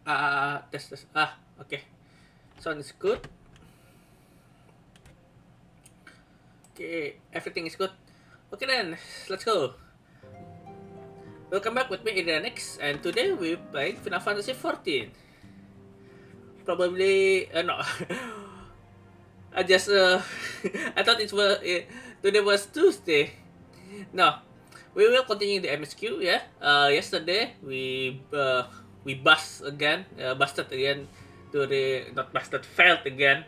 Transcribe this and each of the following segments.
Test. Okay. Sound is good. Okay, everything is good. Okay then, let's go. Welcome back with me, Illyria Nix, and today we're playing Final Fantasy XIV. Probably, no. I just, I thought today was Tuesday. No, we will continue the MSQ, yeah. Yesterday, we busted again, not busted, failed again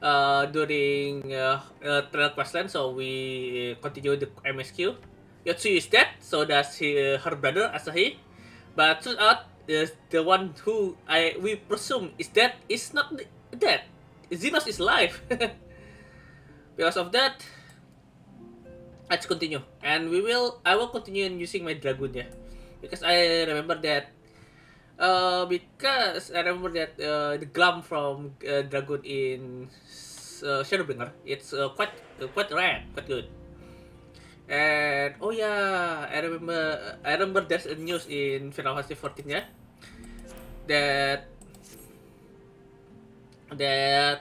during Trail Questland, so we continue the MSQ. Yotsu is dead, so does her brother Asahi. But turns out the one who we presume is dead is not dead. Zenos is alive. Because of that, let's continue, and I will continue using my dragoon, yeah, because I remember that the glam from dragoon in Shadowbringer, it's quite rare, quite good. And oh yeah, I remember there's a news in Final Fantasy 14, yeah, that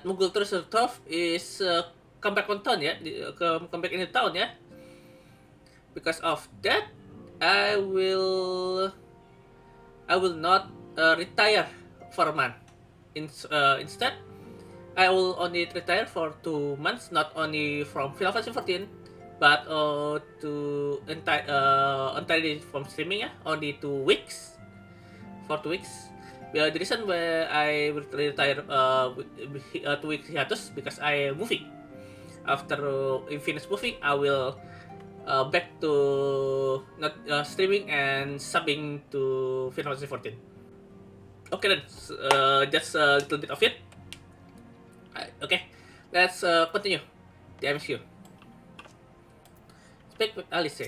Mughal Tursurtov is come back on town, yeah, come back into town, yeah. Because of that, I will I will not retire for a month. Instead, I will only retire for 2 months, not only from Final Fantasy 14, but entirely from streaming, yeah, only 2 weeks, for 2 weeks. The reason why I will retire 2 weeks hiatus because I am moving. After I finish moving, I will back to not streaming and subbing to Final Fantasy 14. Okay then, just a little bit of it. Okay, let's continue the MSQ. Speak with Alice.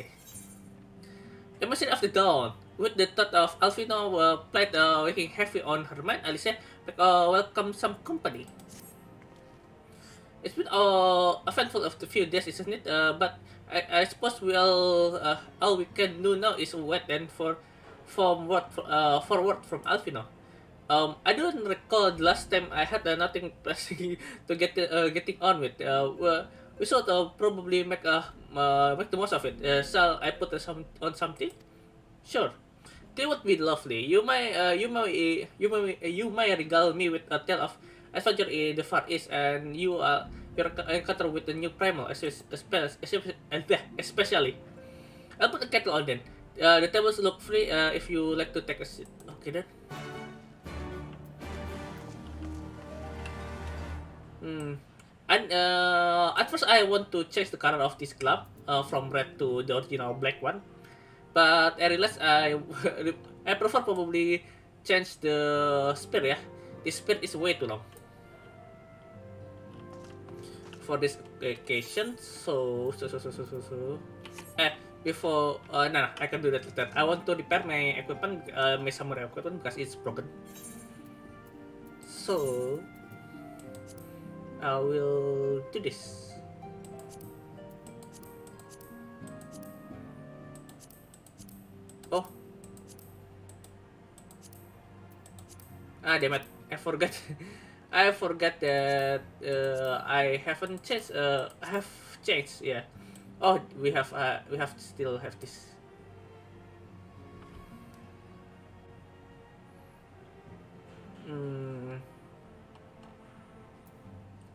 Emerging of the dawn, with the thought of Alfino plight weighing heavy on her mind, Alice welcome some company. It's been eventful of the few days, isn't it? But I suppose all we can do now is wait and for word from Alfino. I don't recall the last time I had nothing pressing to getting on with. We should probably make the most of it. Shall I put on something? Sure. They would be lovely. You may regale me with a tale of adventure in the Far East, and your encounter with the new primal, especially. I'll put the kettle on then. The tables look free. If you like to take a seat. Okay then. And at first I want to change the color of this glove from red to the original black one, but I realized I prefer probably change the spear, yeah. The spear is way too long for this occasion. Before no, I can do that later. I want to repair my equipment, my samurai equipment because it's broken. So I will do this. Oh. Damn it. I forgot. I forgot that I haven't changed. I have changed, yeah. Oh, we have still have this.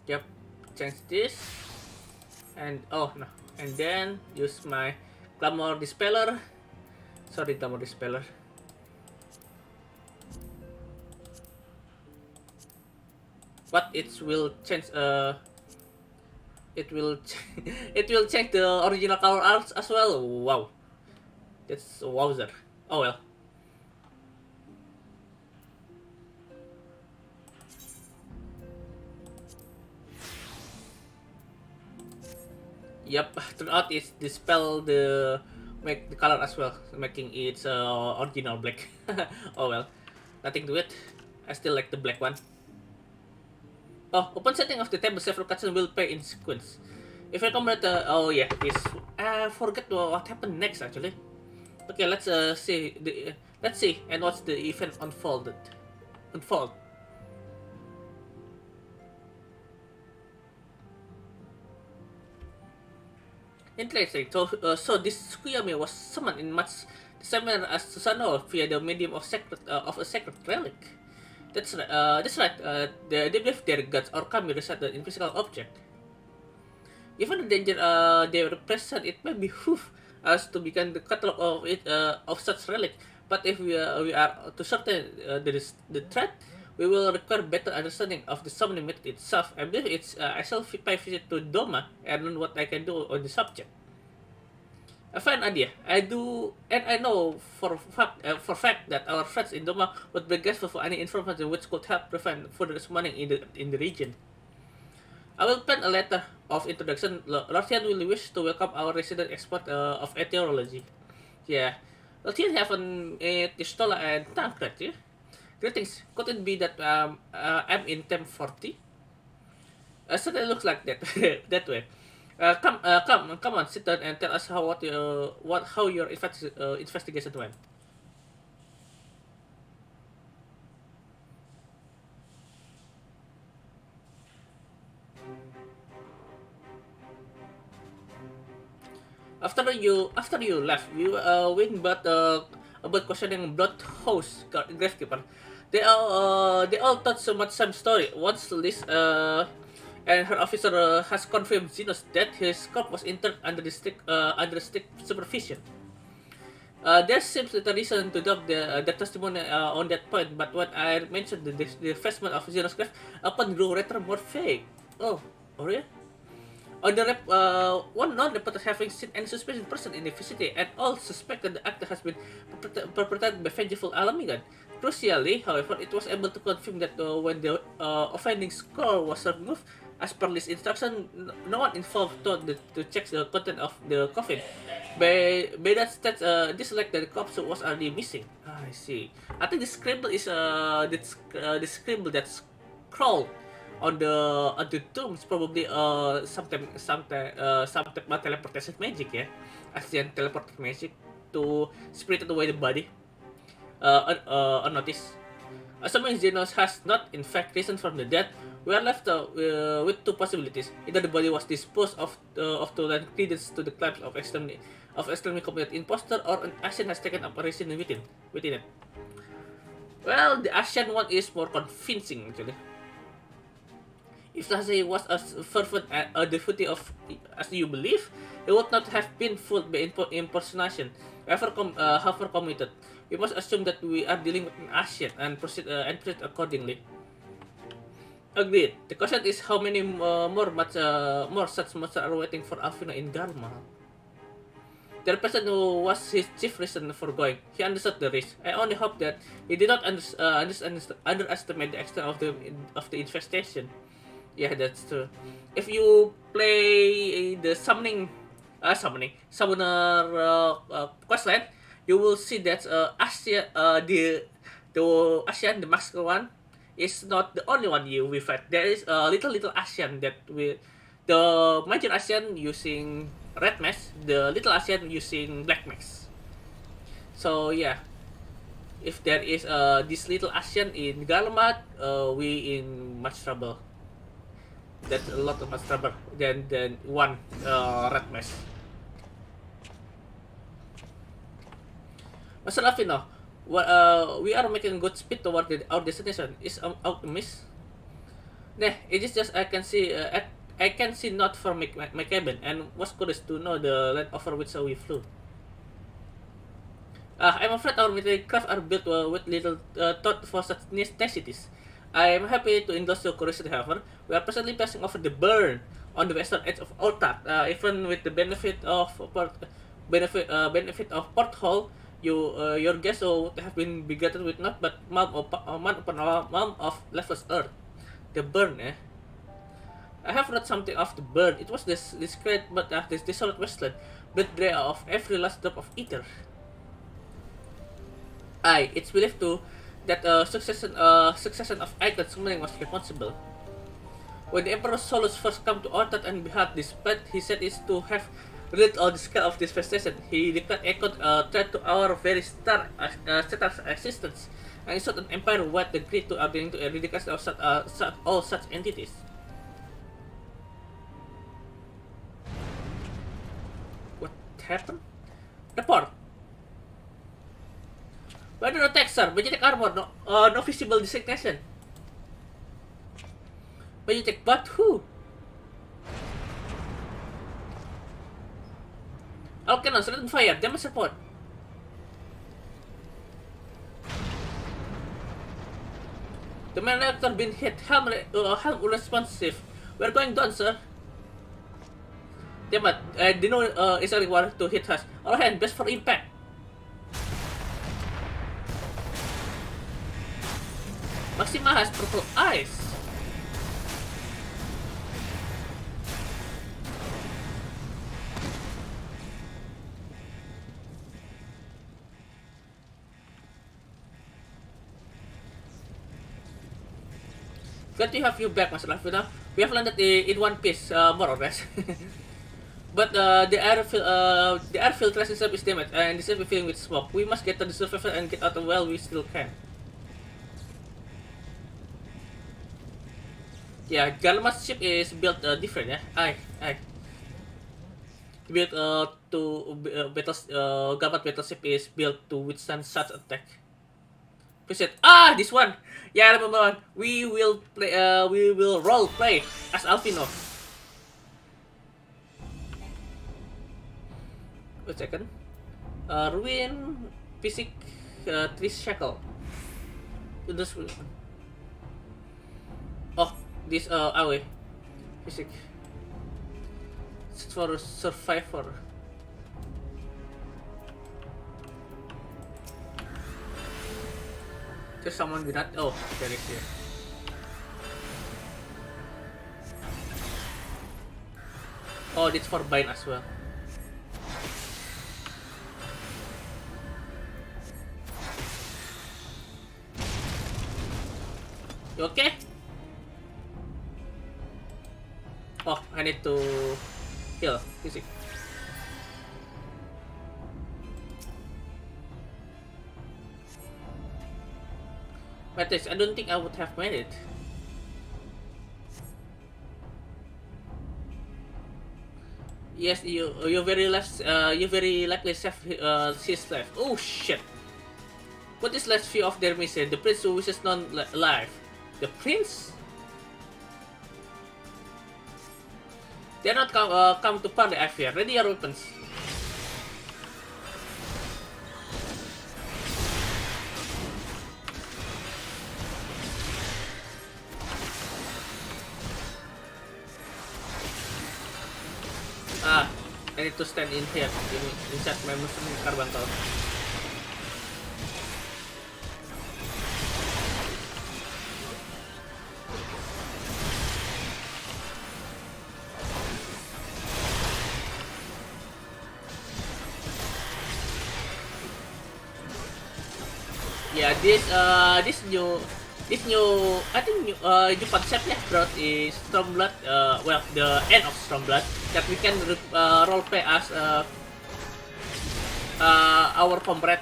Yep, change this, and oh no, and then use my glamour dispeller. Sorry, glamour dispeller. But it will change. It will it will change the original color arts as well. Wow, that's a wowzer. Oh well. Yep, turn out it's dispel make the color as well, making it original black. Oh well, nothing to it. I still like the black one. Oh, upon setting of the table, several cutscenes will play in sequence. If I comment, oh yeah, this. I forget what happened next actually. Okay, let's see and watch the event unfolded. unfold. Interesting. So this Kuyami was summoned in much the same manner as Susanoo via the medium of a sacred relic. That's right. That's right. They believe their gods or kami reside in physical object. Given the danger they represent, it may behoove us to begin the catalog of such relic. But if we are to certain the threat, we will require better understanding of the summoning method itself. I believe it's I shall pay visit to Doma and learn what I can do on the subject. A fine idea. I do, and I know for fact that our friends in Doma would be grateful for any information which could help prevent further summoning in the region. I will pen a letter of introduction. Lothian will wish to welcome our resident expert of meteorology. Yeah, Lothian have an Tistola and Tancred. Yeah? Greetings. Could it be that I'm in temp 40? Certainly looks like that that way. Come on, sit down and tell us how your investigation went. After you left, we went but about questioning blood host gravekeeper. They all thought so much same story. Once Liz and her officer has confirmed Zenos that his corpse was interred under strict supervision. There seems little reason to doubt the testimony on that point, but when I mentioned the investment of Zenos grave, upon grew rather more vague. Oh yeah? On the one non-reported having seen any suspicious person in the vicinity, and all suspect that the act has been perpetrated by vengeful Alamigan. Crucially, however, it was able to confirm that when the offending skull was removed, as per this instruction, no one involved thought to check the content of the coffin. By that state, this like that the corpse was already missing. I see. I think the scribble is the scribble that's scrawled on the tomb is probably something about teleportation magic, yeah, Asian teleportation magic to spirit away the body unnoticed. Assuming Zenos has not in fact risen from the dead, we are left with two possibilities: either the body was disposed of to lend credence to the claims of extremely competent imposter, or an Asian has taken up a residence within it. Well, the Asian one is more convincing actually. If Sase was as fervent a devotee of as you believe, he would not have been fooled by impersonation, however committed. We must assume that we are dealing with an Asian and proceed accordingly. Agreed. The question is how many more such monsters are waiting for Alvina in Garma. The person who was his chief reason for going, he understood the risk. I only hope that he did not underestimate the extent of the infestation. Yeah, that's true. If you play the summoner questline, you will see that the masker one is not the only one we fight. There is a little Asian the major Asian using red mask, the little Asian using black mask. So yeah, if there is this little Asian in Galmat, we in much trouble. That's a lot of much trouble than one red mask. Master Alvino, we are making good speed toward our destination. Is out miss? Nah, it is just I can see not from my cabin, and was curious to know the land over which we flew. I'm afraid our military craft are built with little thought for such necessities. I am happy to indulge your curiosity, however. We are presently passing over the burn on the western edge of Ortat. Even with the benefit of porthole, your guess would have been begotten with not but mom of left's earth. The burn, eh? I have read something of the burn. It was this great but this desolate wasteland, but dry of every last drop of ether. Aye, it's believed too that succession of icon summoning was responsible. When the Emperor Solus first came to Ortat and beheld this plant, he said it to have read on the scale of this festation. He declared icon threat to our very star's existence, and it's not an empire what the Great to are going to eradicate all such entities. What happened? Report. Weather attack, sir. Magnetic armor, no visible designation. Magnetic, but who? All cannons, return fire. Damage report. The main reactor been hit. Helm unresponsive. We're going down, sir. Damn it. I didn't know it's required to hit us. All hands, best for impact. Maxima has purple eyes. Good to have you back, Master Lafina. We have landed in one piece, more or less. But the air filtration system is damaged and the ship is filling with smoke. We must get to the surface and get out while we still can. Yeah, Galma's ship is built different, yeah. Aye. Built Galmat battleship is built to withstand such attack. Visit. This one. Yeah, I remember one. We will role play as Alvino. Wait a second. Ruin physic 3 shackle. This away. Physic. It's for survivor. There's someone with that. Oh, there is here. Oh, it's for bind as well. You okay? Oh, I need to heal. Physic. But I don't think I would have made it. Yes, you very likely save his life. Oh shit! What is last few of their mission? The prince who wishes none alive. The prince? They're not come to party, I fear. Ready your weapons. I need to stand in here, inside my Muslim carbon tower. Yeah, this new I think new concept brought is Stormblood. Well, the end of Stormblood that we can roleplay as our comrade,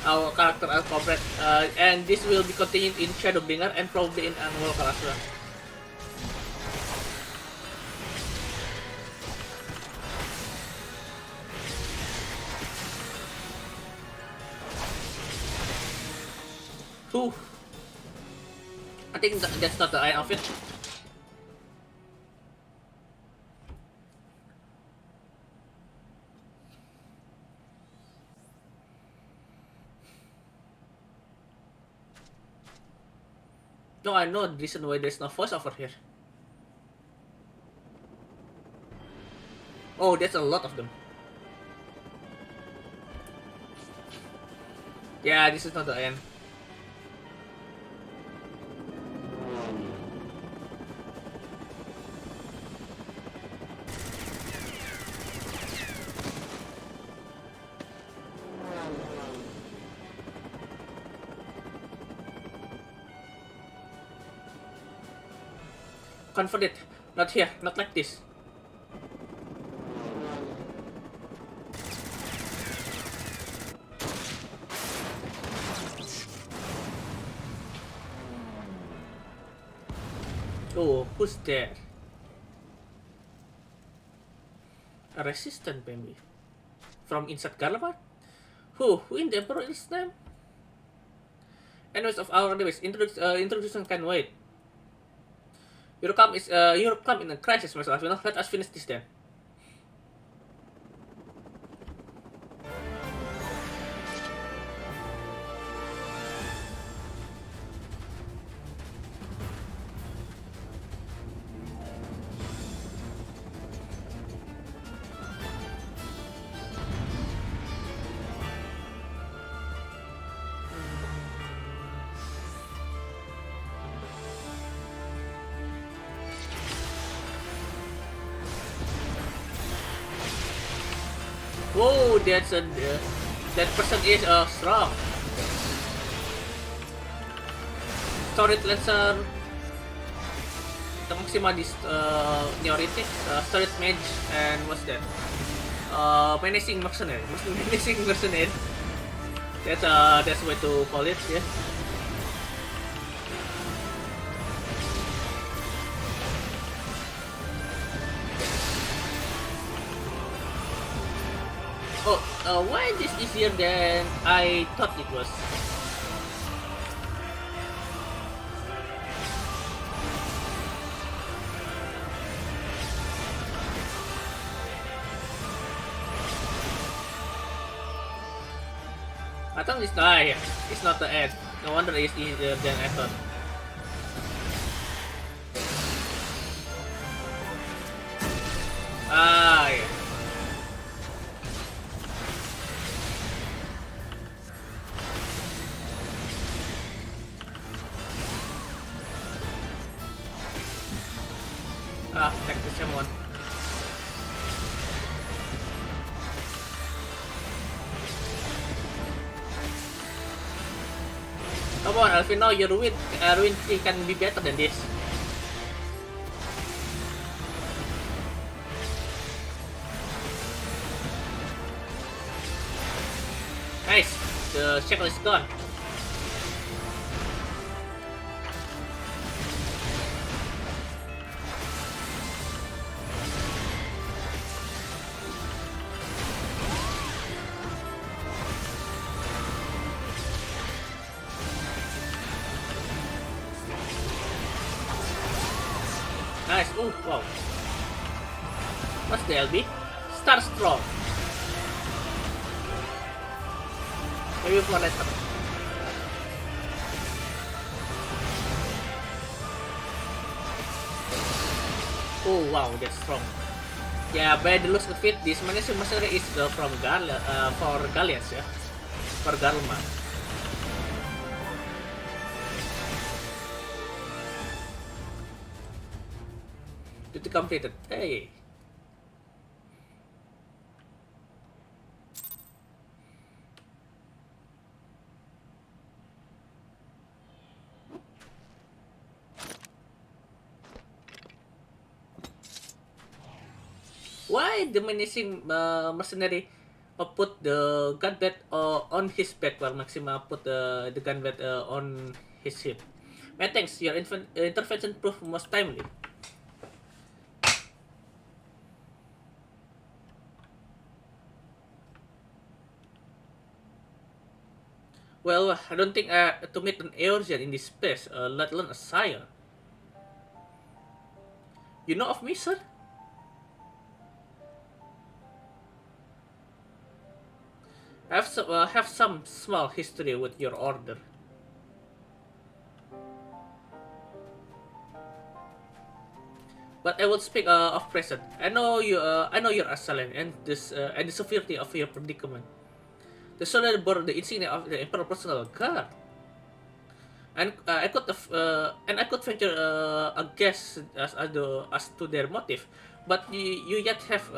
our character as comrade, and this will be continued in Shadowbringer and probably in Unwalker as well. I think that's not the end of it. No, I know the reason why there's no voice over here. Oh, there's a lot of them. Yeah, this is not the end. Confident. Not here, not like this. Oh, who's there? A resistant maybe. From inside Garlemald? Who in the Emperor's name? Anyways of our device, introduction can wait. Your come in a crisis, myself. Let us finish this then. Whoa, that person is strong. Storage Lancer, the maxima this Neoritic, Storage Mage, and what's that? Menacing Mercenary. Menacing Mercenary. That's way to call it, yeah. Oh, why is this easier than I thought it was? I thought it's not the end. No wonder it's easier than I thought. Ah, yeah. Attack the same one. Come on, Alvino, your ruin tree can be better than this. Nice, the shackle is gone. Nice. Oh, wow. What's the LB? Star Strong. Maybe for later. Oh, wow, that's strong. Yeah, by the looks of it, this Menacing Mercenary is from for Galleons, yeah? For Garlemald. Duty completed. Hey. Why the menacing mercenary put the gunbat on his back while Maxima put the gunbat on his hip? Thanks, your intervention proved most timely. Well, I don't think to meet an Eorzean in this space, let alone a sire. You know of me, sir? I have some small history with your order. But I will speak of present. I know you. I know your assailant and the severity of your predicament. The soldier bore the insignia of the Emperor personal guard, and I could venture a guess as to their motive. But you yet have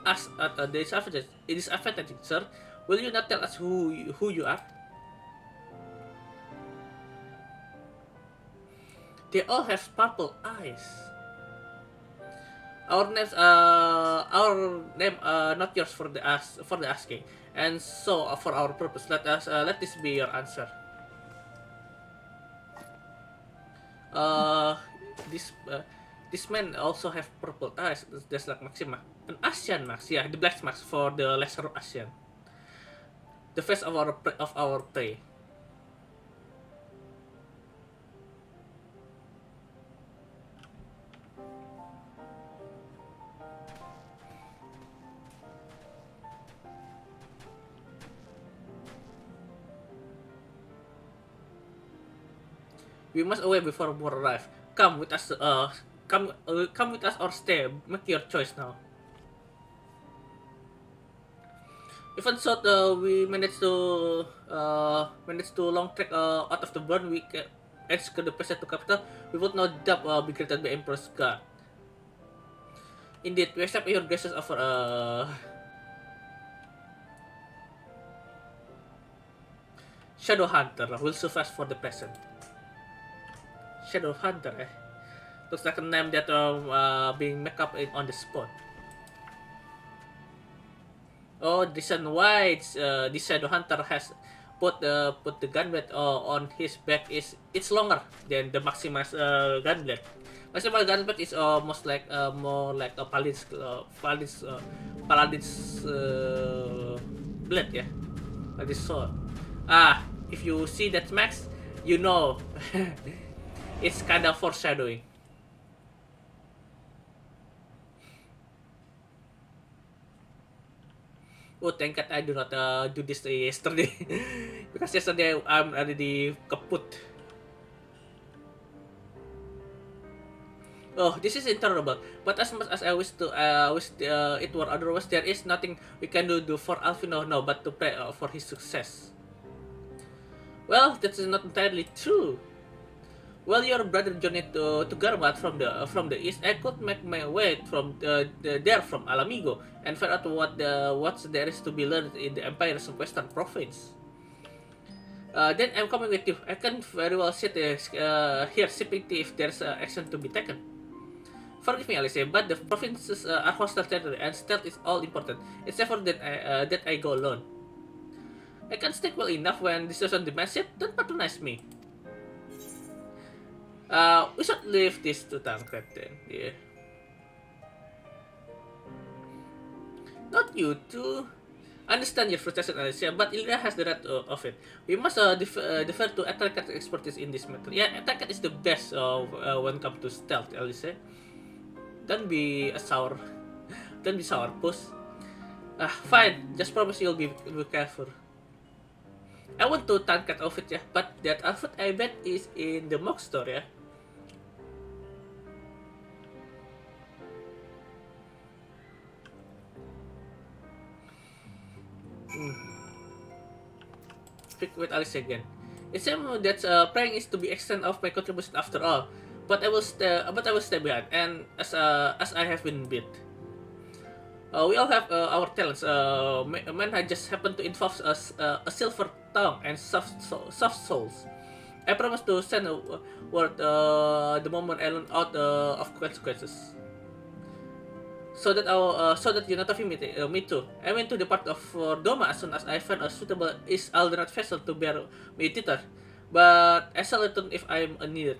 us at disadvantage, sir. Will you not tell us who you are? They all have purple eyes. Our name, not yours for the asking. And so, for our purpose, let this be your answer. this man also have purple eyes, just like Maxima. An Asian Max, yeah, the black Max for the lesser Asian. The face of our prey. We must away before more arrive. Come with us. Come with us or stay. Make your choice now. Even so, we managed to long trek out of the burn. We escape the passage to capital. We would no doubt be greeted by Emperor's guard. Indeed, we accept your gracious offer. Shadow Hunter will suffice for the present. Shadow Hunter, eh? Looks like a name that being made up on the spot. Oh, the reason why this Shadow Hunter has put the gunblade on his back is it's longer than the Maxima's gunblade. Maxima's gunblade is almost like more like a paladin's blade, yeah, like this sword. If you see that Max, you know it's kind of foreshadowing. Oh, thank God I do not do this yesterday. Because yesterday I'm already kaput. Oh, this is intolerable. But as much as I wish it were otherwise, there is nothing we can do for Alfino now but to pray for his success. Well, that is not entirely true. While your brother journeyed to Garbat from the east, I could make my way from there from Alamigo and find out what there is to be learned in the Empire's western province. Then I'm coming with you. I can very well sit here sipping tea if there's action to be taken. Forgive me, Alice, but the provinces are hostile territory and stealth is all important. It's therefore that I go alone. I can stick well enough when decision demands it. Don't patronize me. We should leave this to Tancred then, yeah. Not you two. Understand your frustration, Alicia, but Illyria has the right of it. We must defer to Tancred's expertise in this matter. Yeah, Tancred is the best when it comes to stealth, Alicia. Don't be a sour, don't be sourpuss. Fine, just promise you'll be careful. I want to Tancred outfit, yeah, but that outfit I bet is in the mock store, yeah. Speak with Alice again. It seems that praying is to be extent of my contribution after all, but I will stay behind, and as I have been bit. We all have our talents. Man, I just happen to involve a silver tongue and soft souls. I promise to send a word the moment I learn out of consequences. So that you notify me too. I went to depart for Doma as soon as I find a suitable is Aldernate vessel to bear me thither, but I shall return if I'm needed.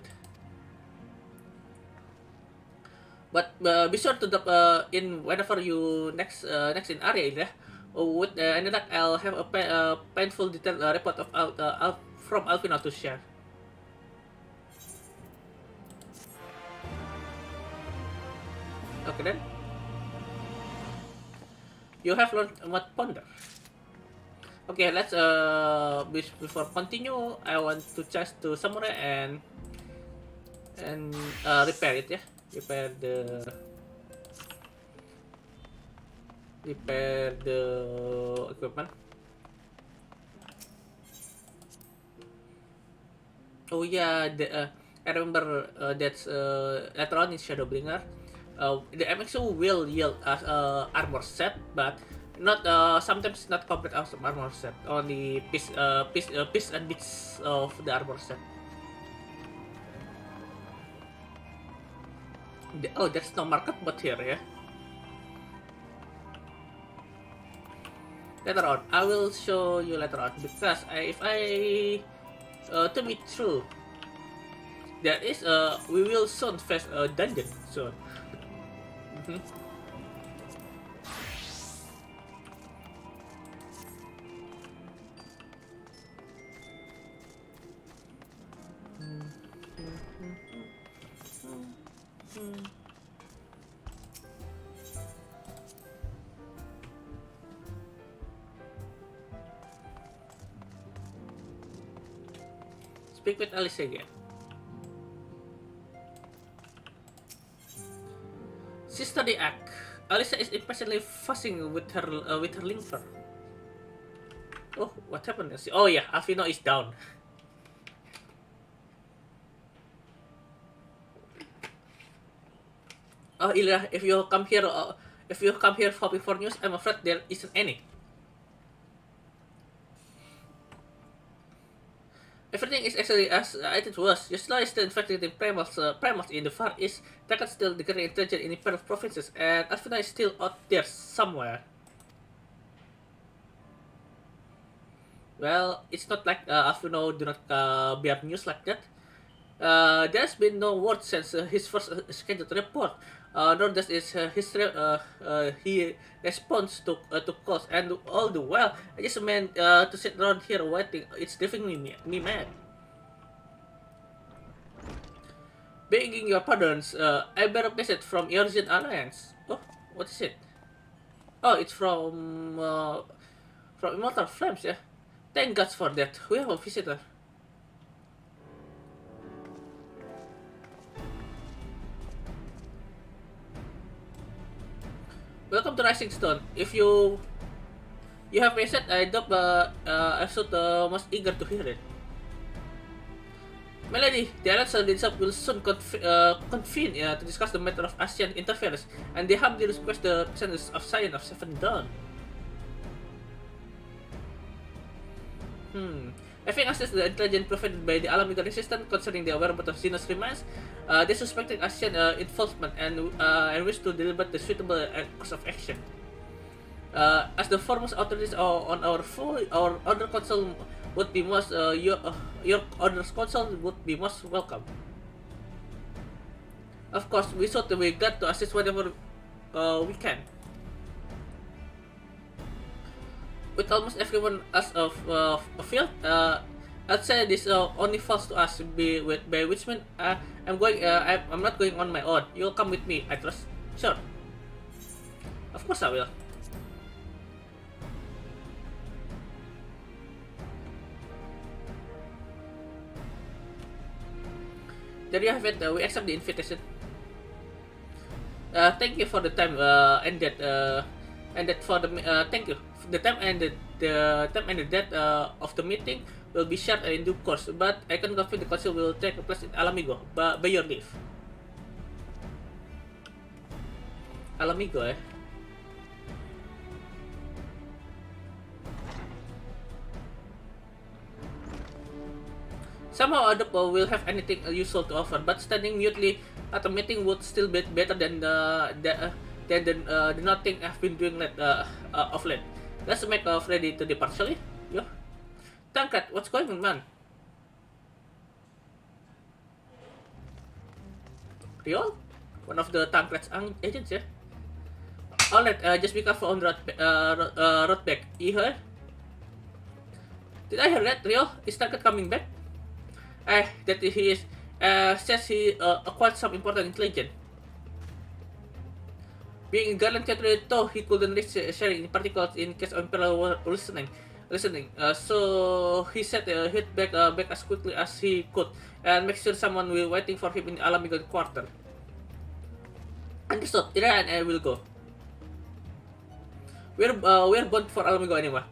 But be sure to drop in whenever you next in area, yeah. With any luck, I'll have a painful detailed report of from Alfino to share. Okay then. You have learned what ponder. Okay, let's before continue, I want to change to samurai and repair it, yeah. Repair the equipment. Oh yeah, I remember that's later on in Shadowbringer. The MXO will yield as armor set, but not sometimes not complete as armor set. Only piece and bits of the armor set. Oh, there's no market bot here, yeah. Later on, I will show you later on because to be true, There is we will soon face a dungeon soon. Mhm. Speak with Alice again. Sister the act. Alicia is impatiently fussing with her linker. Oh, what happened? Oh yeah, Alvino is down. Oh Ilya, if you come here hoping for news, I'm afraid there isn't any. Everything is actually as it was. Yusla is still infected in primals in the Far East. Takan still declaring intelligence in Imperial provinces, and Alvina is still out there somewhere. Well, it's not like Alvino do not bear news like that. There's been no word since his first scheduled report. Nor does he responds to calls, and all the while, I just meant to sit around here waiting. It's driving me mad. Begging your pardons, I bear a message from Eurasian Alliance. Oh, what is it? Oh, it's from Immortal Flames, yeah. Thank God for that. We have a visitor. Welcome to Rising Stone. If you have message, I doubt I should most eager to hear it. My lady, the Alliance itself will soon convene to discuss the matter of Asian interference, and they humbly request the presence of Scion of Seven Dawn. Having access to the intelligence provided by the Alamiga Resistance concerning the whereabouts of Zenos remains, they suspected Asian involvement and wish to deliberate the suitable course of action. As the foremost authorities on our order council would be most your orders council would be most welcome. Of course, we thought we got to assist whatever we can. With almost everyone else of field, I'd say this only falls to us. By which means I'm not going on my own. You'll come with me, I trust. Sure. Of course I will. There you have it. We accept the invitation. Thank you for the time ended for the thank you. The time ended that of the meeting will be shared in due course, but I can confirm the council will take place in Alamigo by your leave. Alamigo, eh? Somehow Adobe will have anything useful to offer, but standing mutely at a meeting would still be better than the nothing I've been doing of late. Let's make off ready to depart, shall we? Yo. Tankrat, what's going on, man? Riol? One of the Tankrat's agents, yeah? Alright, just be careful on road back. You heard? Did I hear that, Riol? Is Tankrat coming back? That he is, says he acquired some important intelligence. Being in Garland territory, though, he couldn't risk sharing in particular in case of Imperial listening. So he said he'd back as quickly as he could and make sure someone will waiting for him in Alamigo quarter. Understood. Illyria and I will go. We're bound for Alamigo anyway.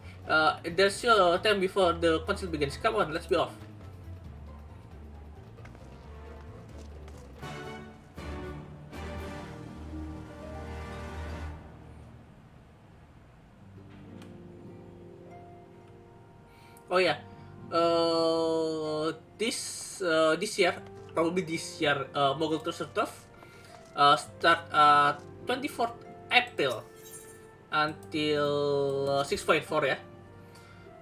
There's still time before the council begins. Come on, let's be off. Oh yeah, this year, probably this year, Mogul Treasure Trove start 24th April until 6.4 ya.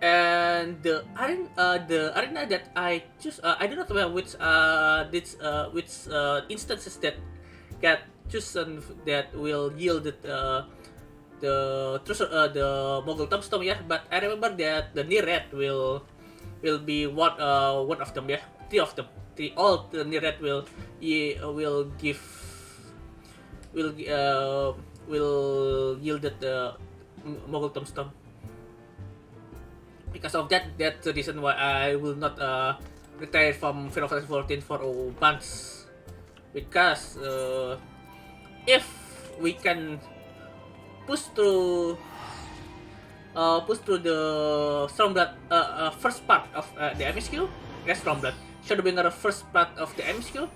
And the arena that I choose, I do not know which instances that get chosen that will yield the Mogul Tombstone, yeah. But I remember that the near red will be one of them, yeah. Three of them, all the near red will give will will yield the Mogul Tombstone. Because of that, that's the reason why I will not retire from Final Fantasy 14 for months. Because if we can push through the Stormblood first part of the MSQ, Stormblood Shadowbringer first part of the MSQ,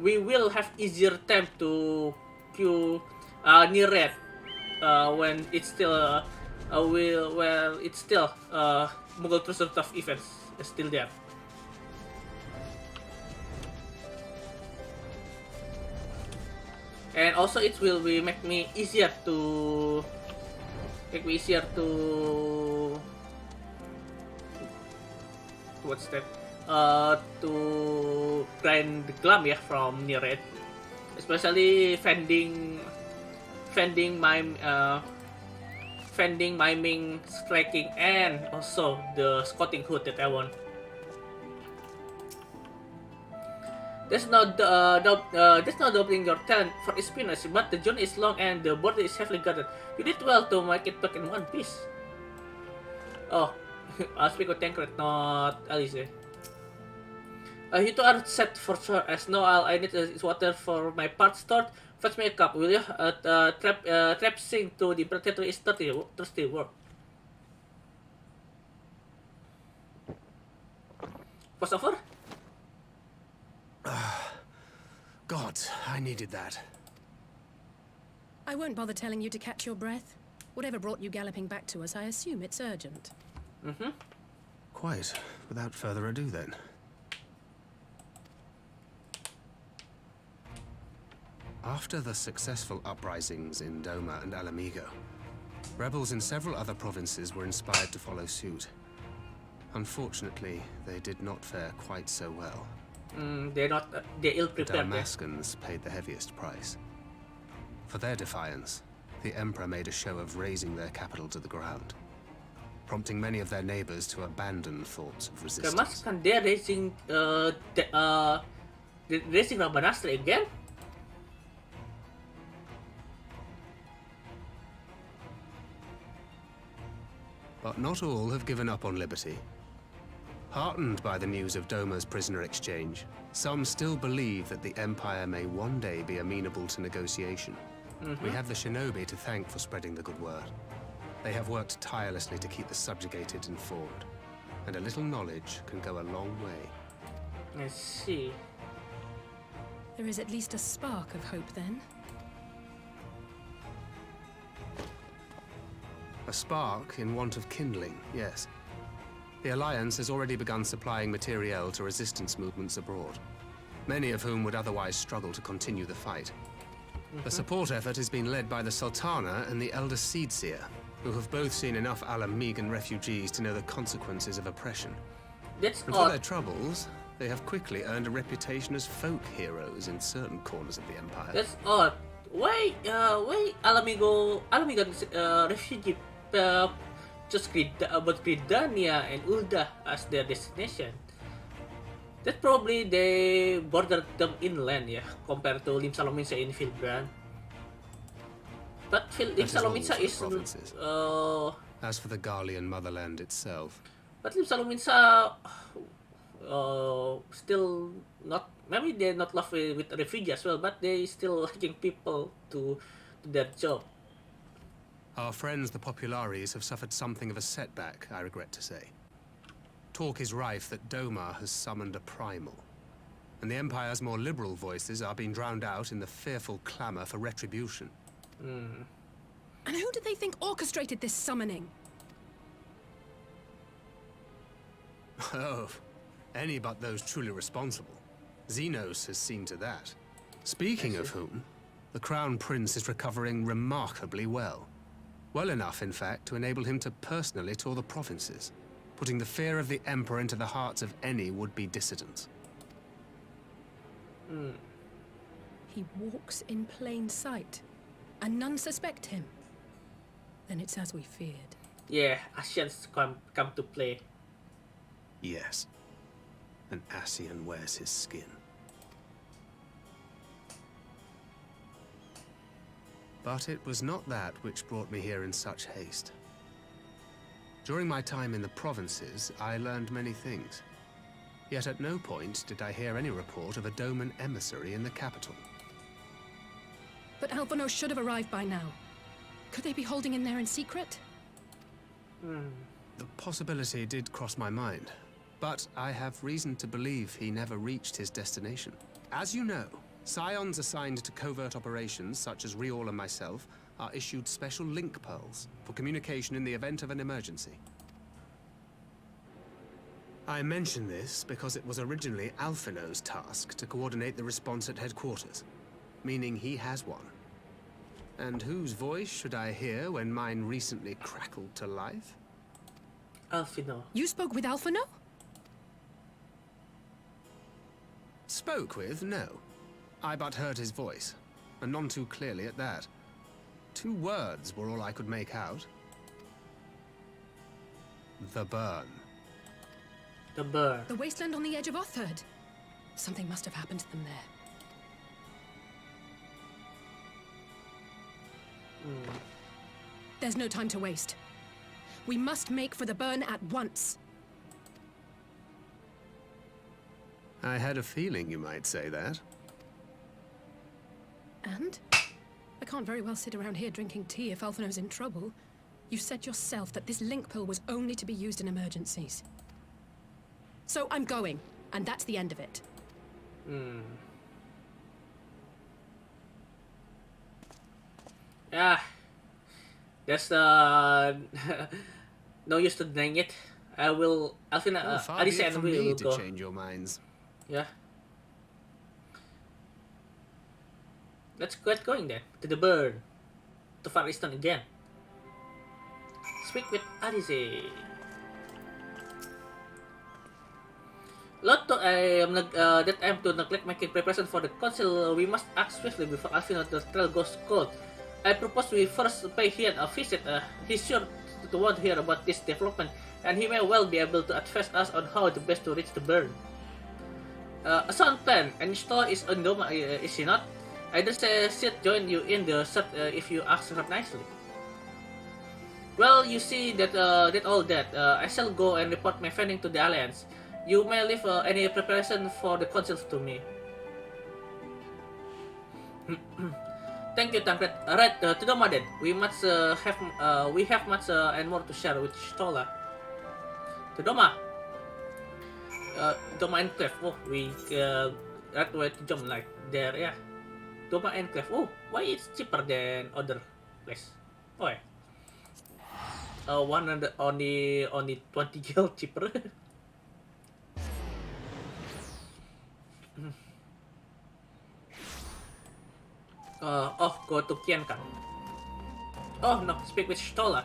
we will have easier time to queue near red when it's still Mongol Treasure of events is still there. And also it will be make me easier to what's that? To grind the glam, yeah, from near it, especially fending miming, striking, and also the scouting hood that I want. There's no doubling your talent for espionage, but the journey is long and the border is heavily guarded. You did well to make it back in one piece. Oh, I'll speak with Tancred, not Alice. You two are set for sure. As no, all I need is water for my part stored. Fetch me a cup, will you? Traipsing to the predator is thirsty work. Was over? God, I needed that. I won't bother telling you to catch your breath. Whatever brought you galloping back to us, I assume it's urgent. Quite. Without further ado, then. After the successful uprisings in Doma and Alamigo, rebels in several other provinces were inspired to follow suit. Unfortunately, they did not fare quite so well. They're ill prepared. The Dalmascans paid the heaviest price. For their defiance, the Emperor made a show of razing their capital to the ground, prompting many of their neighbors to abandon thoughts of resistance. Dalmascan, they're raising Rabanastre again? But not all have given up on liberty. Heartened by the news of Doma's prisoner exchange, some still believe that the Empire may one day be amenable to negotiation. We have the shinobi to thank for spreading the good word. They have worked tirelessly to keep the subjugated informed, and a little knowledge can go a long way. I see. There is at least a spark of hope, then. A spark in want of kindling, yes. The Alliance has already begun supplying materiel to resistance movements abroad, many of whom would otherwise struggle to continue the fight. The support effort has been led by the Sultana and the Elder Seedseer, who have both seen enough Alamigan refugees to know the consequences of oppression. That's and for their troubles, they have quickly earned a reputation as folk heroes in certain corners of the Empire. That's odd. Why Alamigan refugee just about Gridania and Ulda as their destination? That probably they bordered them inland, yeah, compared to Lim Salominsa in Filbran. But Lim Salominsa is as for the Garlean motherland itself. But Lim Salominsa still not. Maybe they're not love with refugees as well, but they still liking people to their job. Our friends the Populares have suffered something of a setback, I regret to say. Talk is rife that Doma has summoned a primal, and the Empire's more liberal voices are being drowned out in the fearful clamor for retribution. And who do they think orchestrated this summoning? Oh, any but those truly responsible. Zenos has seen to that. Speaking of whom, the Crown Prince is recovering remarkably well. Well enough, in fact, to enable him to personally tour the provinces, putting the fear of the Emperor into the hearts of any would-be dissidents. He walks in plain sight, and none suspect him. Then it's as we feared. Yeah, Asians come to play. Yes. An Asian wears his skin. But it was not that which brought me here in such haste. During my time in the provinces, I learned many things. Yet at no point did I hear any report of a Doman emissary in the capital. But Alphonse should have arrived by now. Could they be holding him there in secret? The possibility did cross my mind, but I have reason to believe he never reached his destination. As you know, scions assigned to covert operations, such as Riol and myself, are issued special link pearls for communication in the event of an emergency. I mention this because it was originally Alphino's task to coordinate the response at headquarters, meaning he has one. And whose voice should I hear when mine recently crackled to life? Alphino. You spoke with Alphino? Spoke with? No. I but heard his voice, and none too clearly at that. 2 words were all I could make out. The burn. The burn. The wasteland on the edge of Otherd. Something must have happened to them there. There's no time to waste. We must make for the burn at once. I had a feeling you might say that. And? I can't very well sit around here drinking tea if Alphino's in trouble. You said yourself that this link pill was only to be used in emergencies. So I'm going, and that's the end of it. Yeah. That's no use to denying it. Alphino, Far be Alicia it and from we me will to go. change your minds. Yeah. Let's get going then. To the burn. To Far Eastern again. Speak with Alice. That I am to neglect making preparation for the council. We must act swiftly before Alphino the trail goes cold. I propose we first pay him a visit. He's sure to want to hear about this development, and he may well be able to advise us on how the best to reach the burn. A sound plan, and Stola is on Doma, is she not? I dare say she'll join you in the search if you ask her nicely. Well, you see that I shall go and report my finding to the Alliance. You may leave any preparation for the council to me. Thank you, Tancred. Right, to Doma then. We have much and more to share with Stola. To Doma. Doma Enclave. Oh, we right away to jump like there, yeah. Doma Enclave. Oh, why it's cheaper than other place? Oh, yeah. 100 only 20 gil cheaper. Go to Kiankan. Oh no, speak with Stola.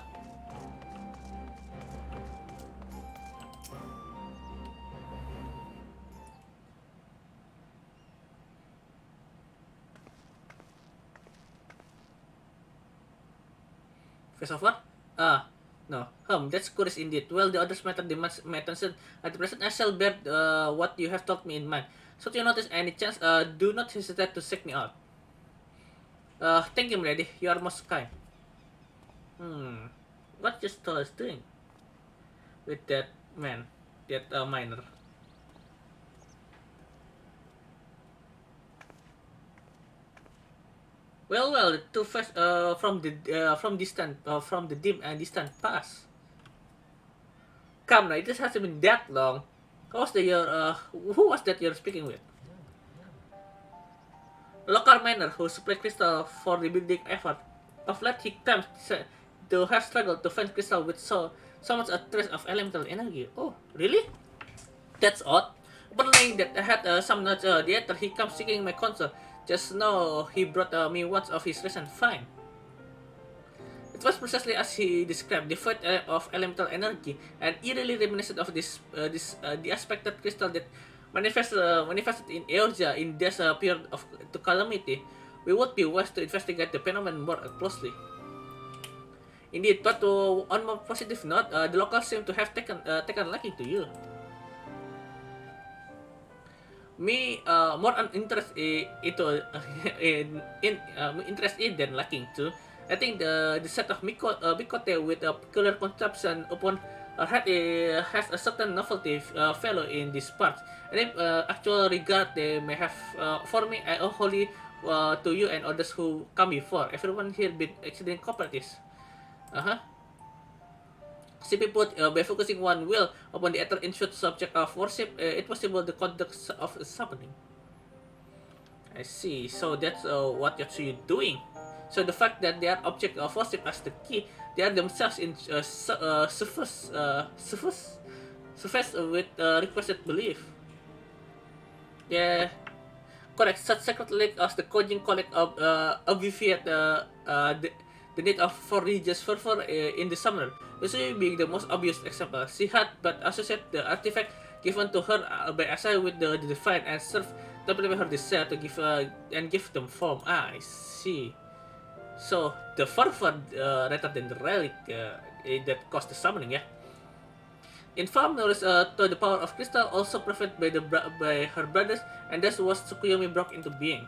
Face over? No. That's curious indeed. Well, the others matter demands my attention. At the present, I shall bear what you have told me in mind. Should you notice any chance, do not hesitate to seek me out. Thank you, milady. You are most kind. What just Stola is doing with that man, that miner? Well, the two first from the dim and distant past. Come now, it hasn't been that long. Who was that you're speaking with? Local miner who supplied crystal for the building effort. Of late, he claims to have struggled to find crystal with so much a trace of elemental energy. Oh, really? That's odd. Upon laying that I had some knowledge the after he comes seeking my counsel. Just now he brought me one of his recent find. It was precisely as he described, devoid of elemental energy, and eerily reminiscent of the aspected crystal that manifested in Eorzea in this period of to calamity. We would be wise to investigate the phenomenon more closely. Indeed, but on a more positive note, the locals seem to have taken liking to you. Me more an interest interest in than liking to. I think the set of Mikote with a peculiar construction upon her head has a certain novelty fellow in this part. And if actual regard they may have for me, I owe wholly to you and others who come before. Everyone here been excellent cooperatives. Simply put, by focusing one will upon the ether ensued subject of worship, it was able to conduct of summoning. I see. So that's what you're doing. So the fact that they are object of worship as the key, they are themselves in suffice with requested belief. Yeah, correct. Such sacred lake as the Kojin collect obviate the need of for religious fervor in the summoner. Usually being the most obvious example. She had but associate the artifact given to her by Asai with the divine and serve to prepare her desire to give and give them form. Ah, I see. So the fervor rather than the relic that caused the summoning, yeah. In farm knowledge to the power of crystal also profited by her brothers, and thus was Tsukuyomi brought into being.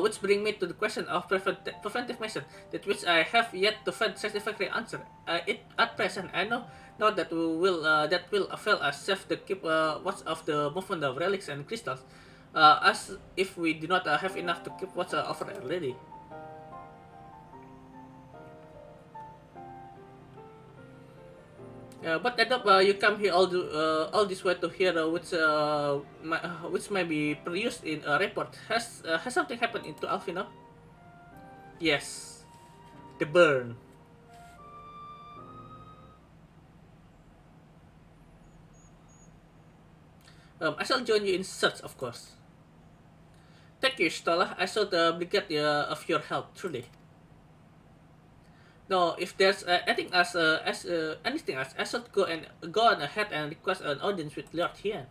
Which brings me to the question of preventive measure, that which I have yet to find satisfactory answer. At present, I know that will avail us save to keep watch of the movement of relics and crystals, as if we do not have enough to keep watch over already. But I hope you come here all this way to hear which might be produced in a report. Has something happened into Alfino? Yes, the burn. I shall join you in search, of course. Thank you, Stola. I shall be glad of your help, truly. No, if there's anything else, I should go on ahead and request an audience with Lord Hian.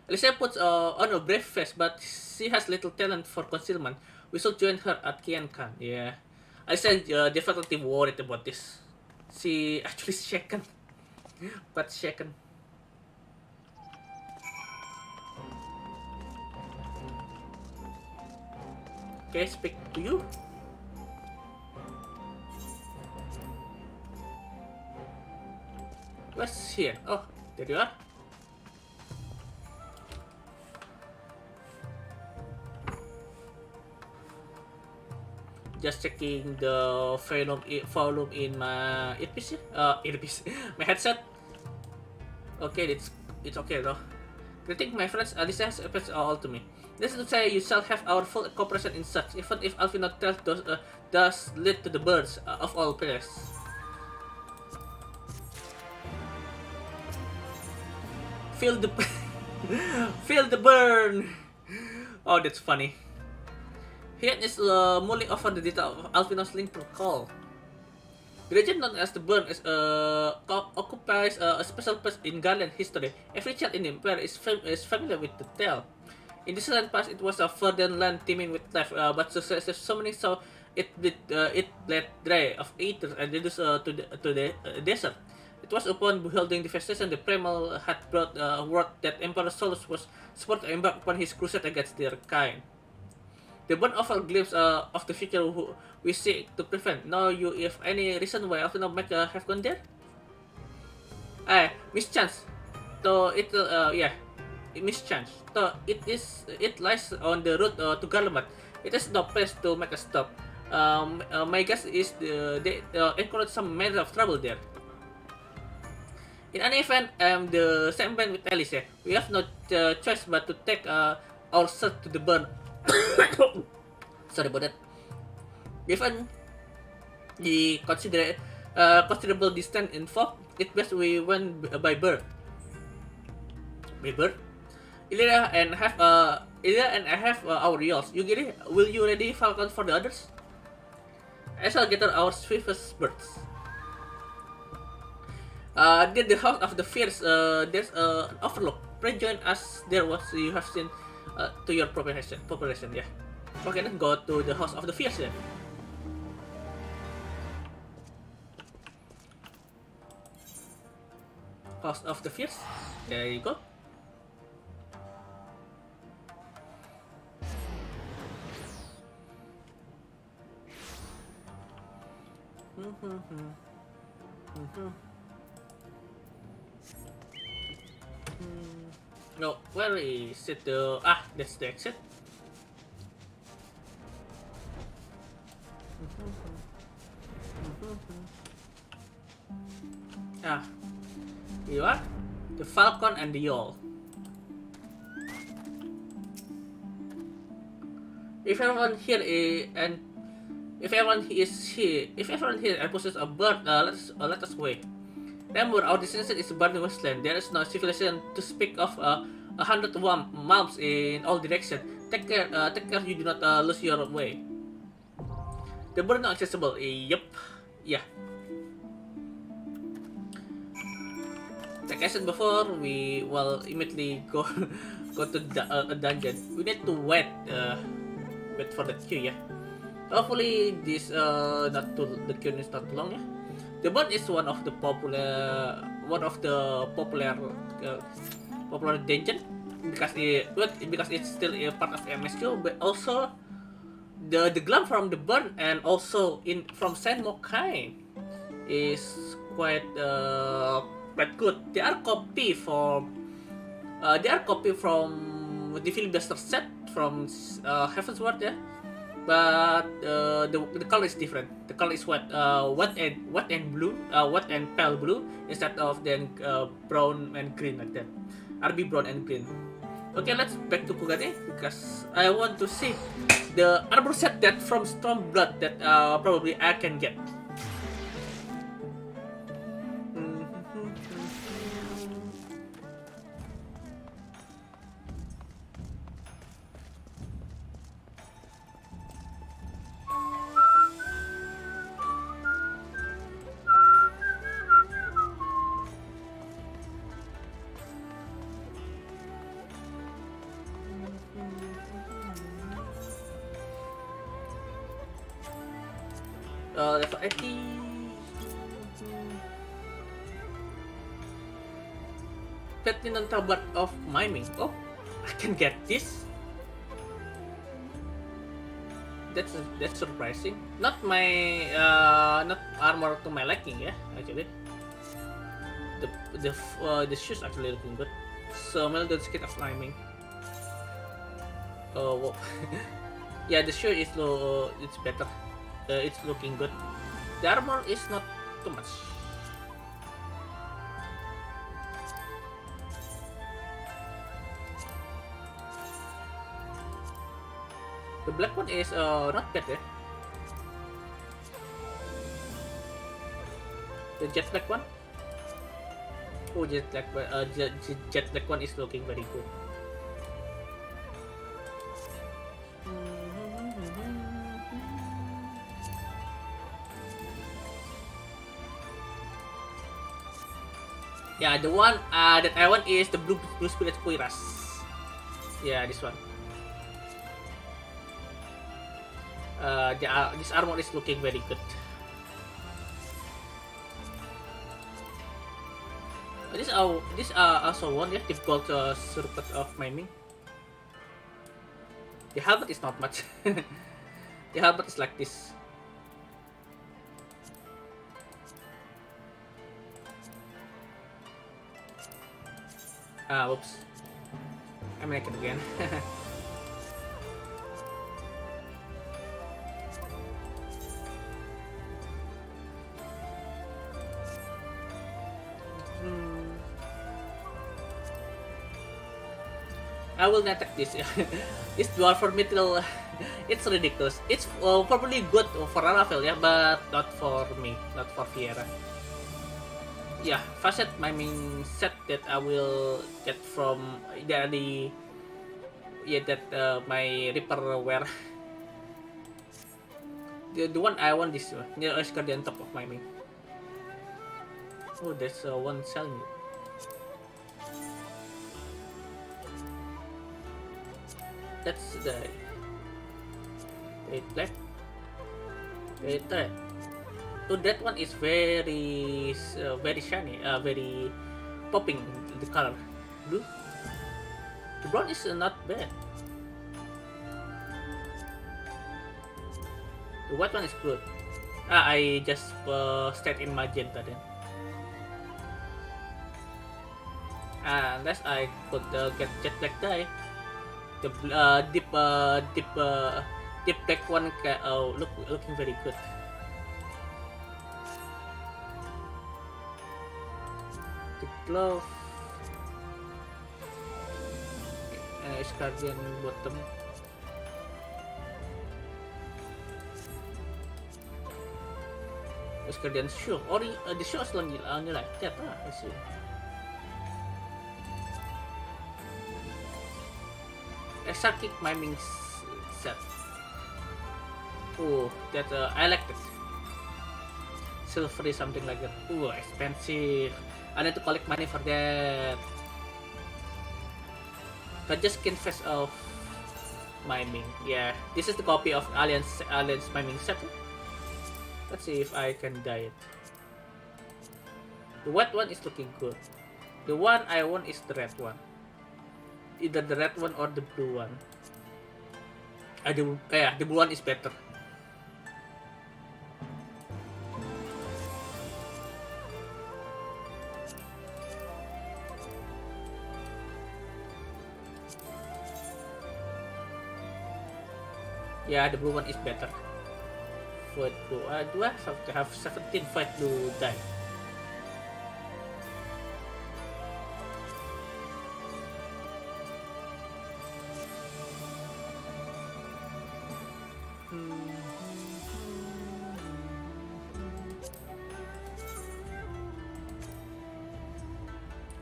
Alicia puts on a brave face, but she has little talent for concealment. We should join her at Kiankan. Yeah, Alicia definitely worried about this. She actually shaken, but shaken. Okay, speak to you. What's here? Oh, there you are. Just checking the volume in my earpiece. Earpiece, my headset. Okay, it's okay though. Greeting, my friends. Alicia has appeared all to me. This is to say, you shall have our full cooperation in such, even if Alfino tells does lead to the birds of all players. Feel the feel the burn. Oh, that's funny. Here is mulling over the detail of Alfino's link protocol. The region known as the Burn occupies a special place in Garland history. Every child in the Empire is familiar with the tale. In distant past, it was a verdant land teeming with life, but successive summoning saw it bled dry of aether and reduced to the desert. It was upon beholding devastation the primal had brought word that Emperor Solus was supposed to embark upon his crusade against their kind. The Burn offers glimpse of the future we seek to prevent. Know you if any reason why Alfino might have gone there? Mischance. So mischance. So it lies on the route to Garlemald. It is no place to make a stop. My guess is they encountered some manner of trouble there. In any event, the same band with Alice. We have no choice but to take our search to the Burn. Sorry about that. Given the considerable distance involved, it's best we went by bird. By bird? Illyria and I have our yells. Will you ready Falcon for the others? I shall gather our swiftest birds. Near the house of the fierce, there's an overlook. Pray join us there once you have seen to your population. Yeah. Okay, let's go to the house of the fierce then. House of the fierce. There you go. No, where is it? That's the exit. Here you are. The Falcon and the Yawl. If everyone here and possesses a bird, let us wait. Remember, our destination is a burning wasteland. There is no civilization to speak of. 100 miles in all directions. Take care you do not lose your way. The bird not accessible. Yep. Yeah. Like I said before, we will immediately go to a dungeon. We need to wait for the queue. Yeah. Hopefully this the queue is not too long. Yeah. The bird is one of the popular dungeon because it's still a part of MSQ, but also the glam from the bird and also from Saint Mokai is quite good. They are copy from the Filibuster set from Heaven's Ward, yeah. But the color is different. The color is white and blue, white and pale blue instead of then brown and green like that. RB brown and green. Okay, let's back to Kugane because I want to see the armor set that from Stormblood that probably I can get. Level 80. Platinum Tablet of Miming. Oh, I can get this. That's surprising. Not my not armor to my liking, yeah. Actually, the shoes actually looking good. So Melodon Skin of Miming. Oh, whoa. Yeah, the shoe is it's better. It's looking good. The armor is not too much. The black one is not bad, eh? The jet black one. Oh, jet black one is looking very good. Yeah, the one that I want is the blue spirit Kuiras. Yeah, this one. This armor is looking very good. This also one, yeah, the gold circuit of miming. The helmet is not much. The helmet is like this. Whoops. I'm naked again. I will not attack this. This dwarf for mithril, it's ridiculous. It's probably good for Arafel, yeah, but not for me, not for Fiera. Yeah, facet miming set that I will get from the yeah, that my Reaper wear. The one I want this one. Near Asgardian top of my main. Oh, there's one selling it. That's the 8 black. 8 red. So that one is very very shiny, very popping the color. Blue. The brown is not bad. The white one is good. I just stayed in magenta then. Unless I could get jet black dye. The deep black one looking very good. The glove. Guardian bottom. Guardian shoe. Or the shoe is only like that. I see. Exotic miming set. Oh, that I like it. Silvery, something like that. Oh, expensive. I need to collect money for that. But just skin face of miming. Yeah, this is the copy of Alliance miming set. Let's see if I can dye it. The white one is looking good. The one I want is the red one. Either the red one or the blue one. The blue one is better. Yeah, the blue one is better. Void blue. Do I have to have 17 void blue dye?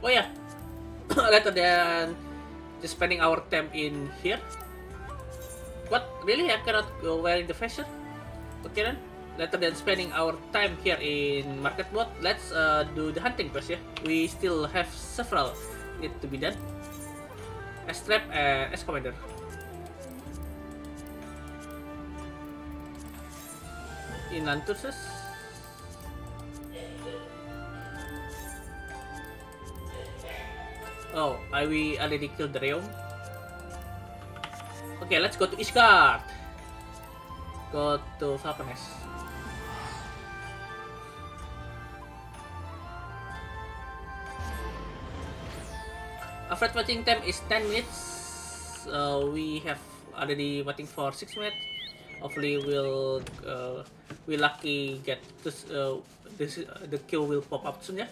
Oh yeah, rather than just spending our time in here. What? Really? I cannot go wearing the fashion? Okay then. Rather than spending our time here in market mode, let's do the hunting quest, yeah? We still have several need to be done. S-Trap and S-Commander. Inland Tursus. Oh, we already killed the Realm. Okay, let's go to Ishgard. Go to Falconess. Average watching time is 10 minutes. We have already waiting for 6 minutes. Hopefully we lucky get this. The kill will pop up soon, yeah.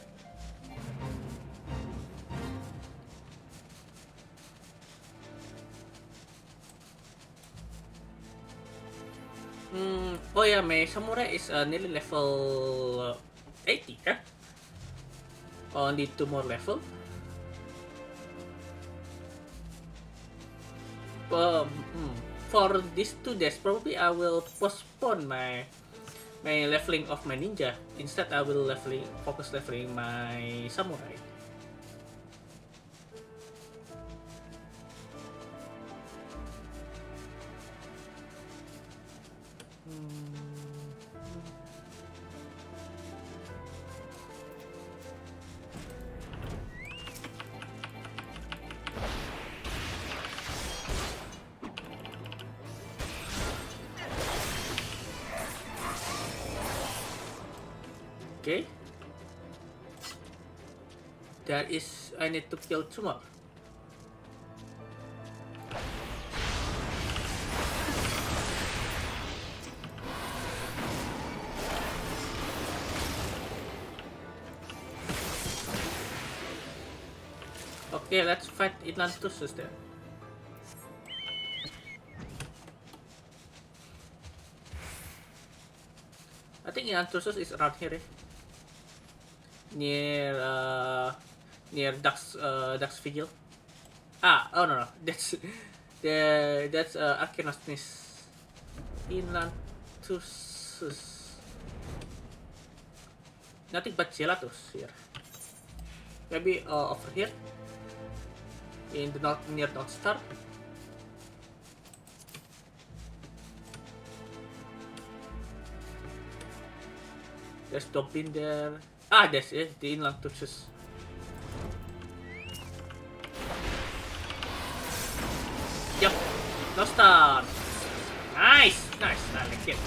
Oh yeah, my samurai is nearly level 80, yeah? Only 2 more level. For these 2 days, probably I will postpone my leveling of my ninja. Instead, I will focus leveling my samurai. Okay. That is, I need to kill 2 more. Okay, let's fight Inland Tursus then. I think Inland Tursus is around here, eh? Near Duck's Vigil. Oh no, That's Arcanosnis Inlantusus. Nothing but Gelatus here. Maybe over here in the north, near North Star. There's Dublin there. Ah, that's it. The Inland Tuxus. Yep. No star. Nice. Nice. I like it.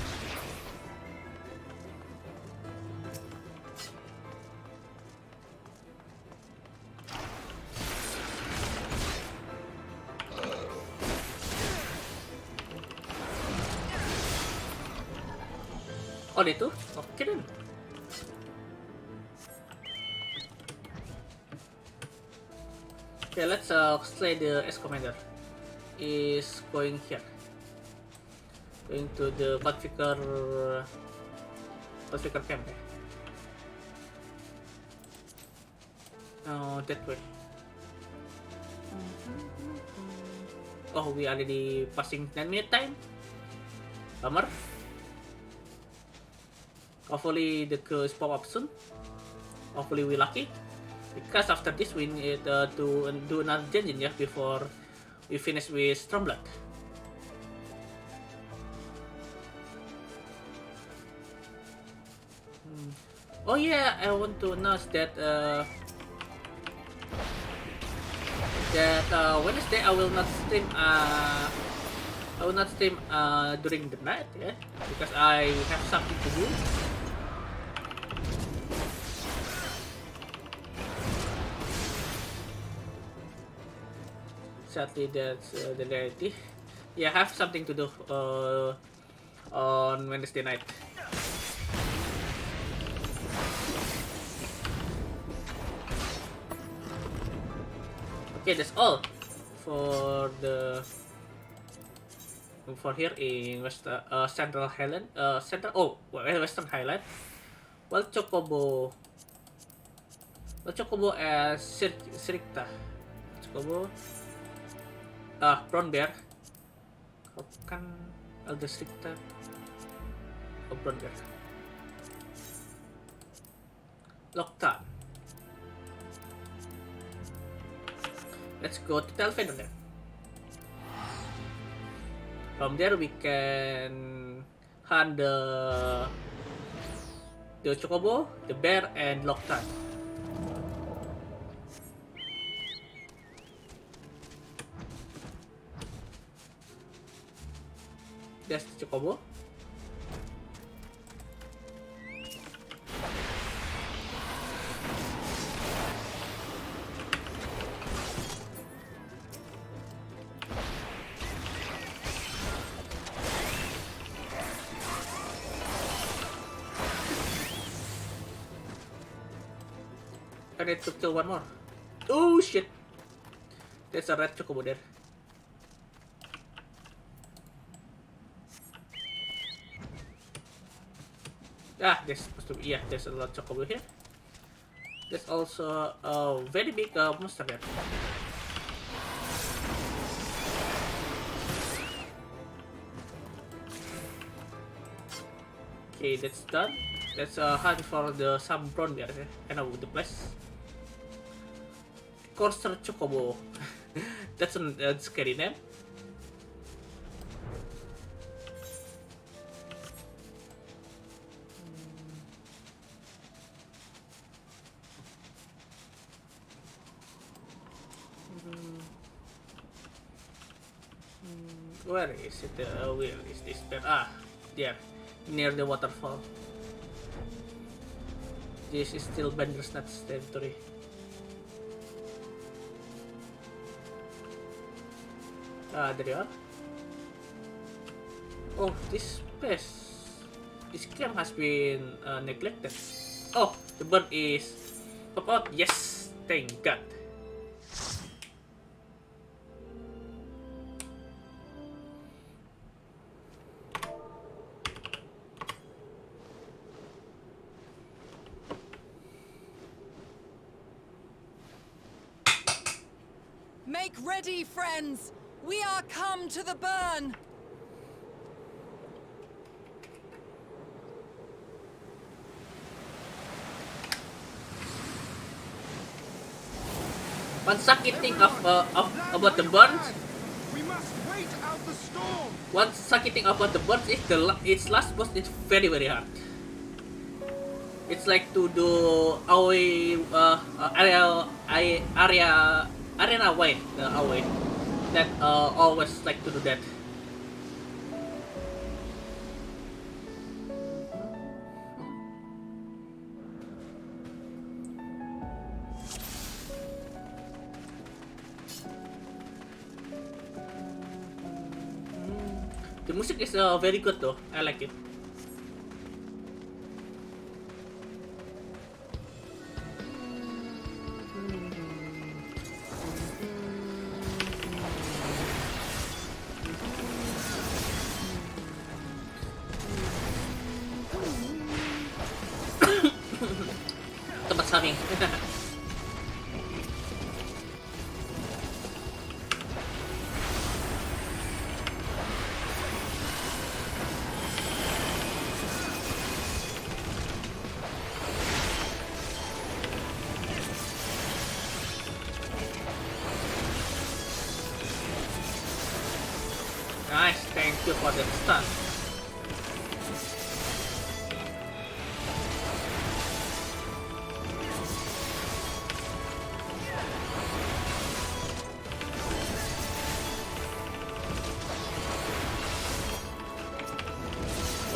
Oh, itu? Oke then. Okay, let's slay the S-Commander. Is going here. Going to the configure camp. No, that way. Oh, we already passing 9-minute time. Bummer. Hopefully the crew is pop up soon. Hopefully we're lucky. Because after this we need to do another dungeon ya before we finish with Stormblood. Oh yeah, I want to announce that Wednesday I will not stream. During the night, yeah, because I have something to do. Sadly, that's the reality. Yeah, I have something to do on Wednesday night. Okay, that's all for here in Central Highland. Western Highland. Well, Chocobo as Sirikta. Chocobo. Brown Bear. Kan Elder Sirikta. Oh, Brown Bear. Loktan. Let's go to Telfedon then. From there we can hunt the Chocobo, the bear, and Loktan. That's the Chocobo. I need to kill one more. Oh shit! There's a red Chocobo there. There's supposed to be, yeah, there's a lot of Chocobo here. There's also a very big monster there. Okay, that's done. Let's hunt for some brown bear. I know the place. Courser Chocobo. That's a scary name. Where is it? Where is this bear? There, near the waterfall. This is still Bandersnatch's territory. There you are. Oh, this camp has been neglected. Oh, the bird is pop out. Yes, thank God. Make ready, friends! We are come to the burn. One sucky thing about the burns. We must wait out the storm. One sucky thing about the burns is its last boss is very hard. It's like to do away arena way the away that always like to do that. The music is very good though. I like it. Tempat samping. Nice, thank you for the stun.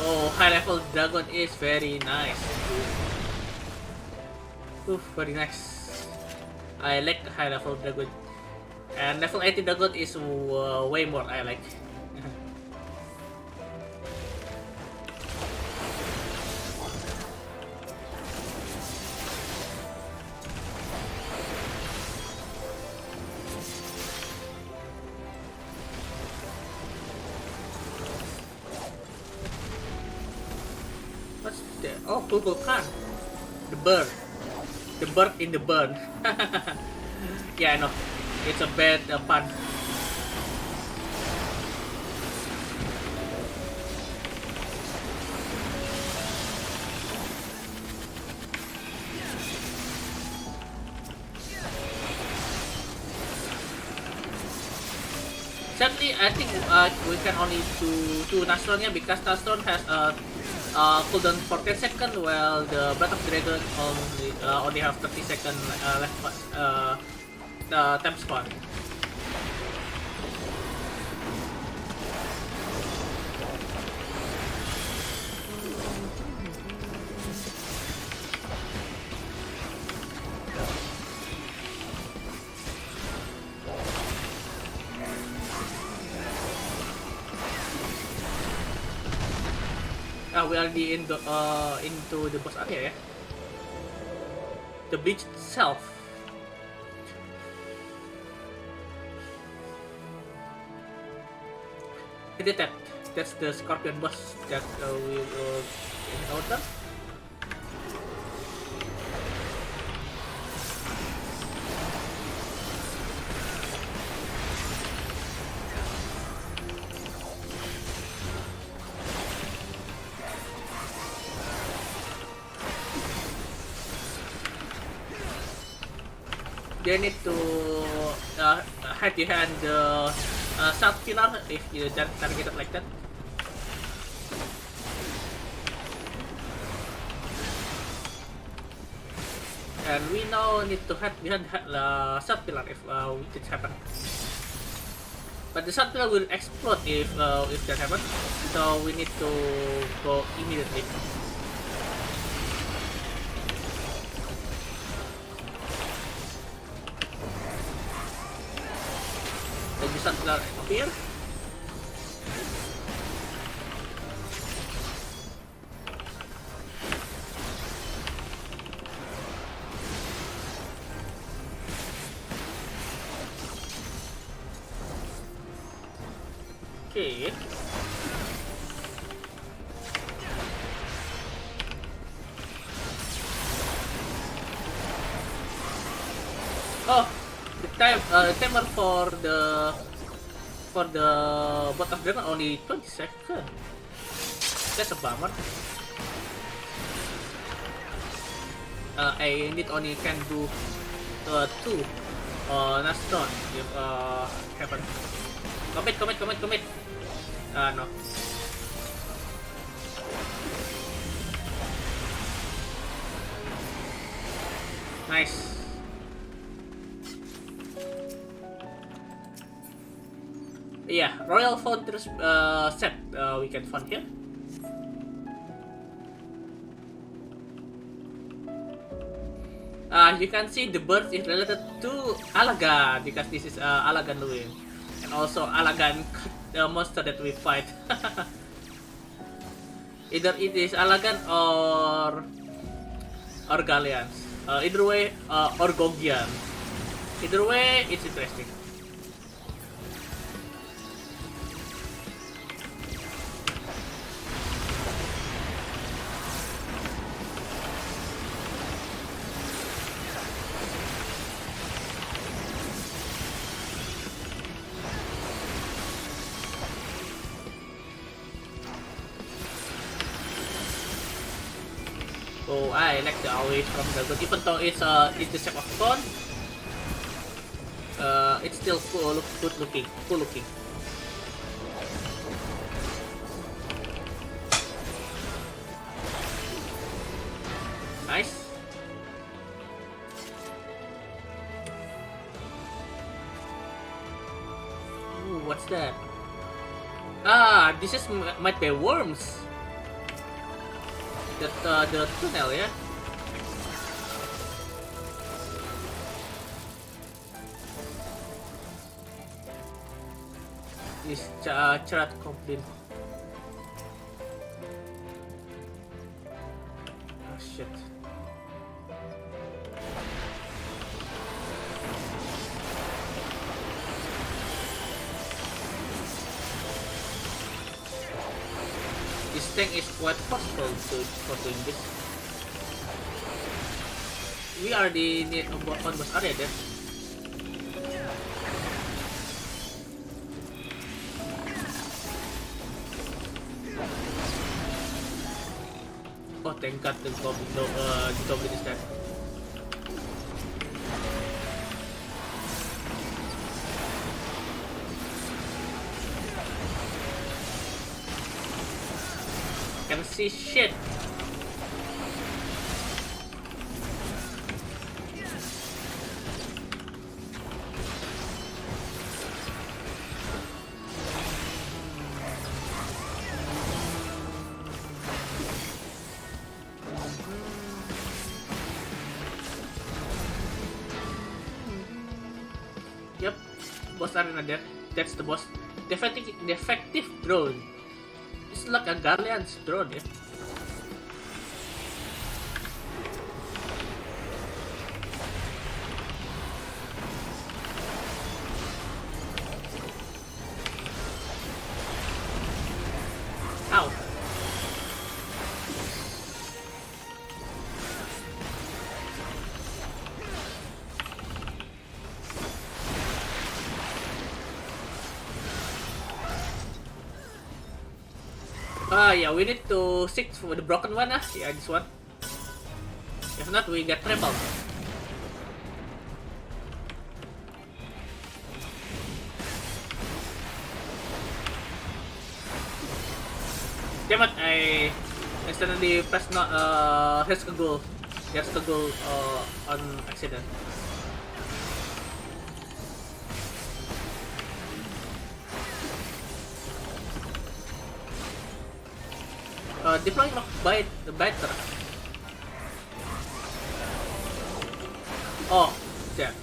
Oh, high level dragon is very nice. Oof, very nice. I like the high level dragon. And level 80 dragon is way more I like. What's the oh Google Khan? The bird. The bird in the burn. Yeah, I know. It's a bad pun. Sadly, I think we can only do Nastronnya because Nastron has cooldown for 10 seconds, while the Breath of Dragon only have 30 seconds left time spot. We already into the boss area, yeah? The beach itself. Hit that. That's the scorpion boss that we will encounter. They need to hide behind the south pillar if you target it like that. And we now need to hide behind the south pillar if it happens. But the south pillar will explode if that happens. So we need to go immediately. Bisa keluar appear. Okay. Oh, the timer for the for the both of them only 20 seconds. That's a bummer. I need only can do 2 last turn if happen. Commit. No. Nice. Yeah, Royal Founders set we can find here. You can see the bird is related to Allagan because this is Allagan Luin, and also Allagan monster that we fight. Either it is Allagan or Galleans. Either way, or Gogian. Either way, it's interesting. Oh, I like the away from the good. Even though it's the shape of cone, it's still cool looking. Nice. Ooh, what's that? Ah, this is might be worms. The tunnel, yeah. This chart complete. Oh shit. This tank is quite forceful for doing this. We already need on boss area there. Oh, thank God the goblin is dead. Can see shit. Yep, boss arena there. That's the boss. Defective drone. It's like a Guardian's drone, yeah. Ow. Yeah, we need to seek for the broken one, yeah, this one. If not, we get trampled. Damn it, I accidentally pressed not, here's the goal. Here's the goal, on accident. Deploying rock biter. Oh, damn.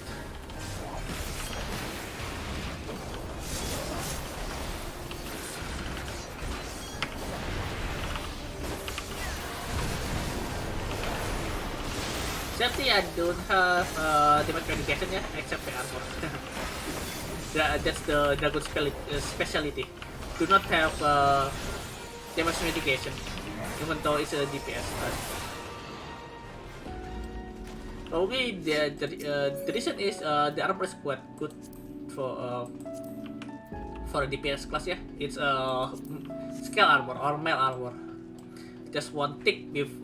Sadly, I don't have damage mitigation yet, except the armor. That's the dragon specialty. Do not have damage mitigation, even though it's a DPS. Probably the reason is the armor is quite good for for DPS class, yeah. It's scale armor or mail armor. Just one tick with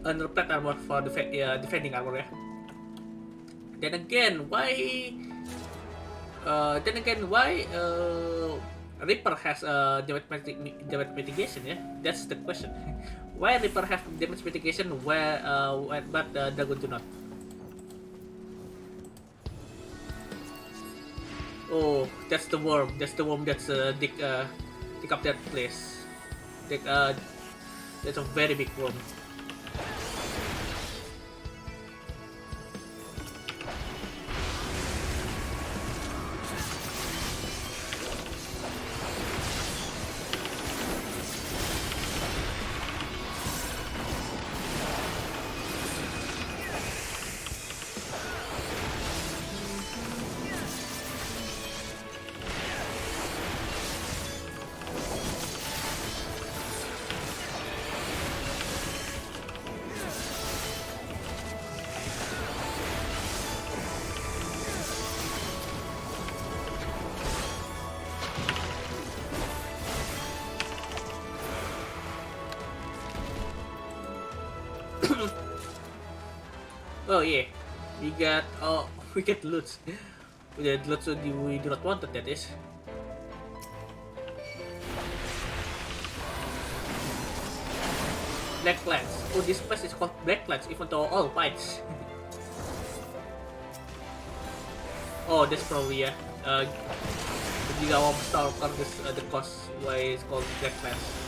underplate armor for defending armor, yeah. Then again, why Reaper has damage mitigation, yeah? That's the question. Why Reaper have damage mitigation but Dragon do not? Oh, that's the worm. That's the worm that's dig up that place. That's a very big worm. Oh yeah, we got loot. We got loot we do not want it, that is. Blacklands. Oh, this place is called Blacklands, even though all whites. Oh, that's probably yeah. The Gigawam Star the cost why it's called Blacklands.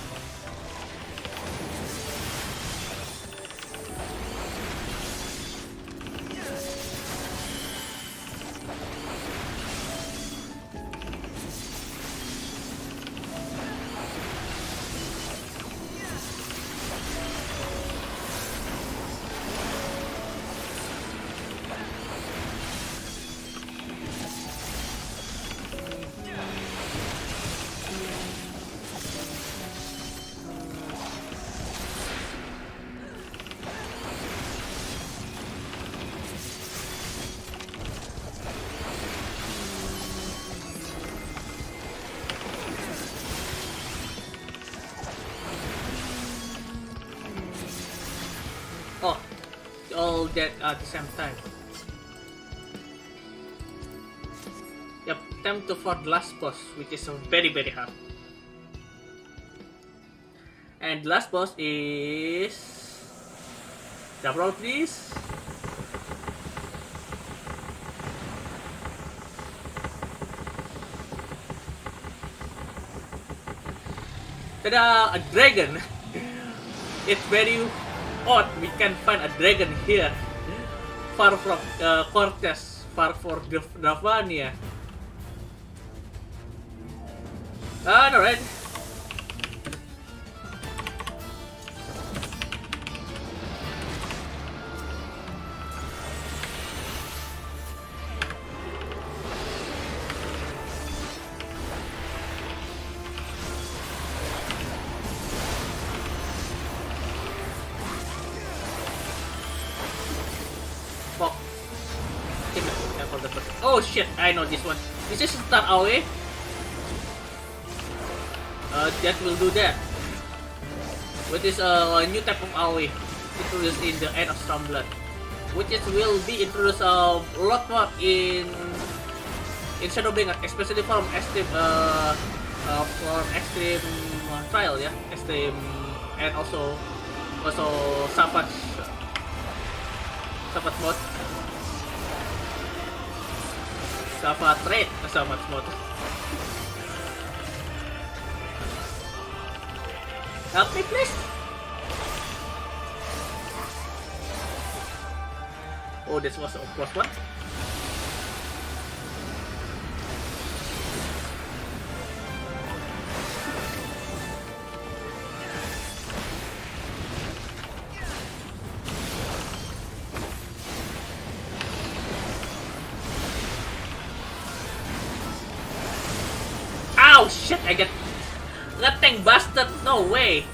Oh, all that at the same time. Yep, time to for the last boss, which is very hard. And the last boss is... drum roll please. Tada! A dragon! It's very odd we can find a dragon here, far from Cortez, far from Dravania. Alright. Oh shit, I know this one. This is Star AoE. That will do that. Which is a new type of AoE introduced in the End of Stormblood, which is will be introduced a lot more in Shadowbringer, especially from extreme trial, yeah, extreme, and also savage mode. Savage trade, savage mode. Help me, please. Oh, this was a plus one. Oh shit, I get nothing busted, no way.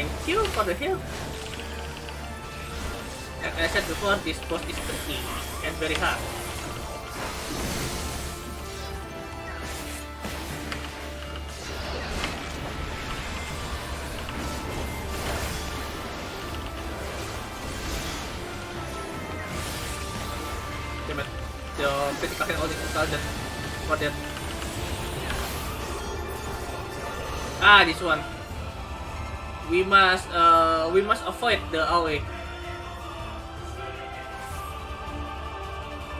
Thank you for the help. As I said before, this boss is tricky and very hard. Damn it. The critical hit only target for that. Ah, this one. We must avoid the AoE.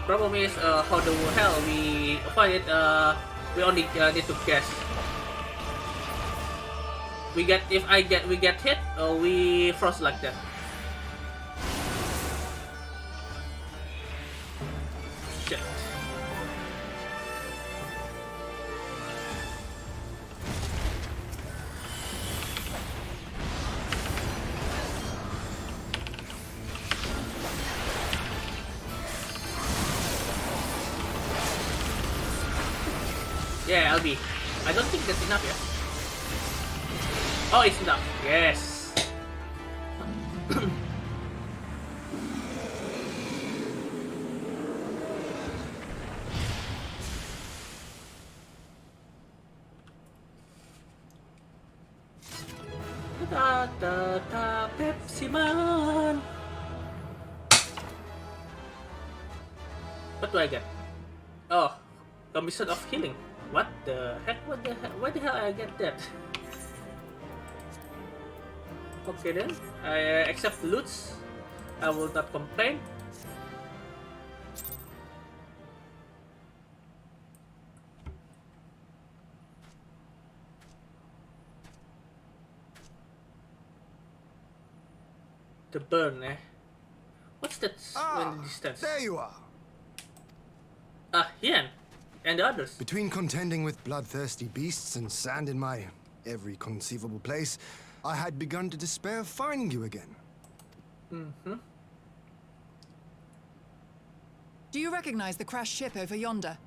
Problem is how the hell we avoid it. We only need to guess. We get hit, we frost like that. Shit. Yeah, LB. I don't think that's enough, yeah? Oh, it's enough. Yes. Da da da, Pepsi Man. What do I get? Oh, commission of healing. What the heck? Why the hell I get that? Okay then, I accept loots. I will not complain. The burn, eh? What's that in the distance? There you are. Hien and the others. Between contending with bloodthirsty beasts and sand in my every conceivable place, I had begun to despair of finding you again. Do you recognize the crashed ship over yonder?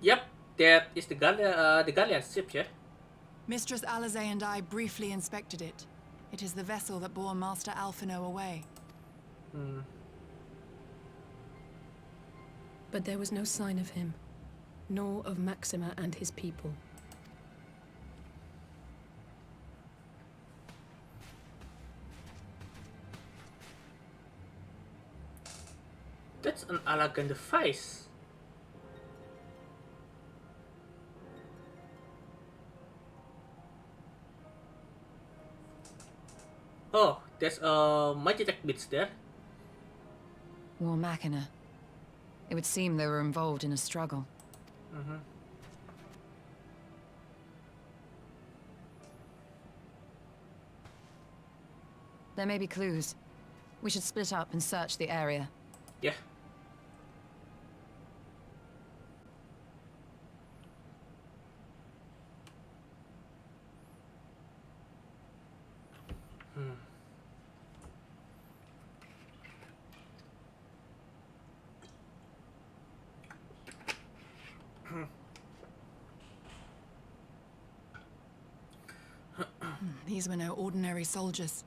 Yep, that is the galleon ship, yeah? Mistress Alizé and I briefly inspected it. It is the vessel that bore Master Alphino away. But there was no sign of him, nor of Maxima and his people. That's an elegant device. Oh, there's Magitech bits there. War Machina. It would seem they were involved in a struggle. There may be clues. We should split up and search the area. Yeah. These were no ordinary soldiers.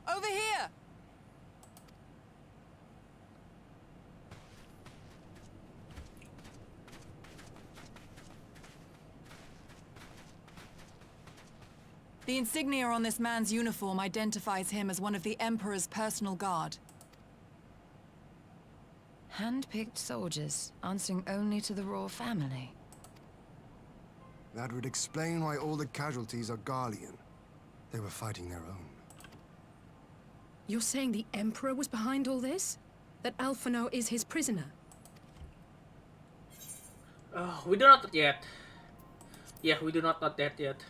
Over here! The insignia on this man's uniform identifies him as one of the Emperor's personal guard. Hand-picked soldiers, answering only to the royal family. That would explain why all the casualties are Garlean. They were fighting their own. You're saying the Emperor was behind all this? That Alphino is his prisoner? We do not yet. Yeah, we do not know that yet.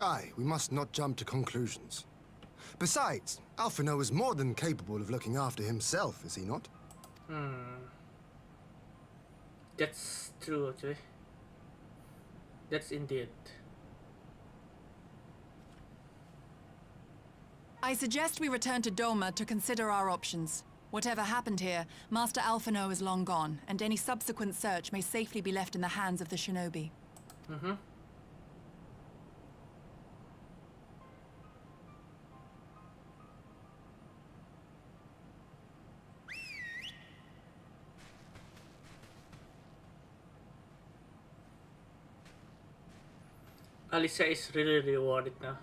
Aye, we must not jump to conclusions. Besides, Alphino is more than capable of looking after himself, is he not? That's true, actually. That's indeed. I suggest we return to Doma to consider our options. Whatever happened here, Master Alphino is long gone, and any subsequent search may safely be left in the hands of the shinobi. Mm-hmm. Alicia is really worried now.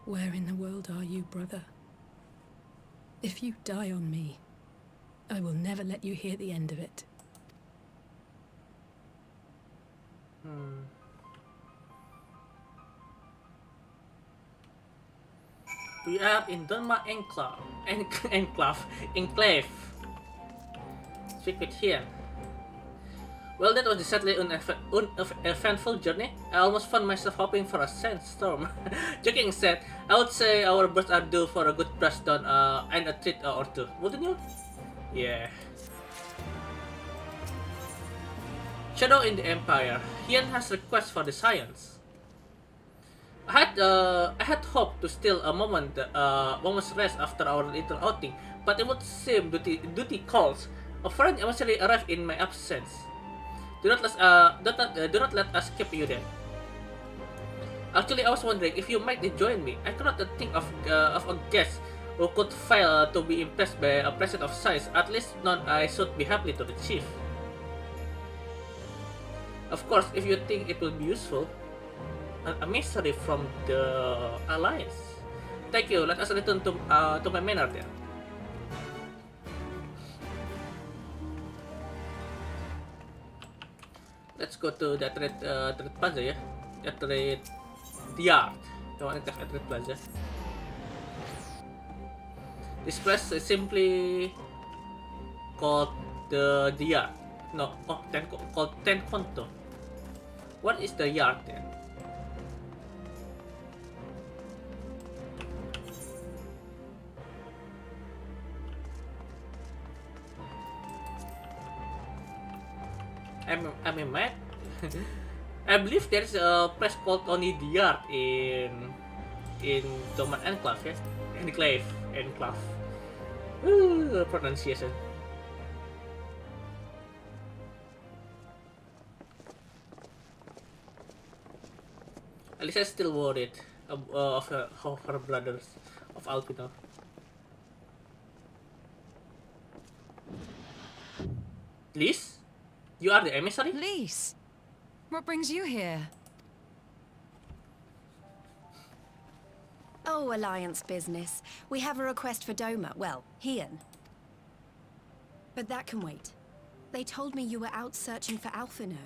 Where in the world are you, brother? If you die on me, I will never let you hear the end of it. We are in Doma Enclave. Speak with him. Well, that was decidedly uneventful journey. I almost found myself hoping for a sandstorm. Joking said, I would say our birds are due for a good brushdown and a treat or two, wouldn't you? Yeah. Shadow in the Empire. Ian has requests for the science. I had hoped to steal a moment's rest after our little outing, but it would seem duty calls. A foreign emissary arrived in my absence. Do not let us keep you there. Actually, I was wondering if you might join me. I cannot think of a guest who could fail to be impressed by a present of size. At least none I should be happy to achieve. Of course, if you think it will be useful, an emissary from the Alliance. Thank you. Let us return to my manor then. Let's go to the trade plaza, yeah? The trade yard. The one at trade plaza. This place is simply called the yard. No, called Ten Konto. What is the yard then? I'm a mad. I believe there's a place called only the yard in Doman Enclave, yeah? Enclave. Pronunciation. Alicia is still worried of her brothers, of Alpino. Liz? You are the emissary? Lise, what brings you here? Oh, Alliance business. We have a request for Doma. Well, Ian. But that can wait. They told me you were out searching for Alphino.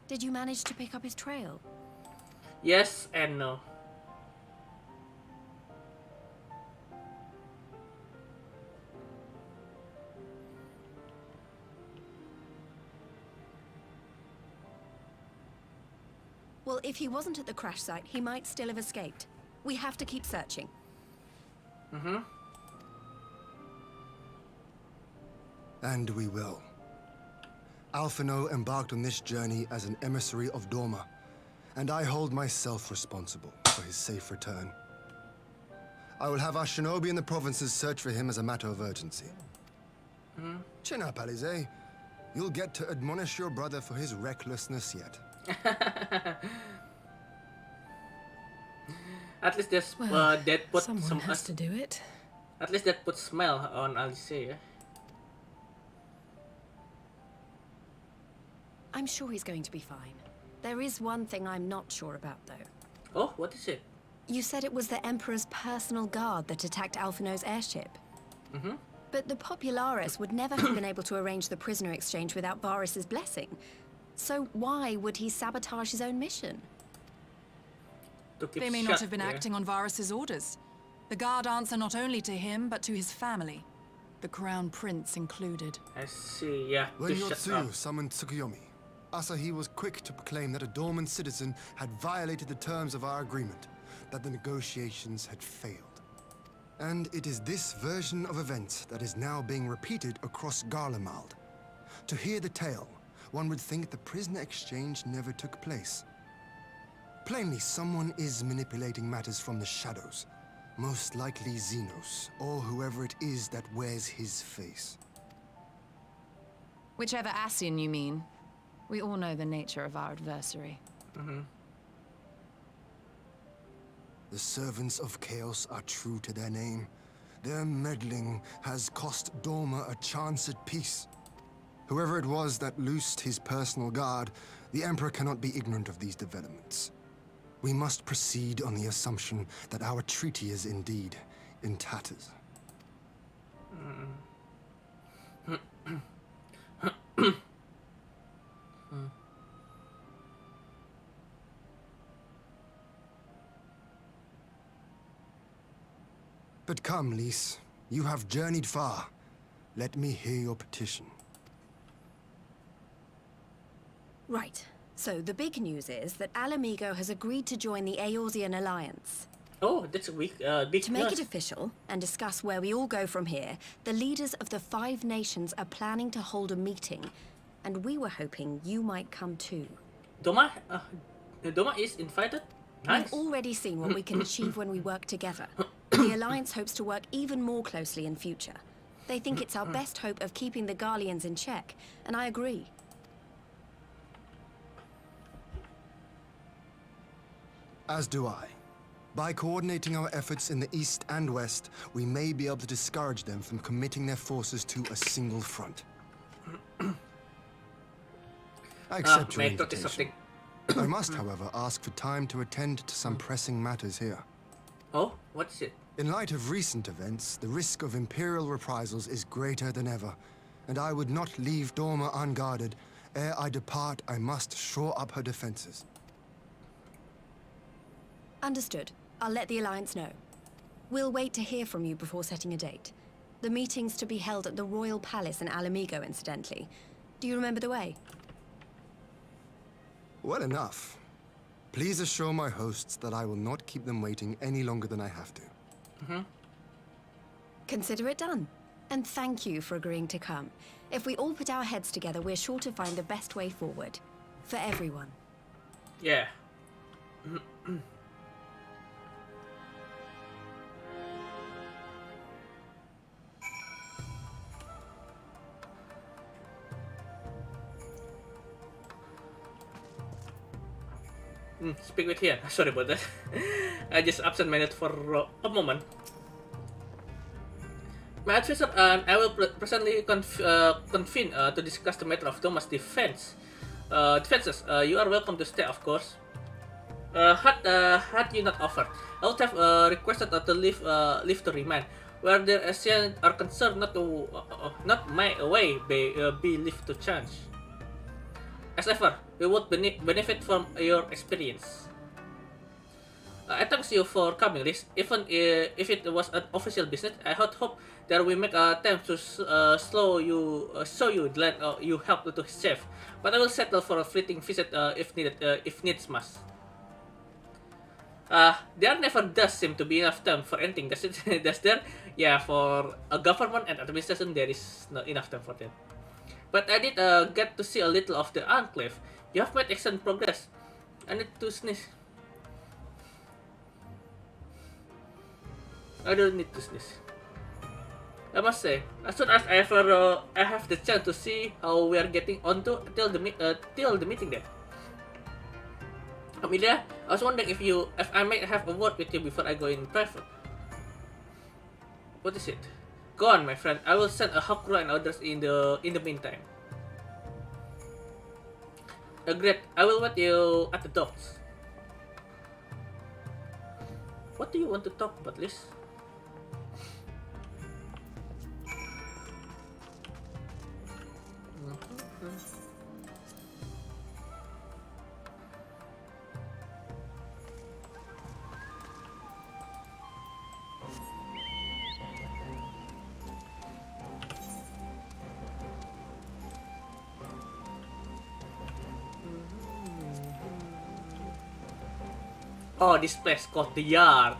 Did you manage to pick up his trail? Yes and no. Well, if he wasn't at the crash site, he might still have escaped. We have to keep searching. Mm-hmm. And we will. Alphino embarked on this journey as an emissary of Doma, and I hold myself responsible for his safe return. I will have our shinobi in the provinces search for him as a matter of urgency. Chin up, Alize. You'll get to admonish your brother for his recklessness yet. At least there's Well, that put someone some has to do it. at least that put smile on Alice, yeah? I'm sure he's going to be fine. There is one thing I'm not sure about, though. Oh, what is it? You said it was the Emperor's personal guard that attacked Alphino's airship. Mm-hmm. But the Popularis would never have been able to arrange the prisoner exchange without Varys' blessing. So why would he sabotage his own mission? To keep They may shut, not have been yeah. acting on Varys' orders. The guard answer not only to him, but to his family. The Crown Prince included. I see, yeah. When To shut up. Yotsuyu summoned Tsukuyomi, Asahi was quick to proclaim that a Dorman citizen had violated the terms of our agreement, that the negotiations had failed. And it is this version of events that is now being repeated across Garlemald. To hear the tale, one would think the prisoner exchange never took place. Plainly, someone is manipulating matters from the shadows, Most likely Zenos, or whoever it is that wears his face. Whichever Ascian you mean. We all know the nature of our adversary. The servants of chaos are true to their name. Their meddling has cost Dorma a chance at peace. Whoever it was that loosed his personal guard, the Emperor cannot be ignorant of these developments. We must proceed on the assumption that our treaty is indeed in tatters. But come, Lys. You have journeyed far. Let me hear your petition. Right. So the big news is that Alamigo has agreed to join the Eorzean Alliance. Oh, that's a big To make news. it official and discuss where we all go from here, the leaders of the 5 nations are planning to hold a meeting, and we were hoping you might come too. Doma is invited. Nice. We've already seen what we can achieve when we work together. The Alliance hopes to work even more closely in future. They think it's our best hope of keeping the Garleans in check, and I agree. As do I. By coordinating our efforts in the east and west, we may be able to discourage them from committing their forces to a single front. I accept your May I talk to invitation. something? I must, however, ask for time to attend to some pressing matters here. Oh, what is it? In light of recent events, the risk of Imperial reprisals is greater than ever, and I would not leave Dorma unguarded. Ere I depart, I must shore up her defenses. Understood. I'll let the Alliance know. We'll wait to hear from you before setting a date. The meeting's to be held at the Royal Palace in Alamigo, incidentally. Do you remember the way? Well enough. Please assure my hosts that I will not keep them waiting any longer than I have to. Consider it done. And thank you for agreeing to come. If we all put our heads together, we're sure to find the best way forward. For everyone. Yeah. Speak with here. Sorry about that. I just absent-minded for a moment. My advisor and I will presently convene to discuss the matter of Thomas' defenses. You are welcome to stay, of course. Had you not offered, I would have requested to leave to remain. Where the Asians are concerned, not my way be left to change. As ever, we would benefit from your experience. I thank you for coming, Liz. Even if it was an official business, I had hoped that we make a attempt to show you the land you helped to save. But I will settle for a fleeting visit if needs must. There never does seem to be enough time for anything, does it? Does there? Yeah, for a government and administration, there is not enough time for that. But I did get to see a little of the Enclave. You have made excellent progress. I need to sneeze. I don't need to sneeze. I must say, as soon as I have the chance to see how we are getting on till the meeting there. Amelia, I was wondering if I might have a word with you before I go in private. What is it? Go on, my friend. I will send a Hakura and others in the meantime. Great. I will wait you at the docks. What do you want to talk about, Liz? Oh, this place called the Yard.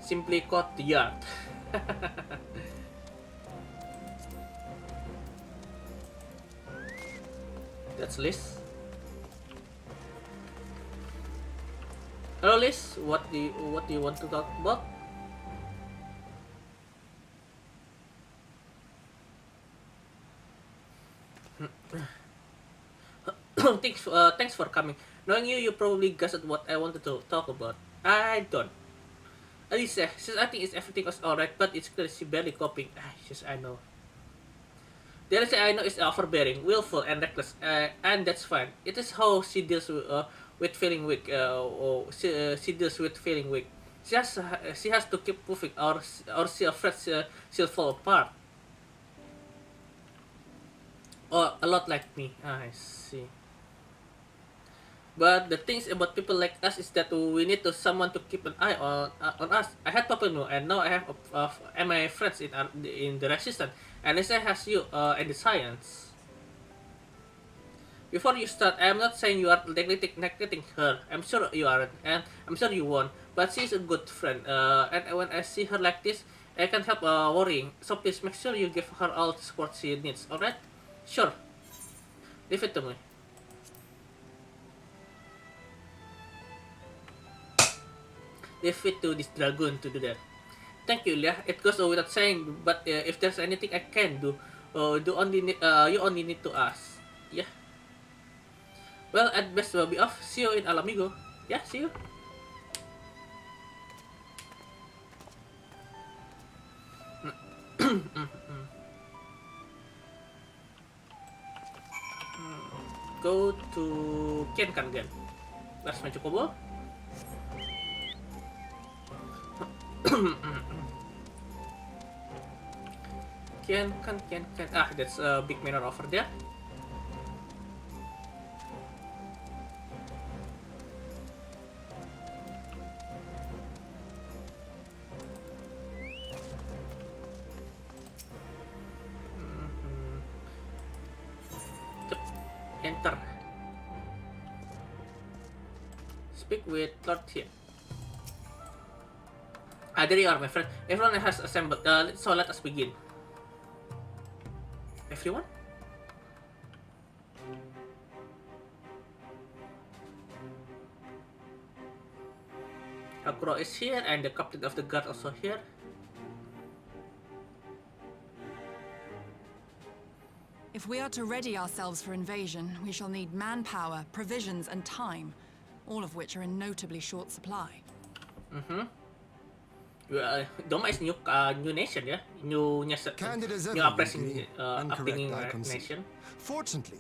Simply called the Yard. That's Liz. Hello, Liz. What do you want to talk about? Thanks for coming. Knowing you, you probably guessed what I wanted to talk about. I don't. Alicia, since I think everything was alright, but it's clear she barely coping. Yes, I know. The Alicia I know is overbearing, willful, and reckless, and that's fine. It is how she deals with feeling weak. She deals with feeling weak. She has to keep moving, or she afraid she'll fall apart. Or a lot like me. I see. But the things about people like us is that we need to someone to keep an eye on us. I had Papanu, and now I have and my friends in the resistance, and Lisa has you and the science. Before you start, I am not saying you are neglecting her. I'm sure you aren't, and I'm sure you won't. But she's a good friend, and when I see her like this, I can't help worrying. So please make sure you give her all the support she needs. Alright? Sure. Leave it to me. Leave it to this dragoon to do that. Thank you, Ilya. It goes without saying, but if there's anything I can do, you only need to ask. Yeah. Well, at best we'll be off. See you in Alamigo. Yeah, see you. Go to Kienkan again. Where's my Chocobo? Kienkan. That's a big mirror over there. Enter. Speak with Lord here. There you are, my friend. Everyone has assembled. So let us begin. Everyone? Akuro is here, and the captain of the guard also here. If we are to ready ourselves for invasion, we shall need manpower, provisions, and time, all of which are in notably short supply. Doma is new nation, yeah? New oppressing nation. Fortunately,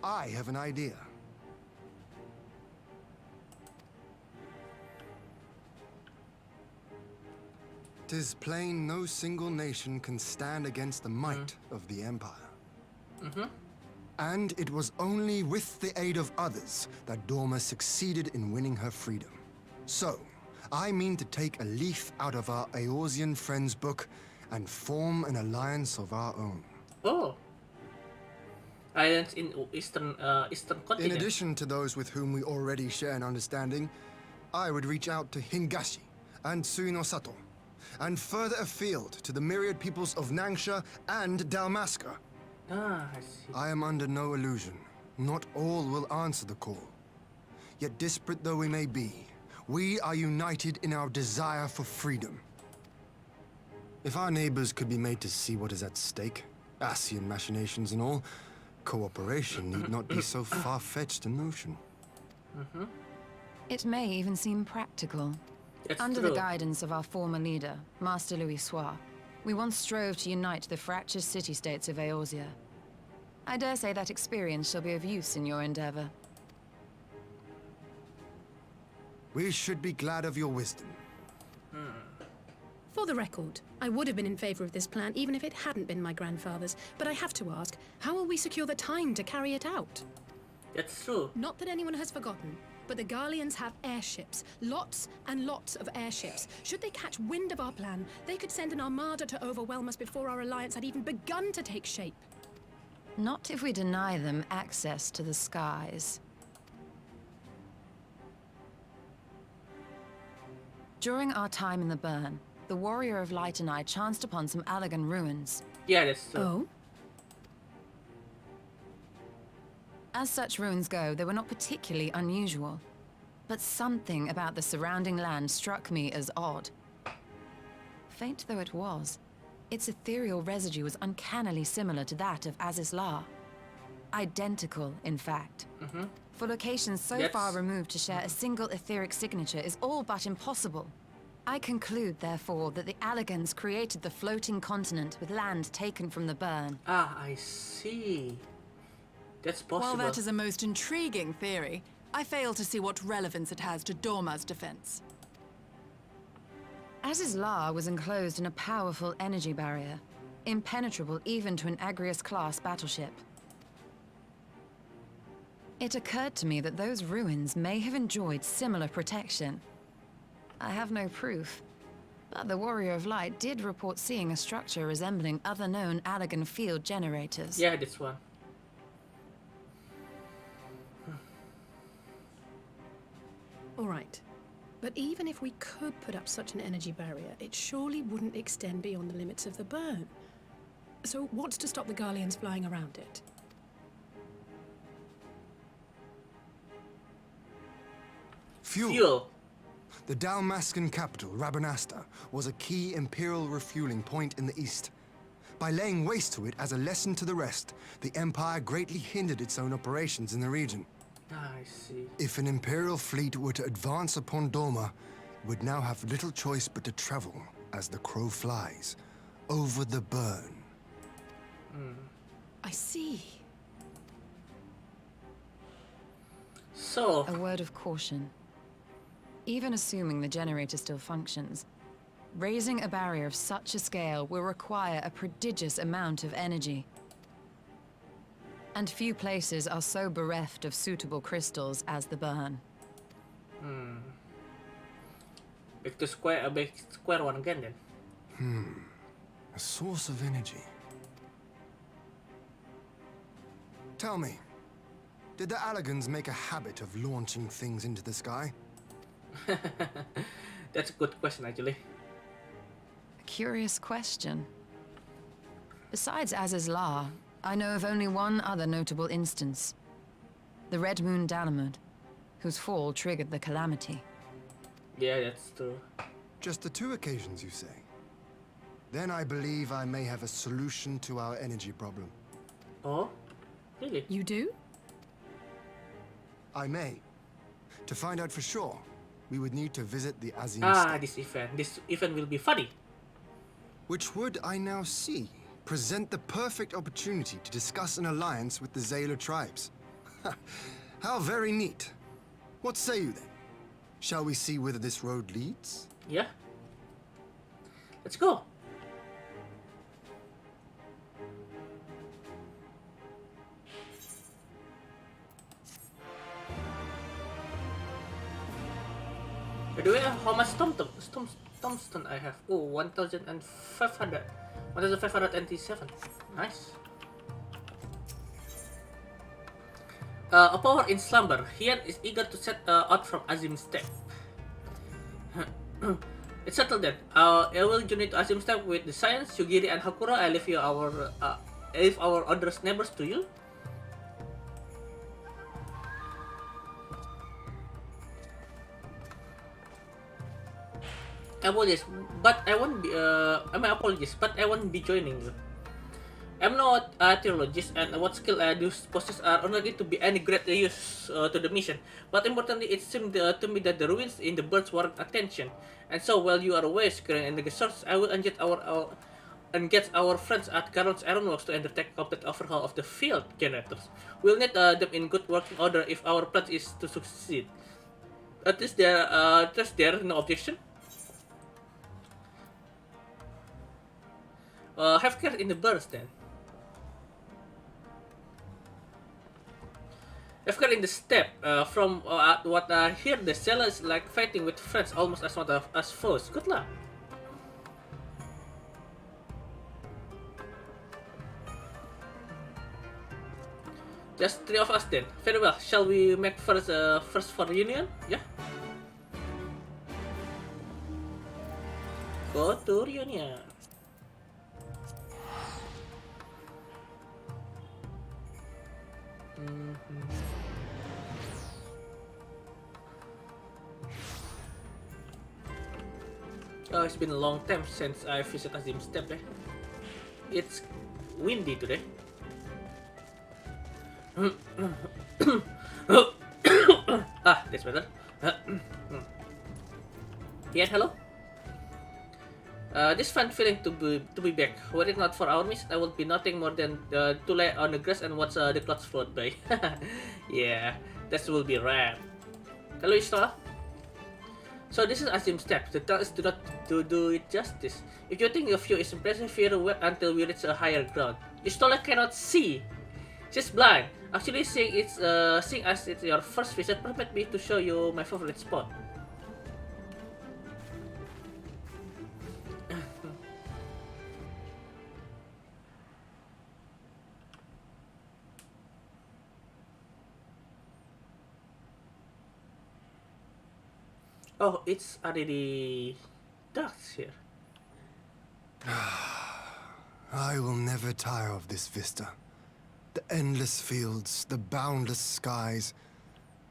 I have an idea. Tis plain no single nation can stand against the might of the Empire. And it was only with the aid of others that Dorma succeeded in winning her freedom. So, I mean to take a leaf out of our Eorzean friends' book and form an alliance of our own. Oh. Islands in Eastern continent. In addition to those with whom we already share an understanding, I would reach out to Hingashi and Suinosato, and further afield to the myriad peoples of Nangsha and Dalmasca. I see. I am under no illusion. Not all will answer the call. Yet disparate though we may be, we are united in our desire for freedom. If our neighbors could be made to see what is at stake, Asian machinations and all, cooperation need not be so far-fetched a notion. It may even seem practical. It's Under true. the guidance of our former leader, Master Louis Soir, we once strove to unite the fractured city-states of Eorzea. I dare say that experience shall be of use in your endeavor. We should be glad of your wisdom. For the record, I would have been in favor of this plan even if it hadn't been my grandfather's, but I have to ask, how will we secure the time to carry it out? That's true. Not that anyone has forgotten, but the Garleans have airships. Lots and lots of airships. Should they catch wind of our plan, they could send an armada to overwhelm us before our alliance had even begun to take shape. Not if we deny them access to the skies. During our time in the burn, the Warrior of Light and I chanced upon some Allagan ruins. Yeah, that's true. Oh? As such ruins go, they were not particularly unusual. but something about the surrounding land struck me as odd. Faint though it was, its ethereal residue was uncannily similar to that of Azizlar. Identical, in fact. For locations so far removed to share a single etheric signature is all but impossible. I conclude, therefore, that the Allagans created the floating continent with land taken from the burn. Ah, I see. That's possible. While that is a most intriguing theory, I fail to see what relevance it has to Dorma's defense. Azizlar was enclosed in a powerful energy barrier, impenetrable even to an Agrius-class battleship. It occurred to me that those ruins may have enjoyed similar protection. I have no proof, but the Warrior of Light did report seeing a structure resembling other known Allagan field generators. Yeah, this one. All right. But even if we could put up such an energy barrier, it surely wouldn't extend beyond the limits of the burn. So what's to stop the Garleans flying around it? Fuel. The Dalmascan capital, Rabanasta, was a key Imperial refueling point in the east. By laying waste to it as a lesson to the rest, the Empire greatly hindered its own operations in the region. I see. If an Imperial fleet were to advance upon Dorma, it would now have little choice but to travel, as the crow flies, over the burn. I see. So, A word of caution. Even assuming the generator still functions, raising a barrier of such a scale will require a prodigious amount of energy. And few places are so bereft of suitable crystals as the burn. back to square one again then. A source of energy. Tell me, did the Allagans make a habit of launching things into the sky? That's a good question, actually. A curious question. Besides Azizlar, I know of only one other notable instance. The Red Moon Dalamud, whose fall triggered the calamity. Yeah, that's true. Just the 2 occasions, you say? Then I believe I may have a solution to our energy problem. Oh, really? You do? I may. To find out for sure, we would need to visit the Azim Ah, state, this event. This event will be funny. which would, I now see, present the perfect opportunity to discuss an alliance with the Zayla tribes. How very neat. What say you then? Shall we see whether this road leads? Yeah. Let's go. By the way, how much tombstone I have? Oh, 1,500. 1,587. Nice. A power in slumber. Hian is eager to set out from Azim's step. It's settled then. I will journey to Azim's step with the Science, Yugiri, and Hakura. I leave our other neighbors to you. Apologies, but I won't be. My apologies, but I won't be joining you. I'm not a theologist, and what skill I do possess are unlikely to be any great use to the mission. But importantly, it seemed to me that the ruins in the birds warrant attention. And so, while you are away securing and the source, I will engage our friends at Garon's Ironworks to undertake a complete overhaul of the field generators. We'll need them in good working order if our plan is to succeed. Is there no objection? Have care in the birds then. Have care in the steppe. From what I hear, the Zela is like fighting with friends almost as much as foes. Good luck. Just 3 of us then. Very well. Shall we make first for reunion? Yeah. Go to reunion. Oh, it's been a long time since I visited Azim Step. It's windy today. That's better. Yeah, hello. This fun feeling to be back. Were it not for our mission, I would be nothing more than to lay on the grass and watch the clouds float by. Yeah, that will be rad. Hello, Istola. So this is Azim Step. The task is to not to do it justice. If you think your view is impressive, here wait until we reach a higher ground. Istola cannot see. She's blind. Actually, seeing as it's your first visit, permit me to show you my favorite spot. Oh, it's already dark here. I will never tire of this vista. The endless fields, the boundless skies.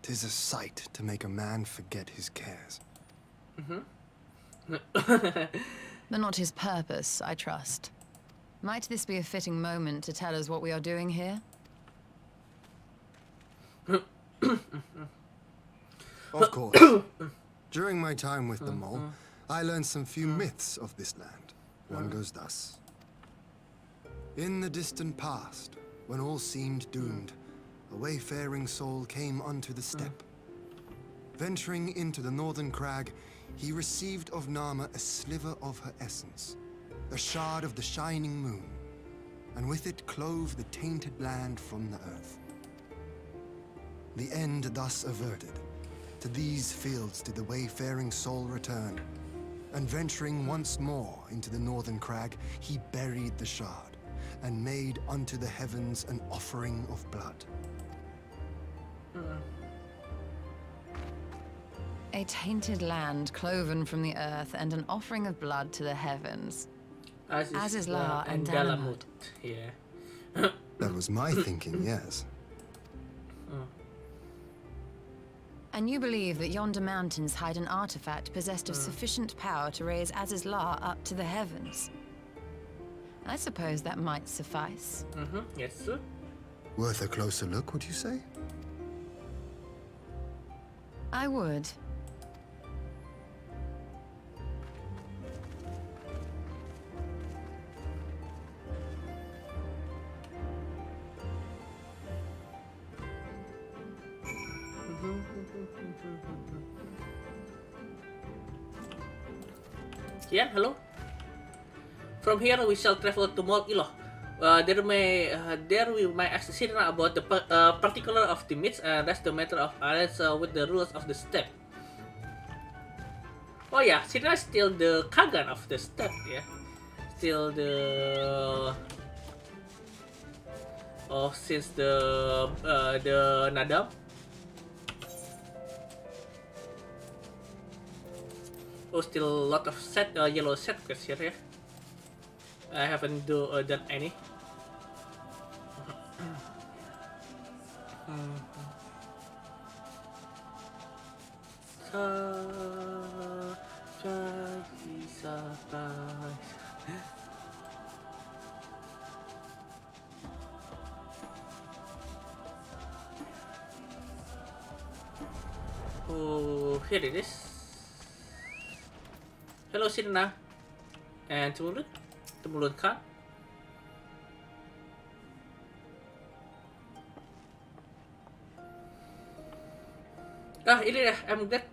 'Tis a sight to make a man forget his cares. But not his purpose, I trust. Might this be a fitting moment to tell us what we are doing here? Of course. During my time with the mole, I learned some few myths of this land. One goes thus. In the distant past, when all seemed doomed, a wayfaring soul came unto the steppe. Venturing into the northern crag, he received of Nama a sliver of her essence, a shard of the shining moon, and with it clove the tainted land from the earth. The end thus averted, to these fields did the wayfaring soul return, and venturing once more into the northern crag, he buried the shard, and made unto the heavens an offering of blood. A tainted land cloven from the earth and an offering of blood to the heavens. As is La and Dalamut. Yeah. That was my thinking, yes. And you believe that yonder mountains hide an artifact possessed of sufficient power to raise Azizlar up to the heavens. I suppose that might suffice. Yes, sir. Worth a closer look, would you say? I would. Yeah, hello. From here we shall travel to Mol Ilo. There we might ask Sirna about the particular of the myths and that's the matter of alliance with the rules of the steppe. Oh yeah, Sirna is still the Kagan of the steppe, yeah. Still the since the Nadam. Oh, still a lot of yellow set quests here, yeah. I haven't done any. Oh, here it is. Hello, Sirna. And Tumulun Khan. Illyria, I'm glad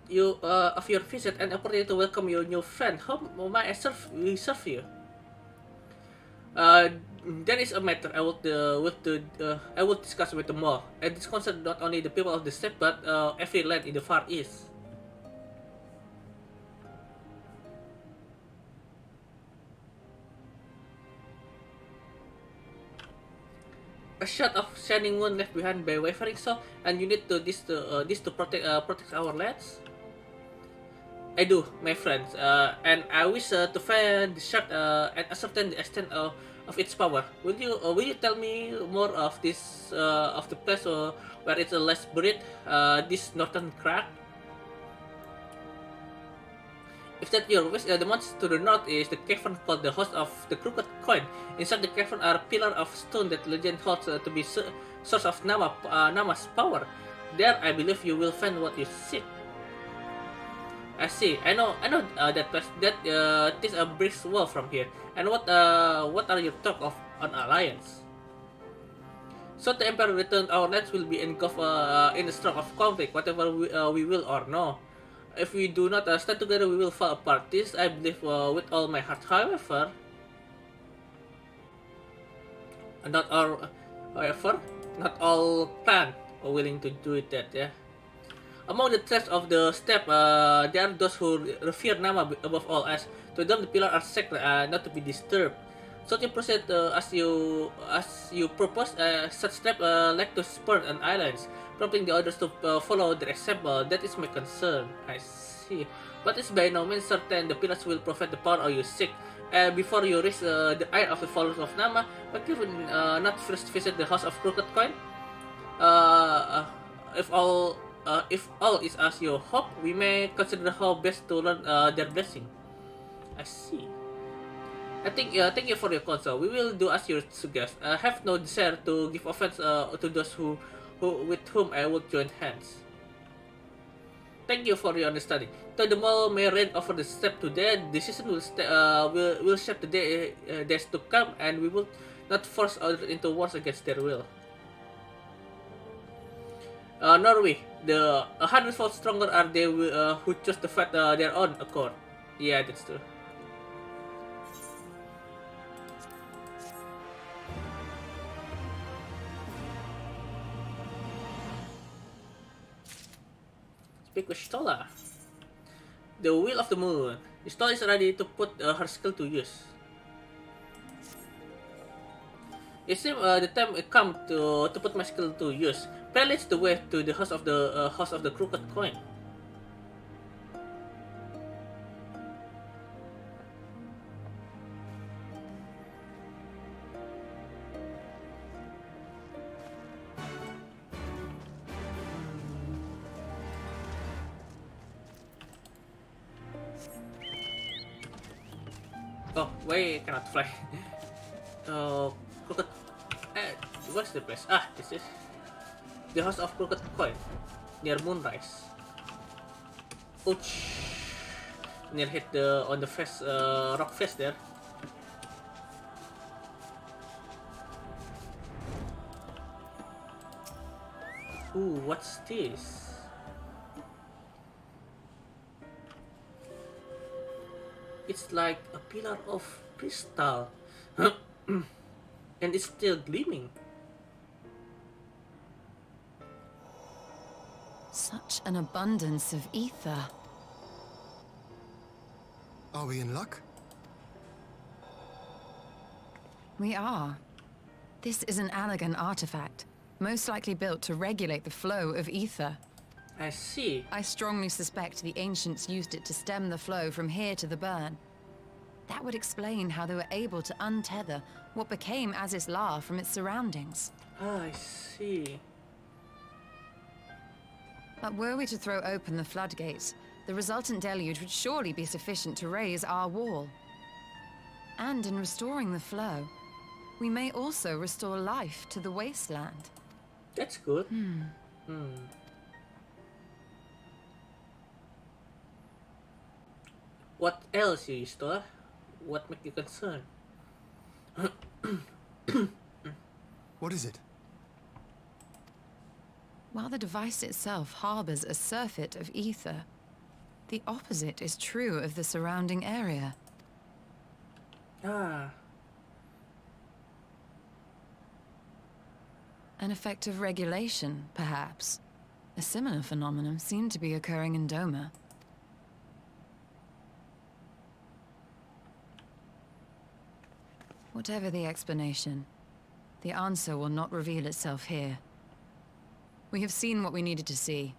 of your visit and opportunity to welcome your new friend. How might I serve you? There is a matter I would discuss with the mall, and this concerns not only the people of the steppe but every land in the Far East. A shot of shining moon left behind by wavering soul, and you need this to protect our lands. I do, my friends, and I wish to find the shard and ascertain the extent of its power. Will you tell me more of this of the place where it lies buried, this northern crag? If that your wish, the monster to the north is the cavern called the House of the Crooked Coin. Inside the cavern are pillars of stone that legend holds to be source of Nama's power. There, I believe you will find what you seek. I see. I know that place. That is a brick wall from here. And what are your talk of an alliance? So the Emperor returned, our lands will be engulfed in a storm of conflict, whatever we will or no. If we do not stand together, we will fall apart. This I believe with all my heart. However, not all clan are willing to do it. That yeah. Among the threats of the steppe, there are those who revere Nama above all else. To them, the pillars are sacred, not to be disturbed. So you proceed as you propose. Such steps like to spurn an islands, prompting the others to follow their example. That is my concern. I see, but it's by no means certain the pillars will provide the power you seek. Before you reach the eye of the followers of Nama, but you will not first visit the House of Crooked Coin. If all is as you hope, we may consider how best to learn their blessing. I see. Thank you for your counsel. We will do as you suggest. I have no desire to give offense to those who with whom I would join hands. Thank you for your understanding. Though the mall may reign over the steppe today, decision will shape the days to come, and we will not force others into wars against their will. Norway, the 100-fold stronger are they who choose to fight their own accord. Yeah, that's true. Speak with Stola. The Wheel of the Moon. Stola is ready to put her skill to use. It seems the time it come to put my skill to use. Prayer leads the way to the House of the Crooked Coin. Oh, why I cannot fly? Crooked. What's the place? Ah, this is the House of Crooked Coin near Moonrise. Ouch! Near hit on the face, rock face there. Ooh, what's this? It's like a pillar of crystal. And it's still gleaming. Such an abundance of ether. Are we in luck? We are. This is an elegant artifact, most likely built to regulate the flow of ether. I see. I strongly suspect the ancients used it to stem the flow from here to the burn. That would explain how they were able to untether what became Azys La from its surroundings. Ah, I see. But were we to throw open the floodgates, the resultant deluge would surely be sufficient to raise our wall. And in restoring the flow, we may also restore life to the wasteland. That's good. What else, you Stola? What make you concerned? What is it? While the device itself harbors a surfeit of ether, the opposite is true of the surrounding area. Ah, An effect of regulation, perhaps. A similar phenomenon seemed to be occurring in Doma. Whatever the explanation, the answer will not reveal itself here. We have seen what we needed to see.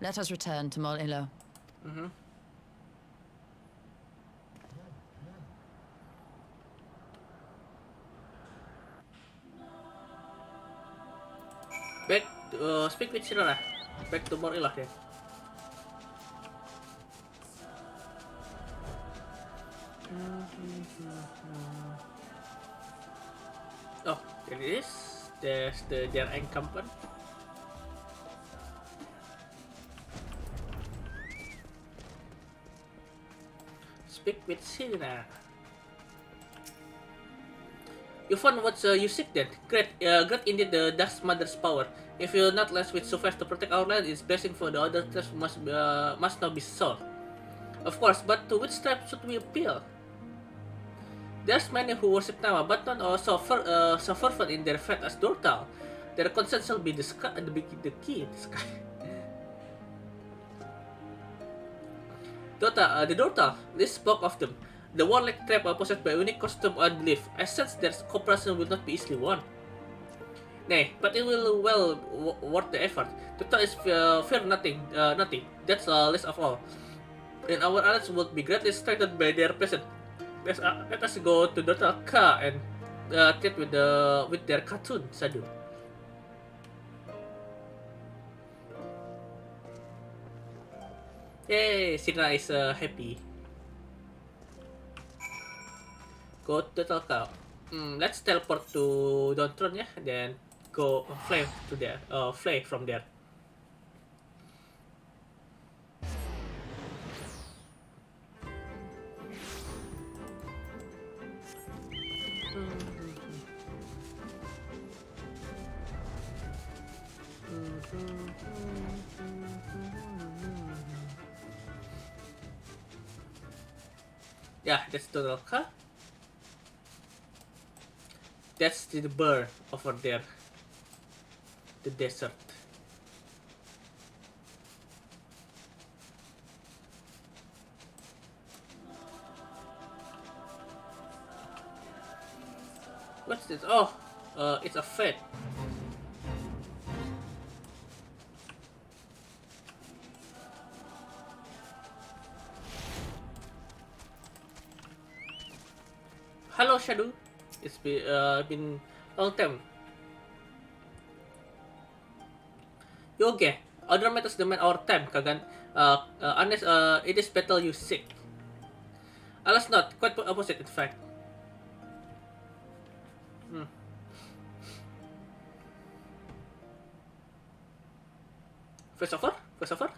Let us return to Mol Ilo. back to speak with Shirara. Back to Morilah then. Oh, there it is. There's their encampment. Speak with Sirina. You found what you seek then. Great, great indeed the Dust Mother's power. If you not less with survive to protect our land, its blessing for the other tribes must now be sought. Of course, but to which tribe should we appeal? There's many who worship Nama, but none are so fervent in their faith as Dortal. Their consent shall be the key in the sky. The Dortal, this spoke of them. The warlike tribe are possessed by a unique custom and belief. I sense their cooperation will not be easily won. Nay, but it will well worth the effort. Dortal is fear nothing. That's least of all. And our allies will be greatly strengthened by their presence. Let us go to Dortal Ka and trade with their cartoon Sadu. Yay, Sina is happy. Go to Dortal Ka. Let's teleport to Dontron, yeah, then go fly to there. Fly from there. Yeah, that's Dortal Ka. That's the bird over there. The desert. What's this? Oh, it's a fate. Hello, Shadow. It's been long time. Yoge, other methods demand our time, Kagan. Unless it is battle you seek. Alas not, quite opposite in fact. First offer?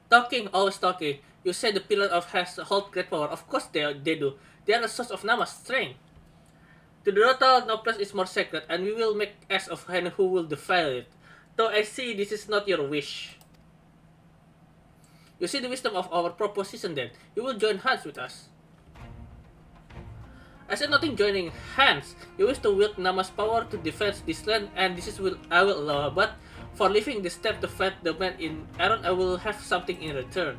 Talking, always talking. You say the Pillar of has hold great power. Of course they do. They are the source of Nama's strength. To the Rotal, no place is more sacred, and we will make ass of him who will defile it. Though I see this is not your wish. You see the wisdom of our proposition then. You will join hands with us. I said nothing joining hands. You wish to wield Nama's power to defend this land, and this is I will allow. But for leaving this step to fight the man in iron, I will have something in return.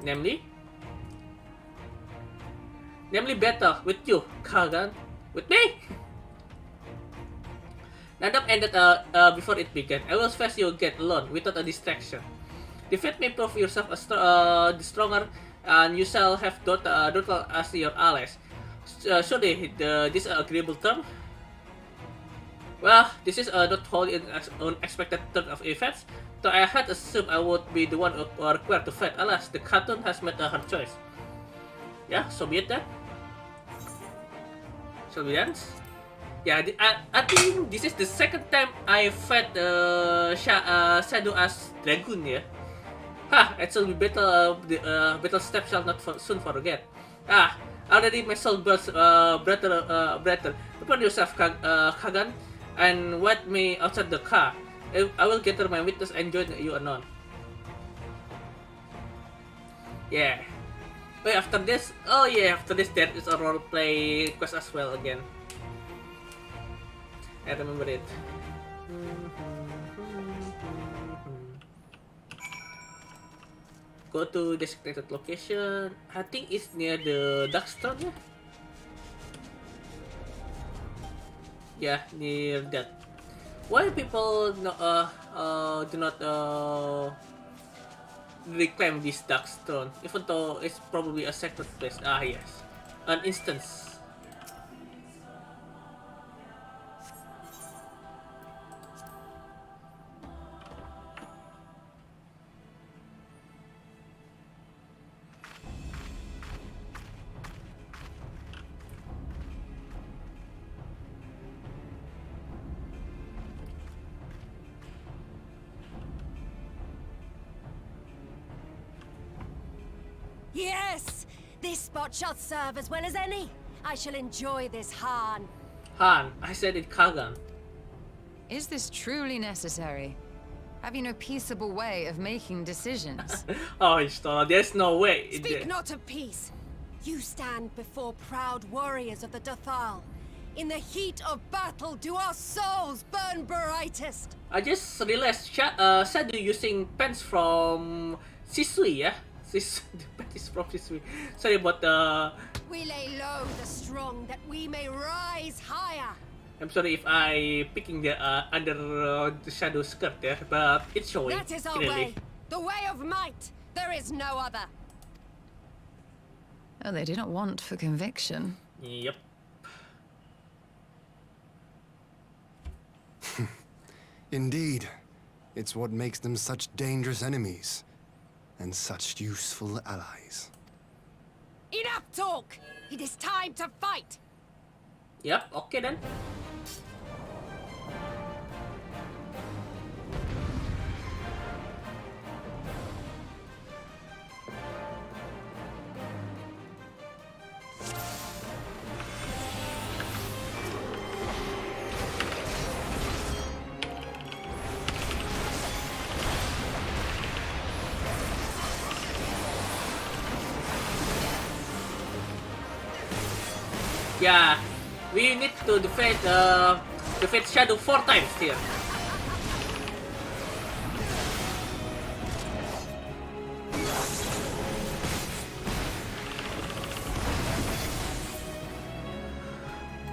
Namely battle with you, Kagan. With me? Nadam ended before it began. I will face you again alone, without a distraction. Defeat me, prove yourself the stronger, and you shall have Dortal as your allies. Surely this is an agreeable term? Well, this is not wholly unexpected turn of events, so I had assumed I would be the one required to fight. Alas, the cartoon has made a hard choice. Yeah, so be it then. Shall we dance? Yeah, I think this is the second time I fight Shadow as Dragoon, yeah? Ha! Actually, battle step shall not soon forget. Already my soul burns brighter. Prepare yourself, Kagan, and wait me outside the car. I will gather my witness and join you anon. Yeah. Wait, after this there is a roleplay quest as well again. I remember it. Go to designated location. I think it's near the Darkstone, yeah? Yeah, near that. Why people do not reclaim this Darkstone, even though it's probably a sacred place? Ah, yes, an instance. Yes! This spot shall serve as well as any. I shall enjoy this Han. Han, I said it Kagan. Is this truly necessary? Have you no peaceable way of making decisions? Oh, there's no way. Speak not of peace. You stand before proud warriors of the Dathal. In the heat of battle, do our souls burn brightest? I just realized Shadow using pens from Sisui, yeah? The pen is from Sisui. Sorry about the... We lay low the strong that we may rise higher. I'm sorry if I picking the under the Shadow skirt there, but it's showing That is our clearly. way. The way of might. There is no other. Oh, they do not want for conviction. Yep. Indeed. It's what makes them such dangerous enemies. And such useful allies. Enough talk! It is time to fight! Yep, okay then. Yeah, we need to defeat Shadow 4 times here.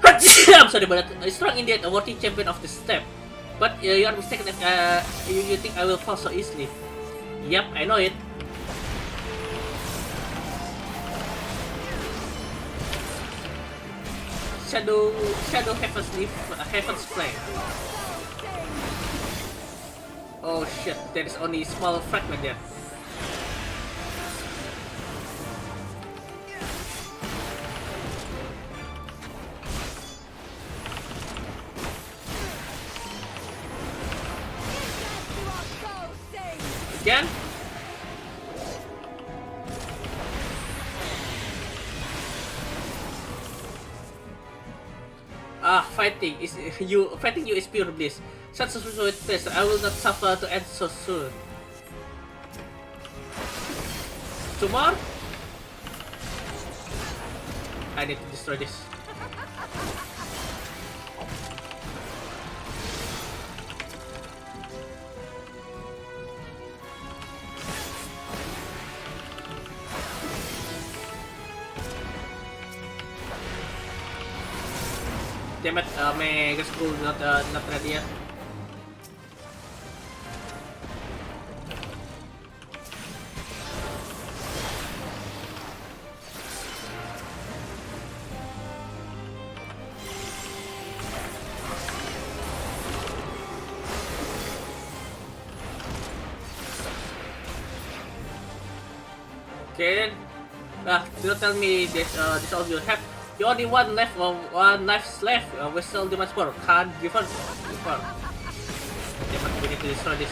I'm sorry, but strong indeed, a worthy champion of the step. But you are mistaken if you think I will fall so easily. Yep, I know it. Shadow Heaven's Flame. Oh shit, there is only a small fragment there. Again? Fighting you is pure bliss. Such a sweet place, I will not suffer to end so soon. 2 more? I need to destroy this. Damn it, my school not ready yet. Okay then. Do not tell me this all you have. You only one left, one knife left. We still do much more. Can't give up. Damn it, we need to destroy this.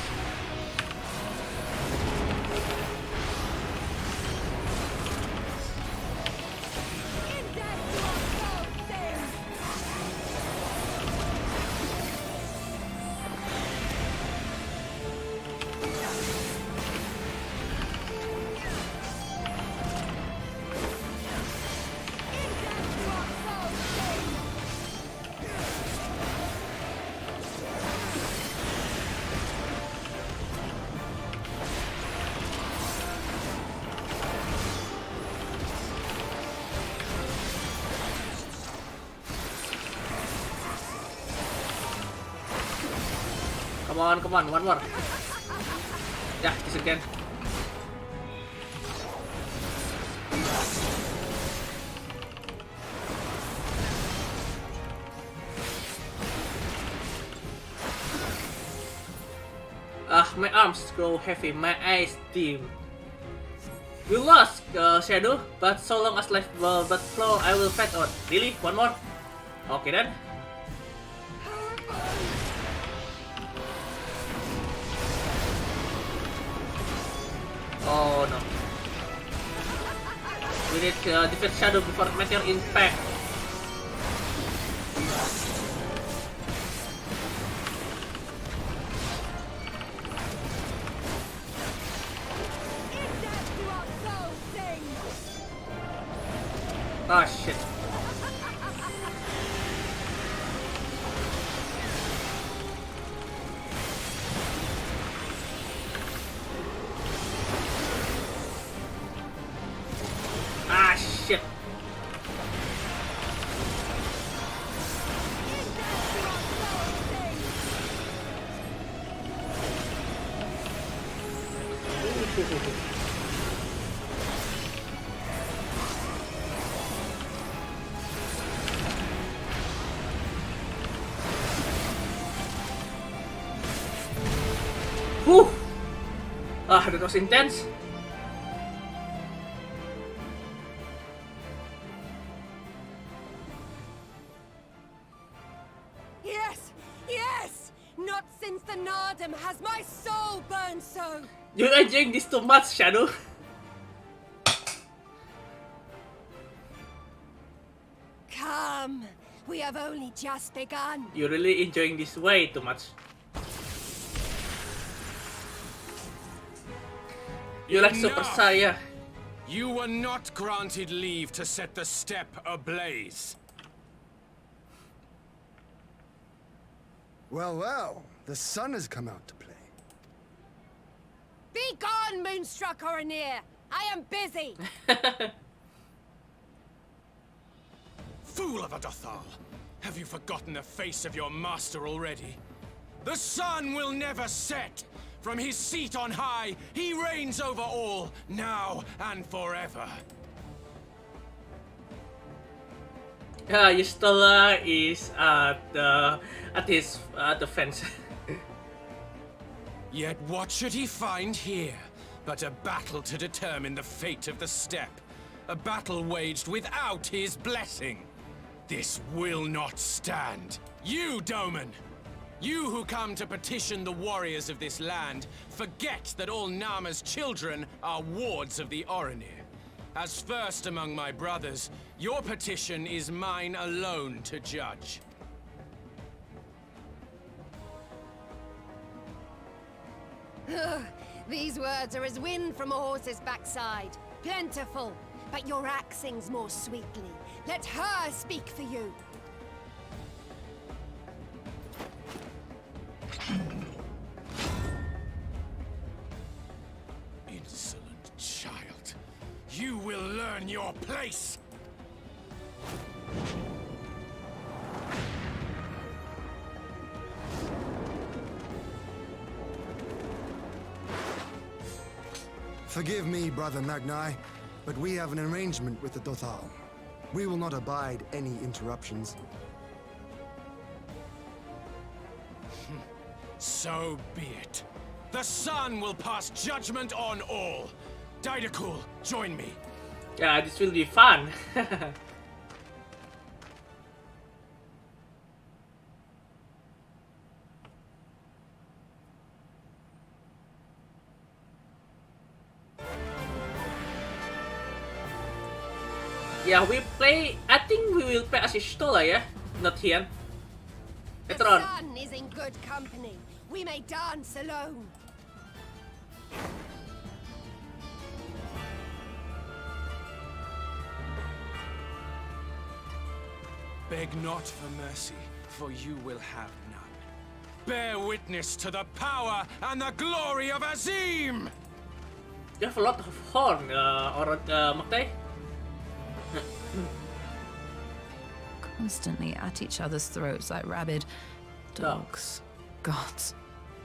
Come on, one more. Yeah, this again. My arms grow heavy, my eyes dim. We lost, Shadow, but so long as life but flow, I will fight on. Really? One more? Okay then. Oh no. We need to defeat Shadow before major impact. Oh shit. Ah shit. Whew. Ah, that was intense. Yes! Yes! Not since the Nardum has my soul burned so! You're enjoying this too much, Shadow. Come! We have only just begun. You're really enjoying this way too much. You're like Super Enough! Saiyan. You were not granted leave to set the steppe ablaze. Well, well, the sun has come out to play. Be gone, Moonstruck Oranir! I am busy! Fool of a Dothal! Have you forgotten the face of your master already? The sun will never set! From his seat on high, he reigns over all, now and forever. Yustela is at the fence. Yet what should he find here but a battle to determine the fate of the steppe? A battle waged without his blessing. This will not stand. You, Doman! You who come to petition the warriors of this land, forget that all Nama's children are wards of the Oranir. As first among my brothers, your petition is mine alone to judge. These words are as wind from a horse's backside. Plentiful, but your axe sings more sweetly. Let her speak for you. Insolent child. You will learn your place! Forgive me, Brother Magni, but we have an arrangement with the Dothal. We will not abide any interruptions. So be it. The sun will pass judgment on all. Didakul, join me. Yeah, this will be fun. Yeah, I think we will play as Ishtola, yeah? Not here. The Later on. sun is in good company. We may dance alone. Beg not for mercy, for you will have none. Bear witness to the power and the glory of Azim! You have a lot of horn, Maktai. Constantly at each other's throats like rabid dogs. Gods,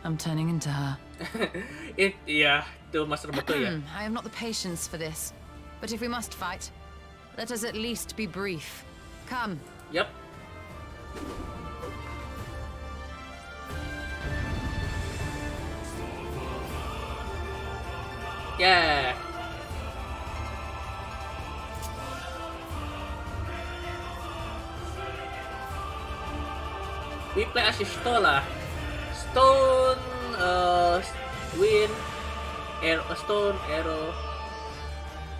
I'm turning into her. Yeah, itu Master Betul ya. I have not the patience for this. But if we must fight, let us at least be brief. Come. Yep. Yeah. We play as Stola. Stone, wind, arrow, stone, arrow.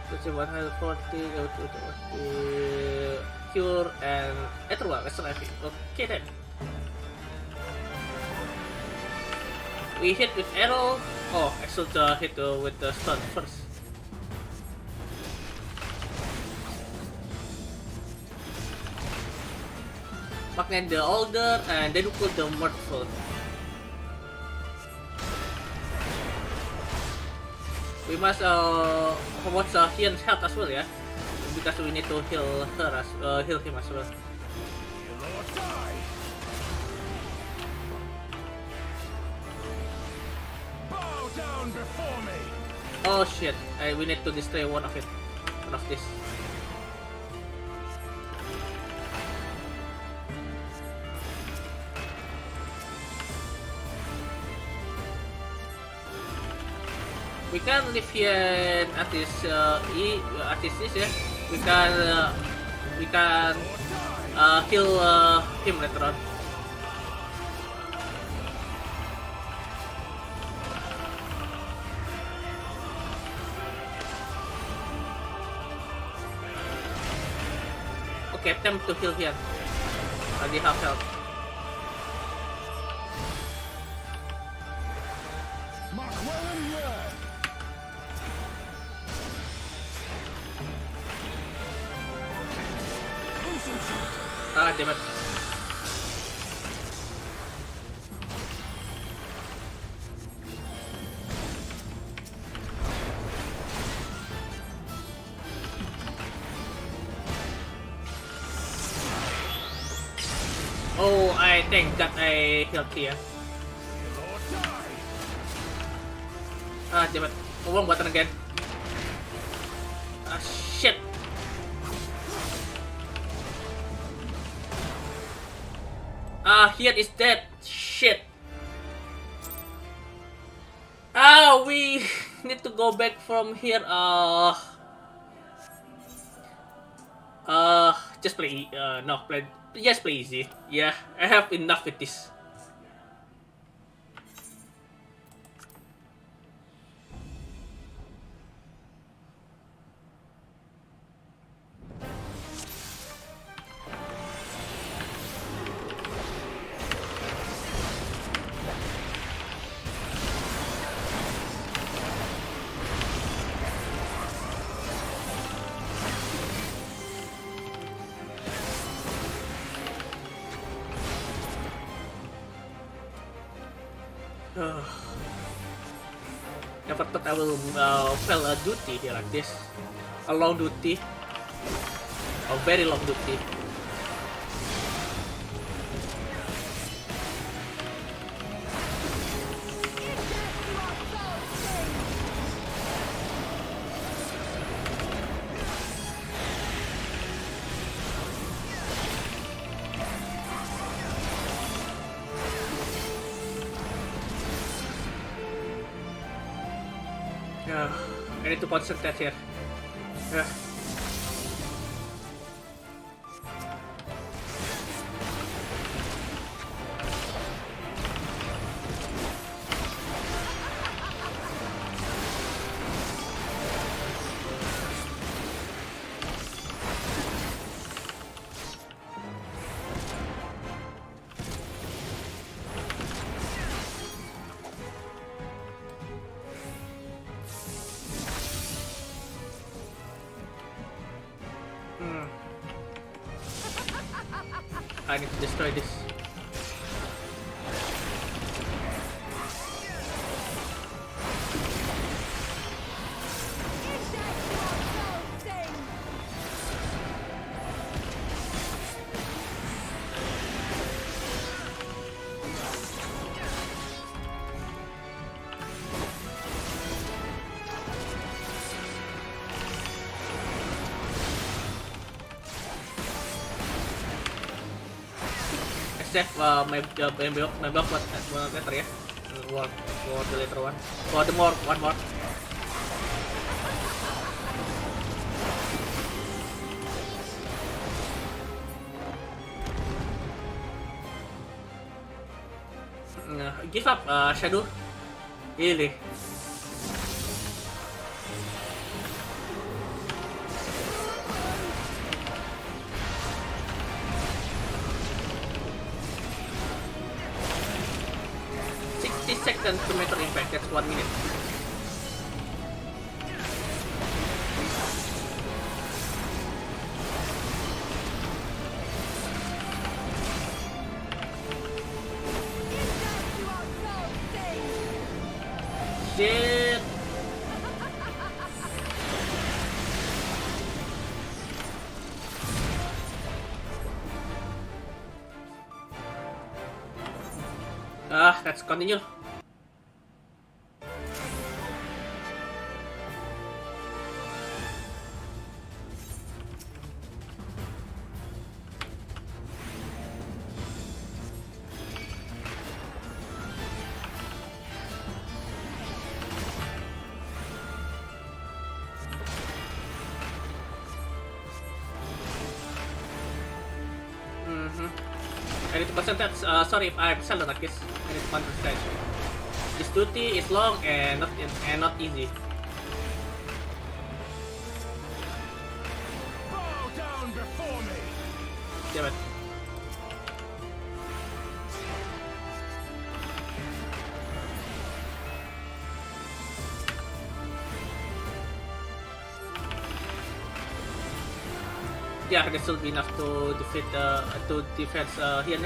Let's see, 140, go to the cure and eternal. Let's try it. Okay then. We hit with arrow. Oh, I should hit with the stun first. Magnet the older and then put the mirthful. We must watch Hyun's health as well, yeah, because we need to heal her heal him as well. Bow down before me. Oh shit! We need to destroy one of this. We can live here at this this, yeah. We can heal him later on. Okay, attempt to heal here. They have health. Ah, damn it. Oh, I think that I healed here. Ah, damn it. Oh, wrong button again. Ah, shit. Ah, here is dead. Shit. Ah, we need to go back from here. Just play. No, play. Just play easy. Yeah, I have enough with this. Never thought I will fail a duty here like this. A long duty. A very long duty. I need to concentrate here. I need to destroy this. My block one letter, yeah. One the letter one. For the more one more. Give up, Shadow. Really. seconds to meter impact. That's 1 minute. Shit. Let's continue. I need to concentrate. Sorry if I'm silent like this. I need to concentrate. This duty is long and not easy. Bow down before me. Damn it. Yeah, this will be enough to defeat to defense here.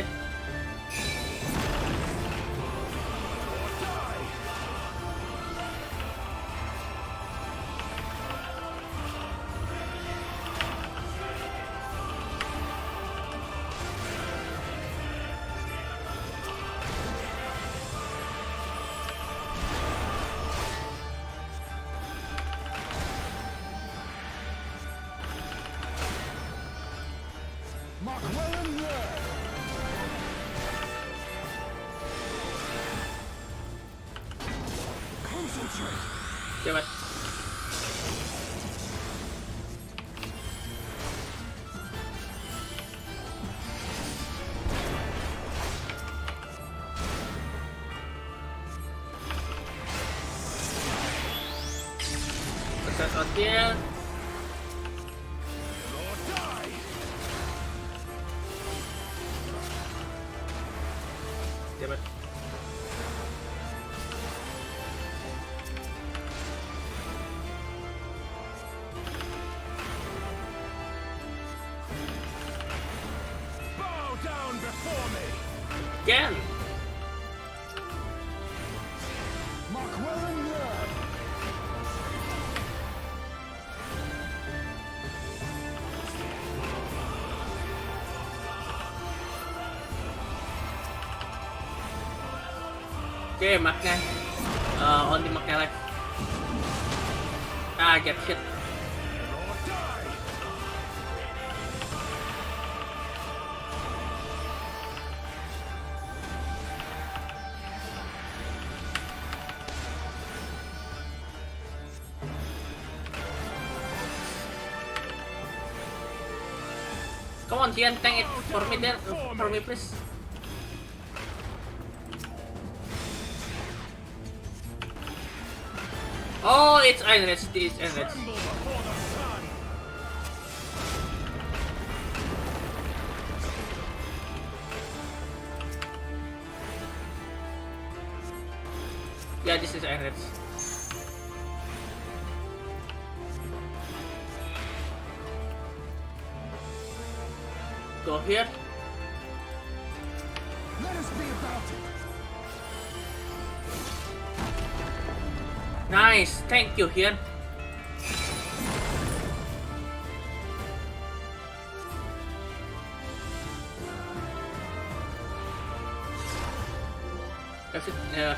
Damn it. Press on here. Damn it. Again. Okay, Magna. Only Magna left. Get hit. Come on, Tian, tank it for me there, for me please. Oh, it's Einrich, it's Einrich. Yeah, this is Einrich. Go here. Let us be about it. Nice, thank you, here.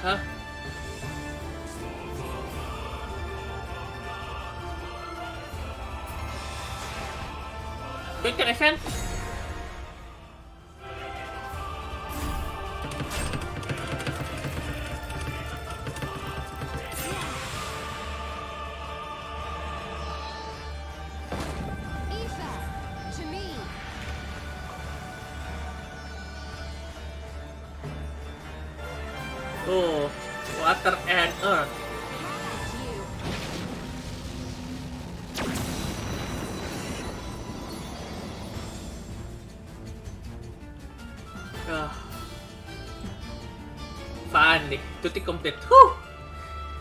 Huh? Quick event. Oh, water and earth. Finally. duty complete. Whew!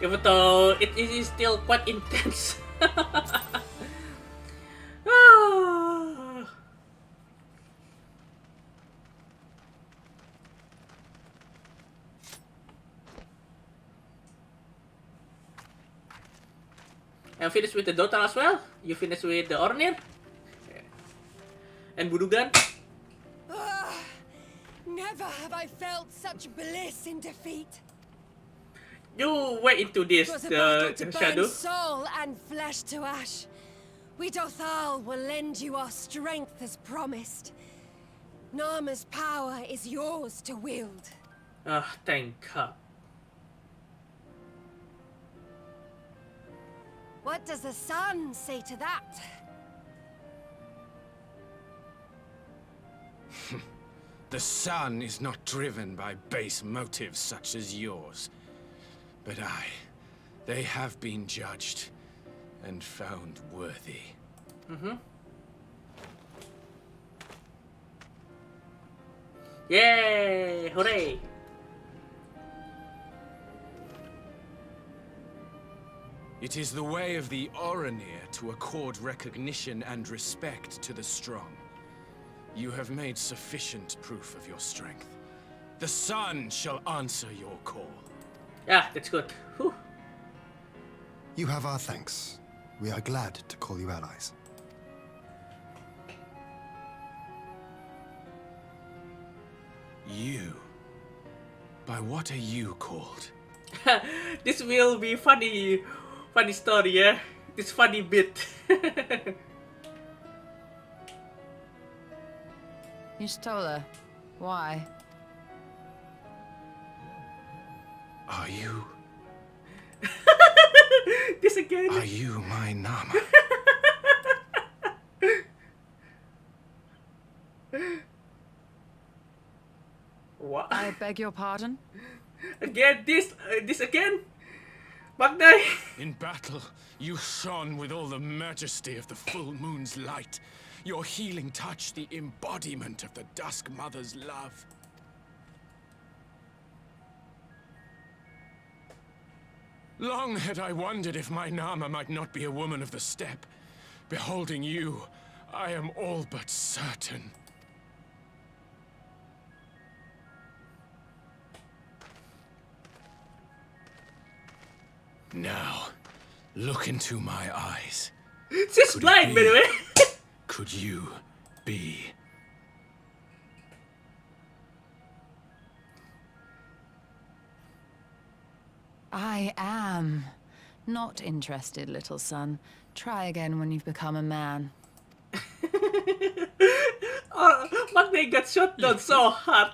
Even though it is still quite intense. Ah. And finish with the daughter as well. You finish with the Ornir. And Budugan. Never have I felt such bliss in defeat. You were into this, It was a battle to Shadow. burn soul and flesh to ash. We Dothal will lend you our strength as promised. Narma's power is yours to wield. Ah, thank God. What does the sun say to that? The sun is not driven by base motives such as yours. But they have been judged and found worthy. Yay! Hooray! It is the way of the Oranir to accord recognition and respect to the strong. You have made sufficient proof of your strength. The sun shall answer your call. Yeah, that's good. Whew. You have our thanks. We are glad to call you allies. You? By what are you called? This will be funny story, yeah? This funny bit. You stole her. Why? Are you? This again. Are you my Nama? What? I beg your pardon? Again, this again? Magday. In battle, you shone with all the majesty of the full moon's light. Your healing touch, the embodiment of the Dusk Mother's love. Long had I wondered if my Nama might not be a woman of the steppe. Beholding you, I am all but certain. Now, look into my eyes. She's Could it blind, by the be? way. Could you be? I am. Not interested, little son. Try again when you've become a man. Oh, Magday got shot down so hard.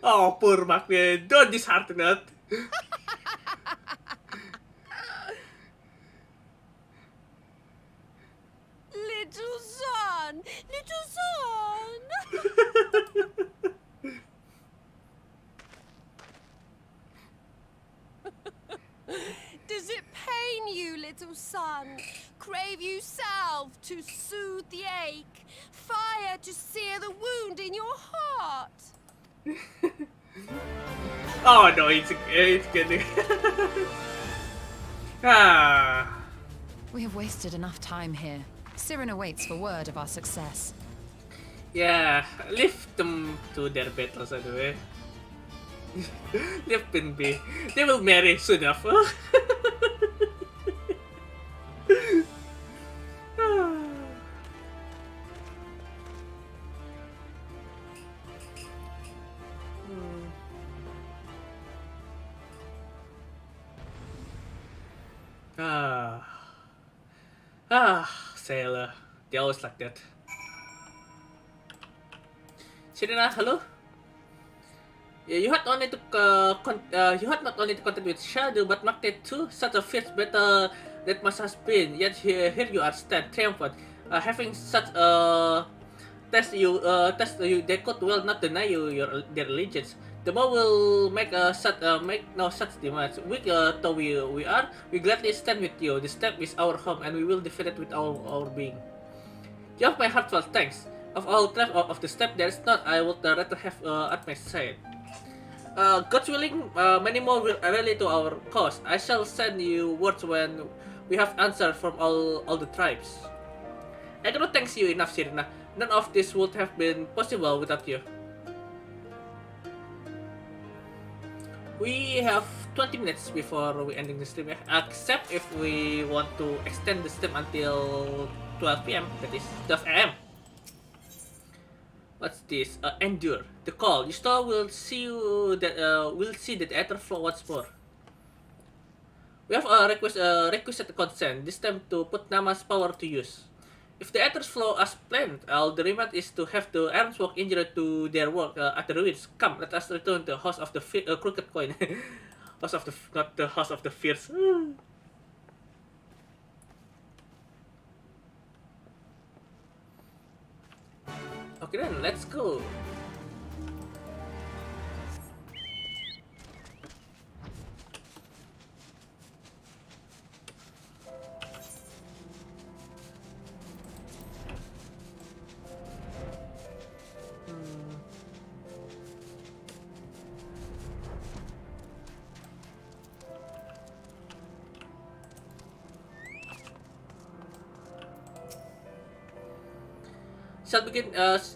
Oh, poor Magday. Don't dishearten it. Little son! Little son! Does it pain you, little son? Crave you salve to soothe the ache? Fire to sear the wound in your heart? Oh no, it's good. Ah. We have wasted enough time here. Siren awaits for word of our success. Yeah, leave them to their battles anyway. Leave them be. They will marry soon enough. Sailor. They always like that. Serena, hello? Yeah, you had only to you had not only to contact with Shadow, but Magday too. Such a fierce battle that must have been. Yet here you are stand triumphant, having such a test you. They could well not deny you their allegiance. The more will make no such demands. Weak though we are, we gladly stand with you. The steppe is our home, and we will defend it with our being. You have my heartfelt thanks. Of all traps of the step, there is none I would rather have at my side. God willing, many more will rally to our cause. I shall send you words when we have answer from all the tribes. I cannot thank you enough, Sirna. None of this would have been possible without you. We have 20 minutes before we ending the stream, except if we want to extend the stream until 12 p.m. That is 12 a.m. What's this? Endure. The call. You still will see that ether flow once more. We have a requisite consent, this time to put Nama's power to use. If the ethers flow as planned, all the remand is to have the Ironswalk injured to their work at the ruins. Come, let us return to the House of the Crooked Coin. House of the... not the House of the Fierce. Okay then, let's go.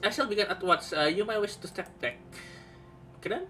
I shall begin at once. You might wish to step back. Okay then?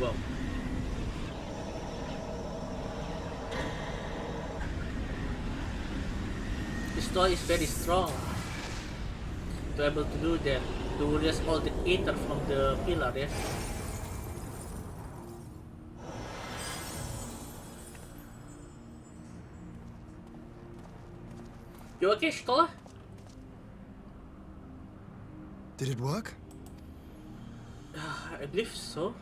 Wow. This toy is very strong. To able to do that, to release all the ether from the pillar, yes. You okay, Stola? Did it work? I believe so.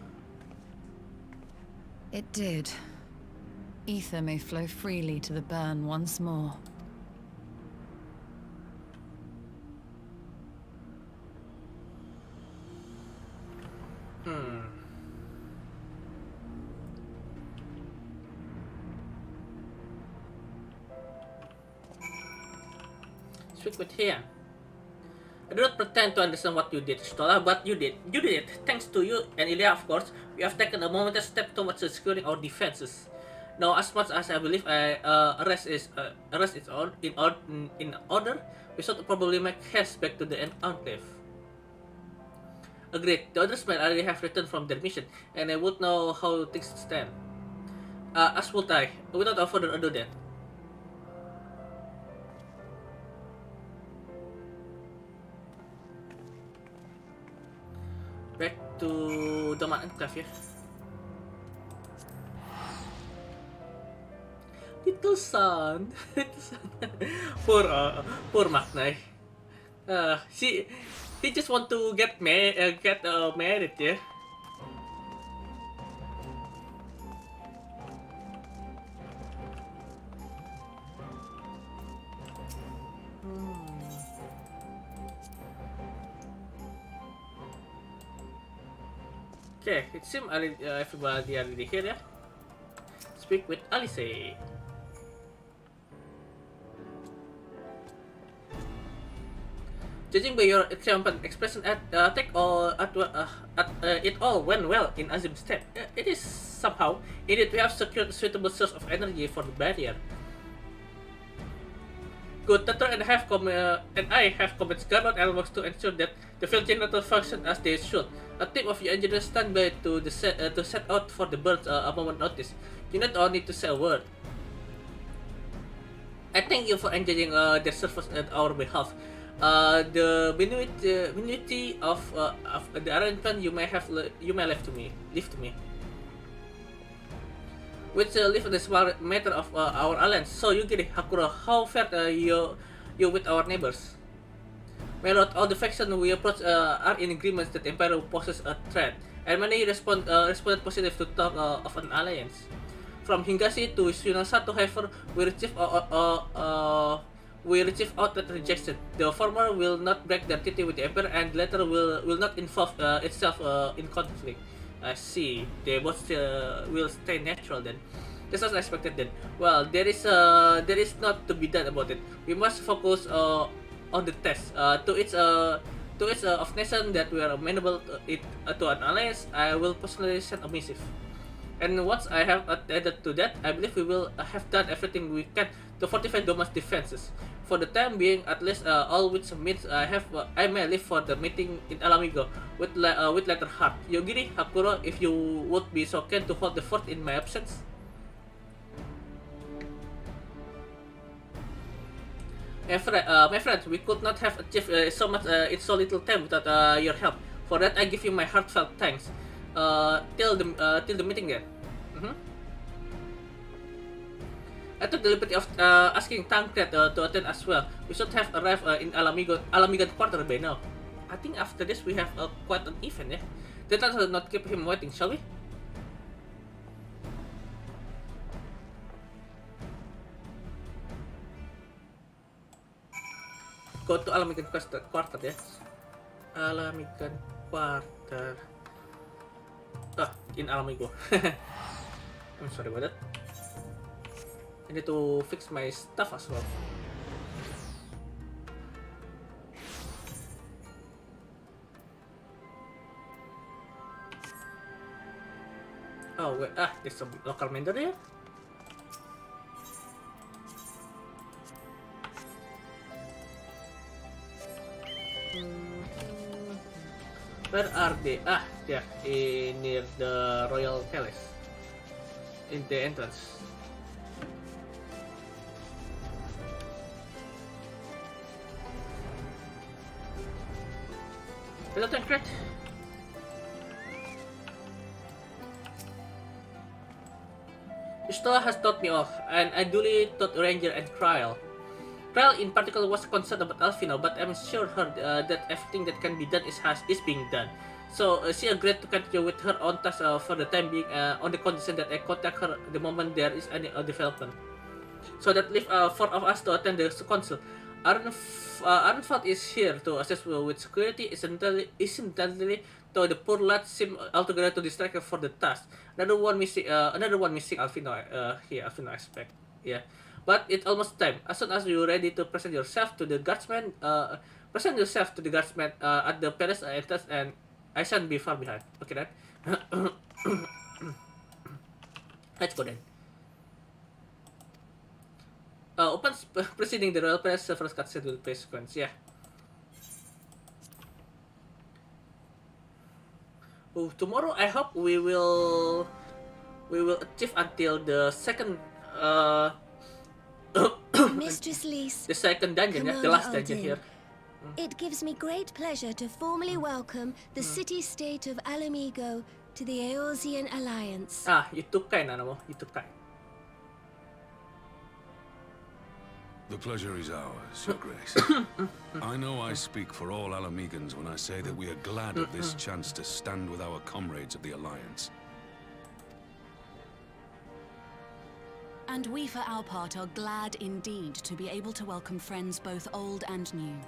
It did. Ether may flow freely to the burn once more. Speak with him. I do not pretend to understand what you did, Stola, but you did. You did it. Thanks to you and Ilya, of course, we have taken a momentary step towards securing our defenses. Now, as much as I believe arrest is in order, we should probably make haste back to the Enclave. Agreed. The others might already have returned from their mission, and I would know how things stand. As would I. Without further ado then. Back to the Enclave, ya. Little son. Poor Magnai. He just want to get married, yeah. Okay, it seems everybody already here, yeah. Speak with Alice. Judging by your expression at it all went well in Azim's step. It is somehow indeed we have secured a suitable source of energy for the barrier. Good Tatar and I have commenced guard elements to ensure that the field generator function as they should. A team of you engineers stand by to set out for the birds a moment notice. You not only to say a word. I thank you for enjoying their service at our behalf. The minuity of the arrangement you may leave to me. Which live in the small matter of our alliance. So you get it, Hakuro. How fair you with our neighbors? My lord, all the factions we approach are in agreement that the Empire poses a threat, and many responded positive to talk of an alliance. From Hingashi to Sunasato, however, we receive outright rejection. The former will not break their treaty with the Emperor, and the latter will not involve itself in conflict. I see. They both will stay natural then. That's as expected then. Well, there is not to be done about it. We must focus on the test. To its of nation that we are amenable to an alliance, I will personally send a missive. And once I have added to that, I believe we will have done everything we can to fortify Doma's defenses. For the time being, at least all which means I may leave for the meeting in Alamigo with lighter heart. Yogiri, Hakuro, if you would be so kind to hold the fort in my absence. My friends, we could not have achieved so much in so little time without your help. For that, I give you my heartfelt thanks. Till the meeting then. I took the liberty of asking Tancred to attend as well. We should have arrived in Alamigan quarter by now. I think after this we have quite an event, yeah? Let us not keep him waiting, shall we? Go to Alamigan quarter, yes? Alamigan quarter. In Alamigo. I'm sorry about that. I need to fix my stuff as well. Oh wait, there's some local vendor here. Where are they? They are near the Royal Palace. In the entrance. Hello, Tancred. Stoa has taught me off, and I duly taught Ranger and Kryl. Kryl in particular was concerned about Alfino, but I'm sure that everything that can be done is being done. So she agreed to continue with her own task for the time being, on the condition that I contact her the moment there is any development. So that leave 4 of us to attend the council. Arnfald is here to assist with security. Incidentally, though the poor lad seemed altogether too distracted for the task. Another one missing Alfino Alfino I expect. Yeah. But it's almost time. As soon as you're ready to present yourself to the guardsman, at the palace entrance, and I shan't be far behind. Okay then. Let's go then. Upon preceding the royal palace, several cutscenes will play sequence. Yeah. Tomorrow I hope we will achieve until the second Mistress Lys, the second dungeon, yeah, the last dungeon here. It gives me great pleasure to formally welcome the city-state of Alamigo to the Eorzean Alliance. Yutukai na mo, Yutukai. The pleasure is ours, Your Grace. I know I speak for all Alamegans when I say that we are glad of this chance to stand with our comrades of the Alliance. And we, for our part, are glad indeed to be able to welcome friends both old and new.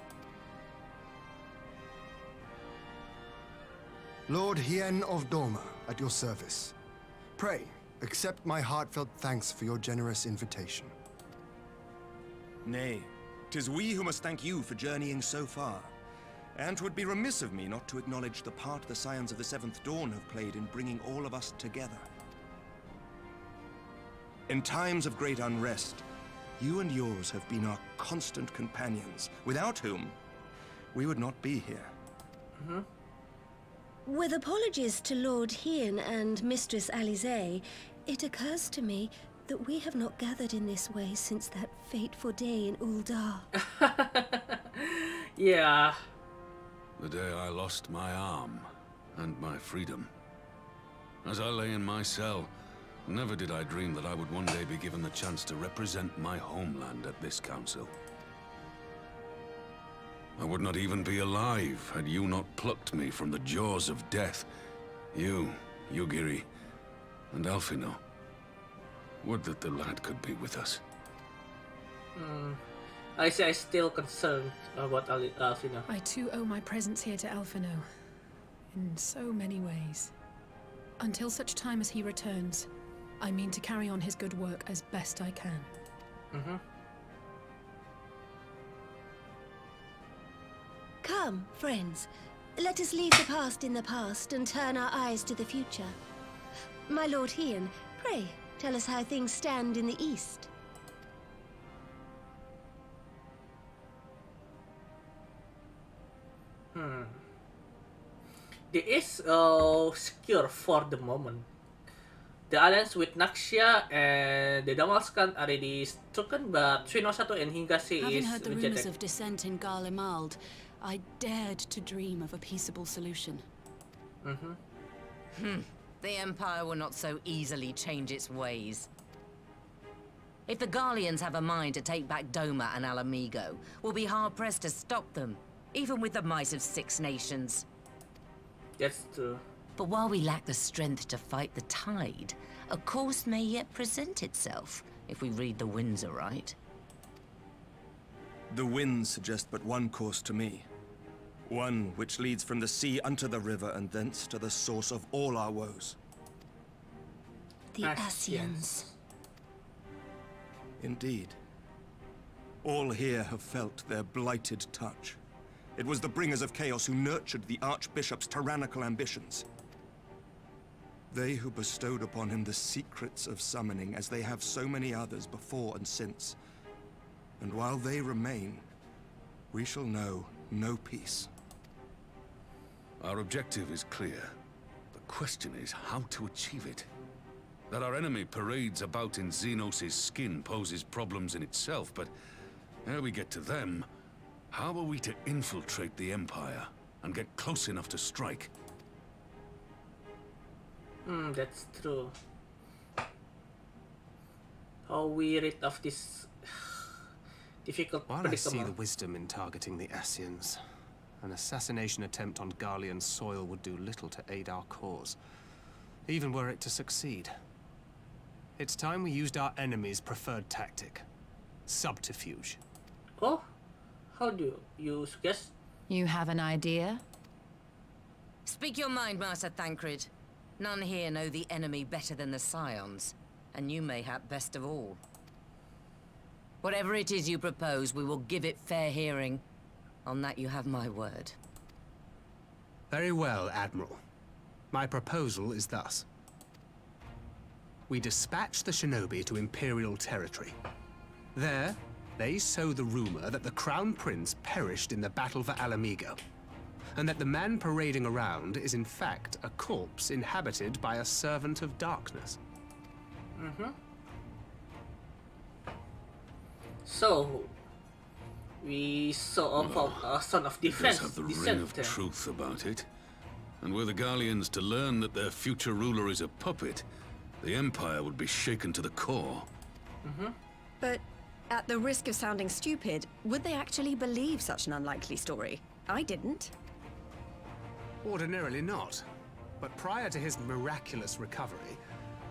Lord Hien of Doma, at your service. Pray, accept my heartfelt thanks for your generous invitation. Nay, 'tis we who must thank you for journeying so far. And 'twould be remiss of me not to acknowledge the part the Scions of the Seventh Dawn have played in bringing all of us together. In times of great unrest, You and yours have been our constant companions, without whom we would not be here. With apologies to Lord Hien and Mistress Alize, it occurs to me that we have not gathered in this way since that fateful day in Uldar. Yeah. The day I lost my arm and my freedom. As I lay in my cell, never did I dream that I would one day be given the chance to represent my homeland at this council. I would not even be alive had you not plucked me from the jaws of death. You, Yugiri, and Alphino. Would that the lad could be with us. I say I'm still concerned about Alphino. I too owe my presence here to Alphino. In so many ways. Until such time as he returns, I mean to carry on his good work as best I can. Come, friends. Let us leave the past in the past and turn our eyes to the future. My Lord Hien, pray, tell us how things stand in the east. The East secure for the moment. The alliance with Naxia and the Damalskan are already stricken, but Swinosatu and Hingasi Having is heard the rumors rejected. of dissent in Garlemald, I dared to dream of a peaceable solution. The Empire will not so easily change its ways. If the Garleans have a mind to take back Doma and Alamigo, we'll be hard-pressed to stop them, even with the might of 6 nations. That's true. But while we lack the strength to fight the tide, a course may yet present itself, if we read the winds aright. The winds suggest but one course to me. One which leads from the sea unto the river and thence to the source of all our woes. The Ascians. Indeed. All here have felt their blighted touch. It was the bringers of chaos who nurtured the Archbishop's tyrannical ambitions. They who bestowed upon him the secrets of summoning, as they have so many others before and since. And while they remain, we shall know no peace. Our objective is clear. The question is how to achieve it. That our enemy parades about in Zenos' skin poses problems in itself, but ere we get to them, how are we to infiltrate the Empire and get close enough to strike? That's true. How we rid of this difficult While I see the predicament. wisdom in targeting the Ascians, an assassination attempt on Garlean soil would do little to aid our cause, even were it to succeed. It's time we used our enemy's preferred tactic. Subterfuge. Oh, how do you suggest? You have an idea? Speak your mind, Master Thancred. None here know the enemy better than the Scions, and you mayhap best of all. Whatever it is you propose, we will give it fair hearing. On that you have my word. Very well, Admiral. My proposal is thus. We dispatch the shinobi to Imperial territory. There, they sow the rumor that the Crown Prince perished in the battle for Alamigo, and that the man parading around is in fact a corpse inhabited by a servant of darkness. So, we saw a son of It does defense. have the ring descent of then. truth about it. And were the Garleans to learn that their future ruler is a puppet, the Empire would be shaken to the core. But at the risk of sounding stupid, would they actually believe such an unlikely story? I didn't. Ordinarily not. But prior to his miraculous recovery,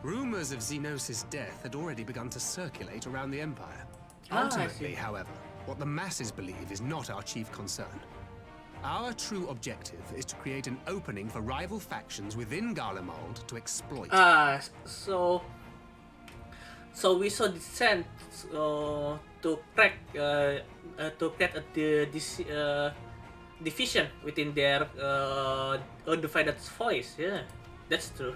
rumors of Zenos' death had already begun to circulate around the Empire. I Ultimately, see. however, what the masses believe is not our chief concern. Our true objective is to create an opening for rival factions within Garlemald to exploit. So we saw descent to crack the division within their undivided voice. Yeah, that's true.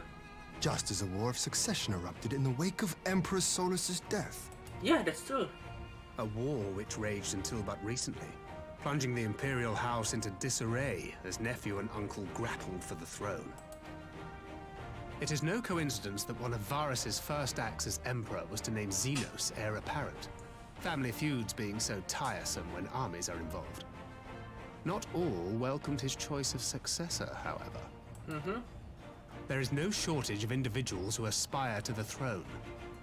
Just as a war of succession erupted in the wake of Emperor Solus's death. Yeah, that's true. a war which raged until but recently, plunging the Imperial House into disarray as nephew and uncle grappled for the throne. It is no coincidence that one of Varus's first acts as Emperor was to name Zenos heir apparent, family feuds being so tiresome when armies are involved. Not all welcomed his choice of successor, however. There is no shortage of individuals who aspire to the throne,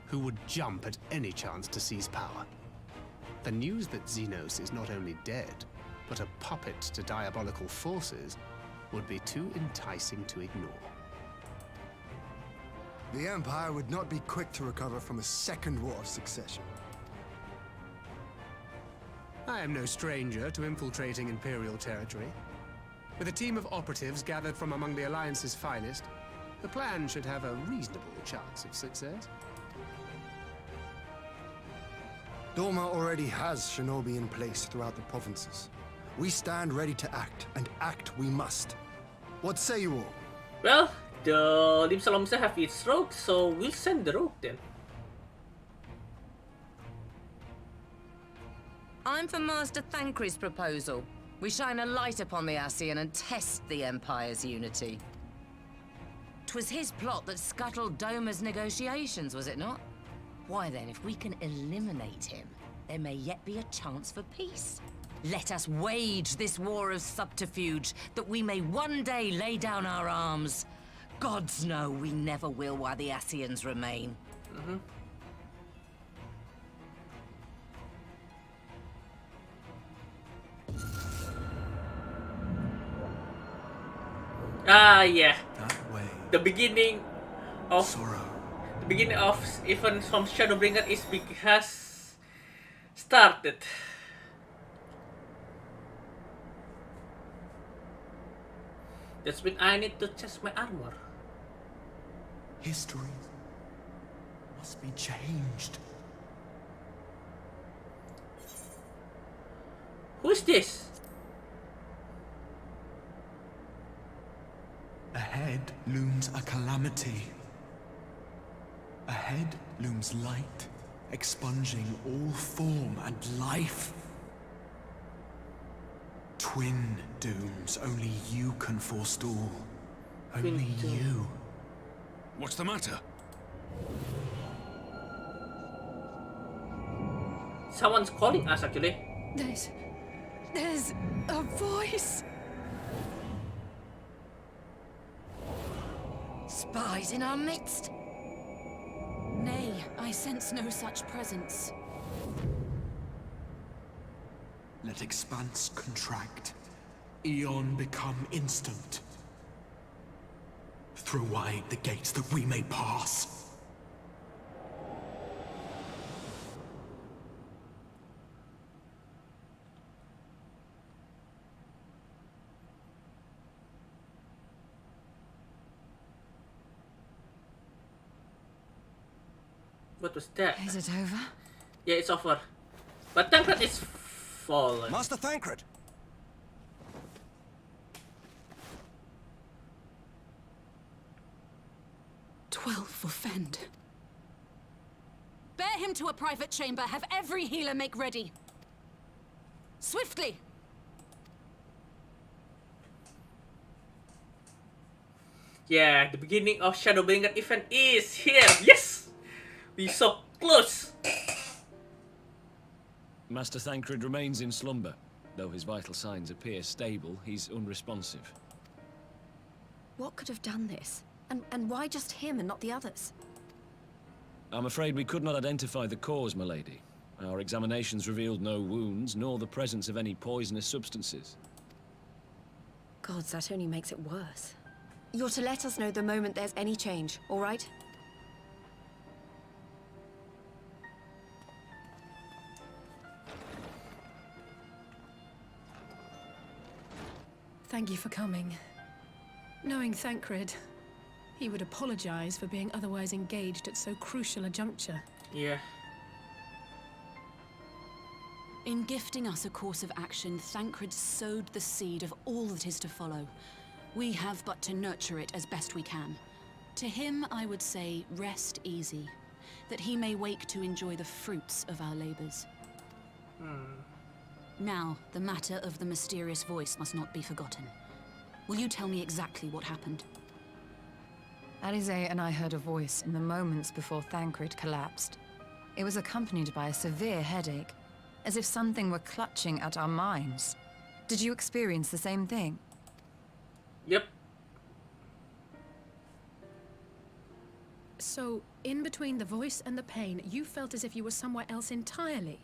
who would jump at any chance to seize power. The news that Zenos is not only dead, but a puppet to diabolical forces would be too enticing to ignore. The Empire would not be quick to recover from a second war of succession. I am no stranger to infiltrating Imperial territory. With a team of operatives gathered from among the Alliance's finest, the plan should have a reasonable chance of success. Doma already has shinobi in place throughout the provinces. We stand ready to act, and act we must. What say you all? Well, the Lim Salamsa have its rogue, so we'll send the rogue then. I'm for Master Thancred's proposal. We shine a light upon the Ascian and test the Empire's unity. 'Twas his plot that scuttled Doma's negotiations, was it not? Why then, if we can eliminate him, there may yet be a chance for peace. Let us wage this war of subterfuge, that we may one day lay down our arms. Gods know we never will while the Ascians remain. Yeah. That way. The beginning of Sorrow. the beginning of even from Shadowbringer has started. That's when I need to test my armor. History must be changed. Who is this? Ahead looms a calamity. Ahead looms light, expunging all form and life. Twin dooms only you can forestall. Only you. What's the matter? Someone's calling us actually. There's a voice. Spies in our midst? Nay, I sense no such presence. Let expanse contract. Eon become instant. Throw wide the gates that we may pass. What was that? Is it over? Yeah, it's over. But Tancred is fallen. Master Thancred! 12 for Fend. Bear him to a private chamber. Have every healer make ready. Swiftly! Yeah, the beginning of Shadowbringer event is here. Yes! We so close. Master Thancred remains in slumber. Though his vital signs appear stable, he's unresponsive. What could have done this? And why just him and not the others? I'm afraid we could not identify the cause, my lady. Our examinations revealed no wounds, nor the presence of any poisonous substances. Gods, that only makes it worse. You're to let us know the moment there's any change, all right? Thank you for coming. Knowing Thancred, he would apologize for being otherwise engaged at so crucial a juncture. Yeah. In gifting us a course of action, Thancred sowed the seed of all that is to follow. We have but to nurture it as best we can. To him, I would say, rest easy, that he may wake to enjoy the fruits of our labors. Now, the matter of the mysterious voice must not be forgotten. Will you tell me exactly what happened? Alize and I heard a voice in the moments before Thancred collapsed. It was accompanied by a severe headache, as if something were clutching at our minds. Did you experience the same thing? Yep. So, in between the voice and the pain, you felt as if you were somewhere else entirely?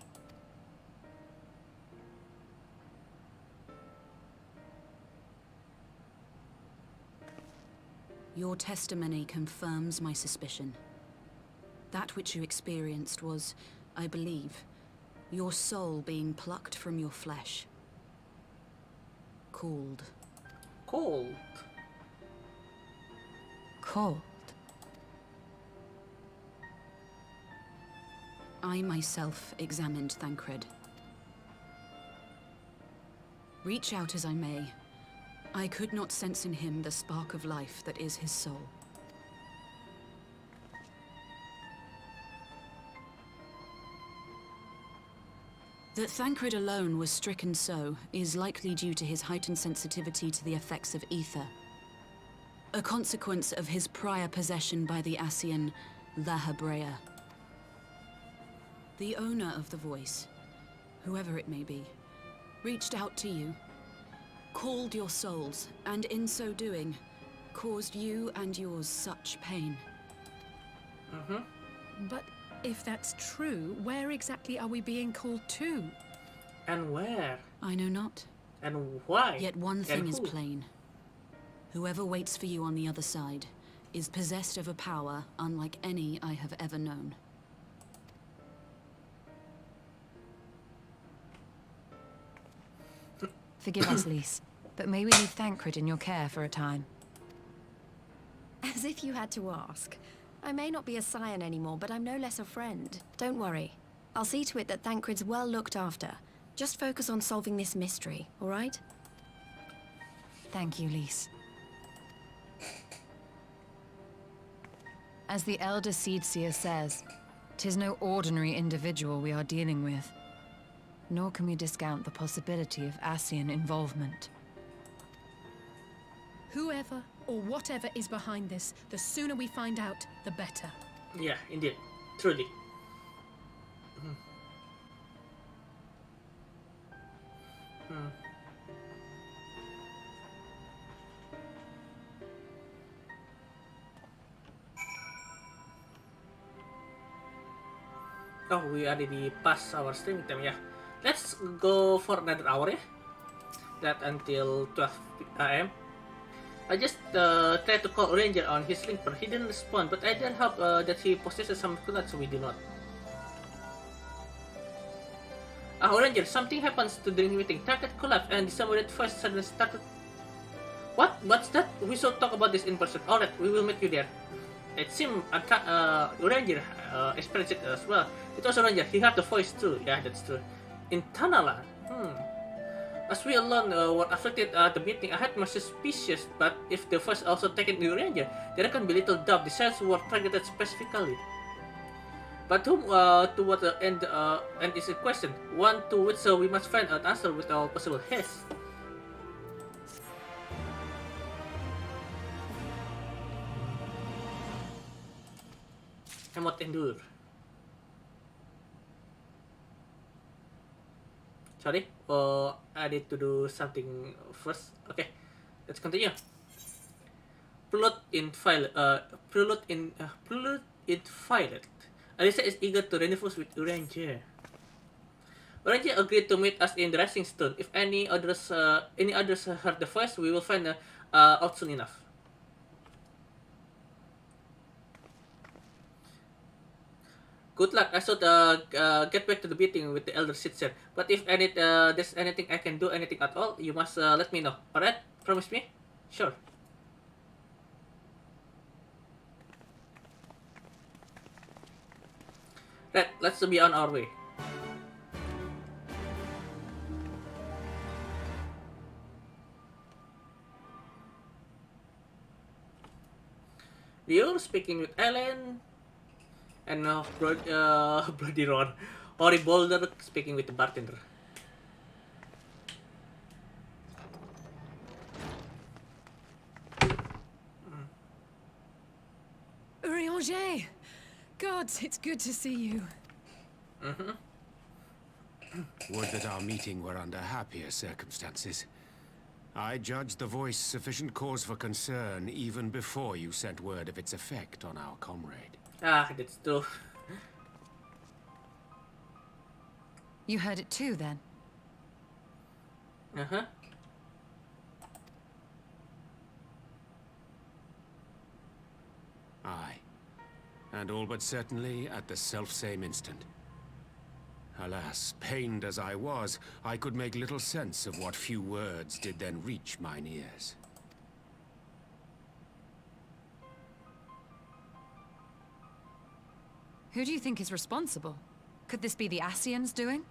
Your testimony confirms my suspicion. That which you experienced was, I believe, your soul being plucked from your flesh. Cold. Cold. Cold. I myself examined Thancred. Reach out as I may, I could not sense in him the spark of life that is his soul. That Thancred alone was stricken so is likely due to his heightened sensitivity to the effects of ether, a consequence of his prior possession by the Ascian La Hebrea. The owner of the voice, whoever it may be, reached out to you, called your souls, and in so doing, caused you and yours such pain. But if that's true, where exactly are we being called to? And where? I know not. And why? Yet one thing And is who? plain. Whoever waits for you on the other side is possessed of a power unlike any I have ever known. Forgive us, Lys, but may we leave Thancred in your care for a time? As if you had to ask. I may not be a scion anymore, but I'm no less a friend. Don't worry. I'll see to it that Thancred's well looked after. Just focus on solving this mystery, all right? Thank you, Lys. As the Elder Seedseer says, 'tis no ordinary individual we are dealing with. Nor can we discount the possibility of Ascian involvement. Whoever or whatever is behind this, the sooner we find out, the better. Yeah, indeed. Truly. Oh, we already passed our streaming time, yeah. Let's go for another hour, yeah? That until 12 AM. I just tried to call Ranger on his link, but he didn't respond. But I did hope that he possesses some kunat, so we do not. Ranger, something happens to the meeting. Target collapsed and the first suddenly started. What? What's that? We should talk about this in person. Alright, we will meet you there. It seemed Ranger experienced it as well. It was a Ranger. He had the voice too. Yeah, that's true. In Tanalan. As we alone were affected at the meeting, I had my suspicious, but if the voice also taken the Ranger, there can be little doubt the cells were targeted specifically. But whom to what end is a question, one to which we must find an answer with all possible haste. Cannot endure. Sorry, I need to do something first. Okay, let's continue. Prelude in Violet. Alisa is eager to rendezvous with Ranger. Ranger agreed to meet us in the Rising Stone. If any others heard the voice, we will find out soon enough. Good luck. I should get back to the meeting with the Elder Sitzer. But if there's anything I can do, anything at all, you must let me know. Alright? Promise me? Sure. Right, let's be on our way. You're speaking with Ellen. And Bloody Ron. Ori Boulder speaking with the bartender. Urianger! Gods, it's good to see you. Would that our meeting were under happier circumstances. I judged the voice sufficient cause for concern even before you sent word of its effect on our comrade. Ah, that's true. You heard it too, then? Uh-huh. Aye. And all but certainly at the selfsame instant. Alas, pained as I was, I could make little sense of what few words did then reach mine ears. Who do you think is responsible? Could this be the Ascians doing?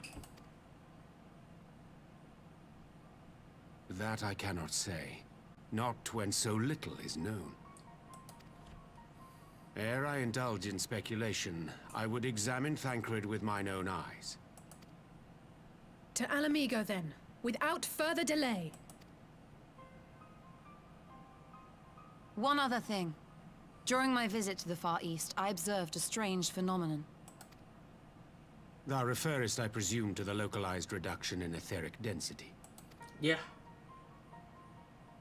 That I cannot say. Not when so little is known. Ere I indulge in speculation, I would examine Thancred with mine own eyes. To Alamigo, then, without further delay. One other thing. During my visit to the Far East, I observed a strange phenomenon. Thou referrest, I presume, to the localized reduction in etheric density. Yeah.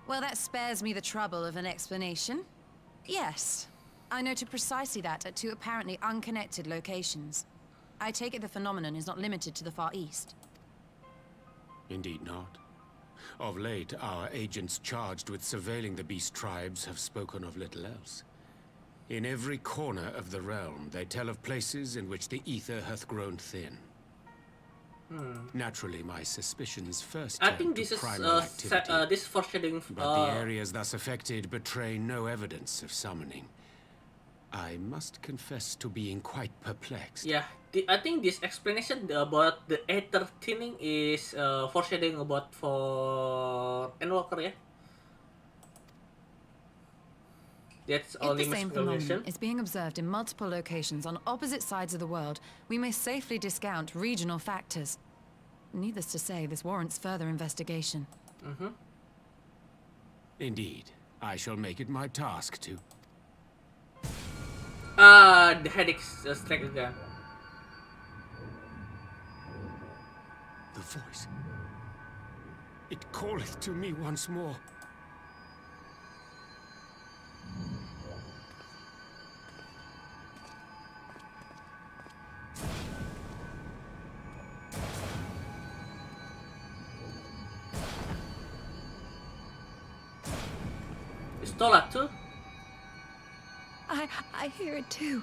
Well, that spares me the trouble of an explanation. Yes. I noted precisely that at two apparently unconnected locations. I take it the phenomenon is not limited to the Far East. Indeed not. Of late, our agents charged with surveilling the beast tribes have spoken of little else. In every corner of the realm, they tell of places in which the ether hath grown thin. Naturally, my suspicions first I turned think to this is primal activity, this foreshadowing. but the areas thus affected betray no evidence of summoning. I must confess to being quite perplexed. Yeah, I think this explanation about the ether thinning is foreshadowing about for Endwalker, yeah? That's If only the my same explanation. phenomenon is being observed in multiple locations on opposite sides of the world, we may safely discount regional factors. Needless to say, this warrants further investigation. Indeed, I shall make it my task to... The headache strike again. The voice. It calleth to me once more. Stola too? I hear it too.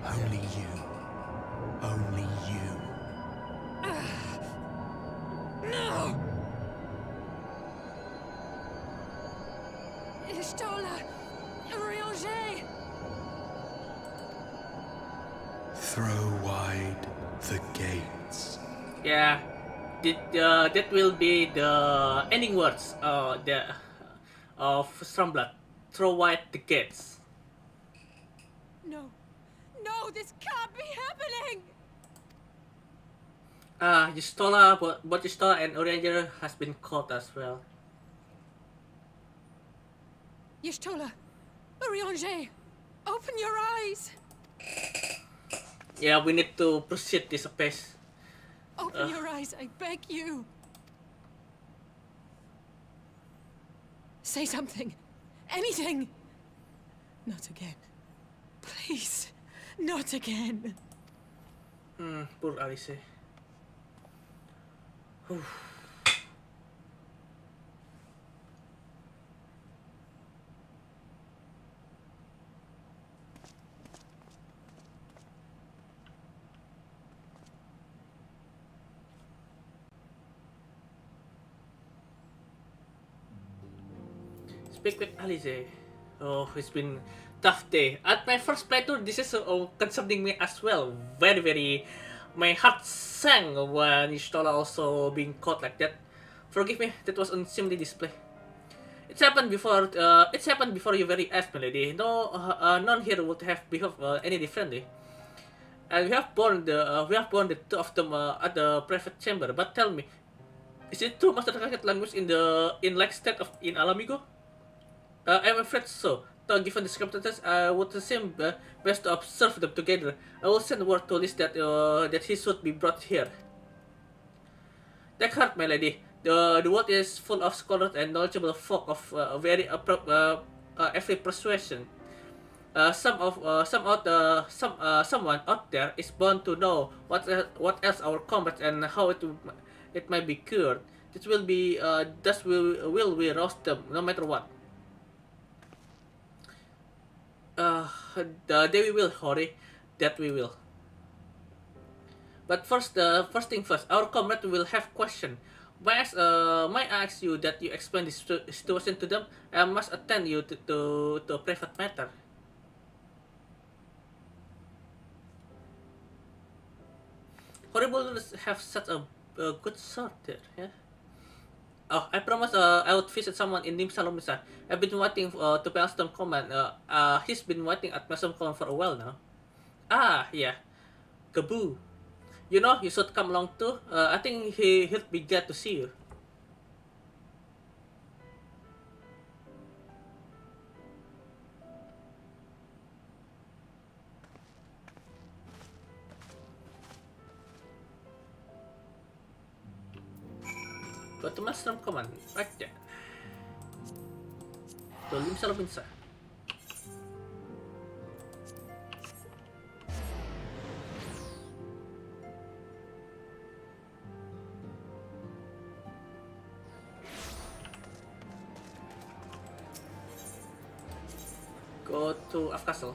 Only you. Only you. No! Ishtola! Urianger! Throw wide the gates. Yeah. That will be the ending words of Stormblood. Throw wide the gates. No. No, this can't be happening! Yustola, both Yustola and Urianger has been caught as well. Y'shtola! Urianger! Open your eyes! Yeah, we need to proceed this pace. Open your eyes, I beg you! Say something! Anything! Not again. Please, not again. Poor Alice. Speak with Alice. Oh, it's been tough day. At my first playthrough, this is concerning me as well. Very, my heart sank when Y'shtola also being caught like that. Forgive me, that was unseemly display. It's happened before. It's happened before your very eyes, my lady. No, none here would have behaved any differently. And we have born the two of them at the private chamber. But tell me, is it true Master Racket language in like state of in Alamigo? I'm afraid so. Though given the circumstances, I would seem best to observe them together. I will send word to Liz that that he should be brought here. Take heart, my lady. The world is full of scholars and knowledgeable folk of every persuasion. Someone out there is bound to know what else our combat and how it might be cured. This will be thus will we roast them no matter what. That we will, Hori. That we will. But first thing first, our comrade will have question. May I ask you that you explain this situation to them? I must attend you to a private matter. Horrible have such a good sword there, yeah? Oh, I promise I would visit someone in Nim Salomisa. I've been waiting to Maelstrom Command. He's been waiting at Maelstrom Command for a while now. Ah, yeah. Kaboo. You know, you should come along too. I think he'll be glad to see you. Go to Maelstrom Command, right there. To Lim Salomisa. Go to Afcastle.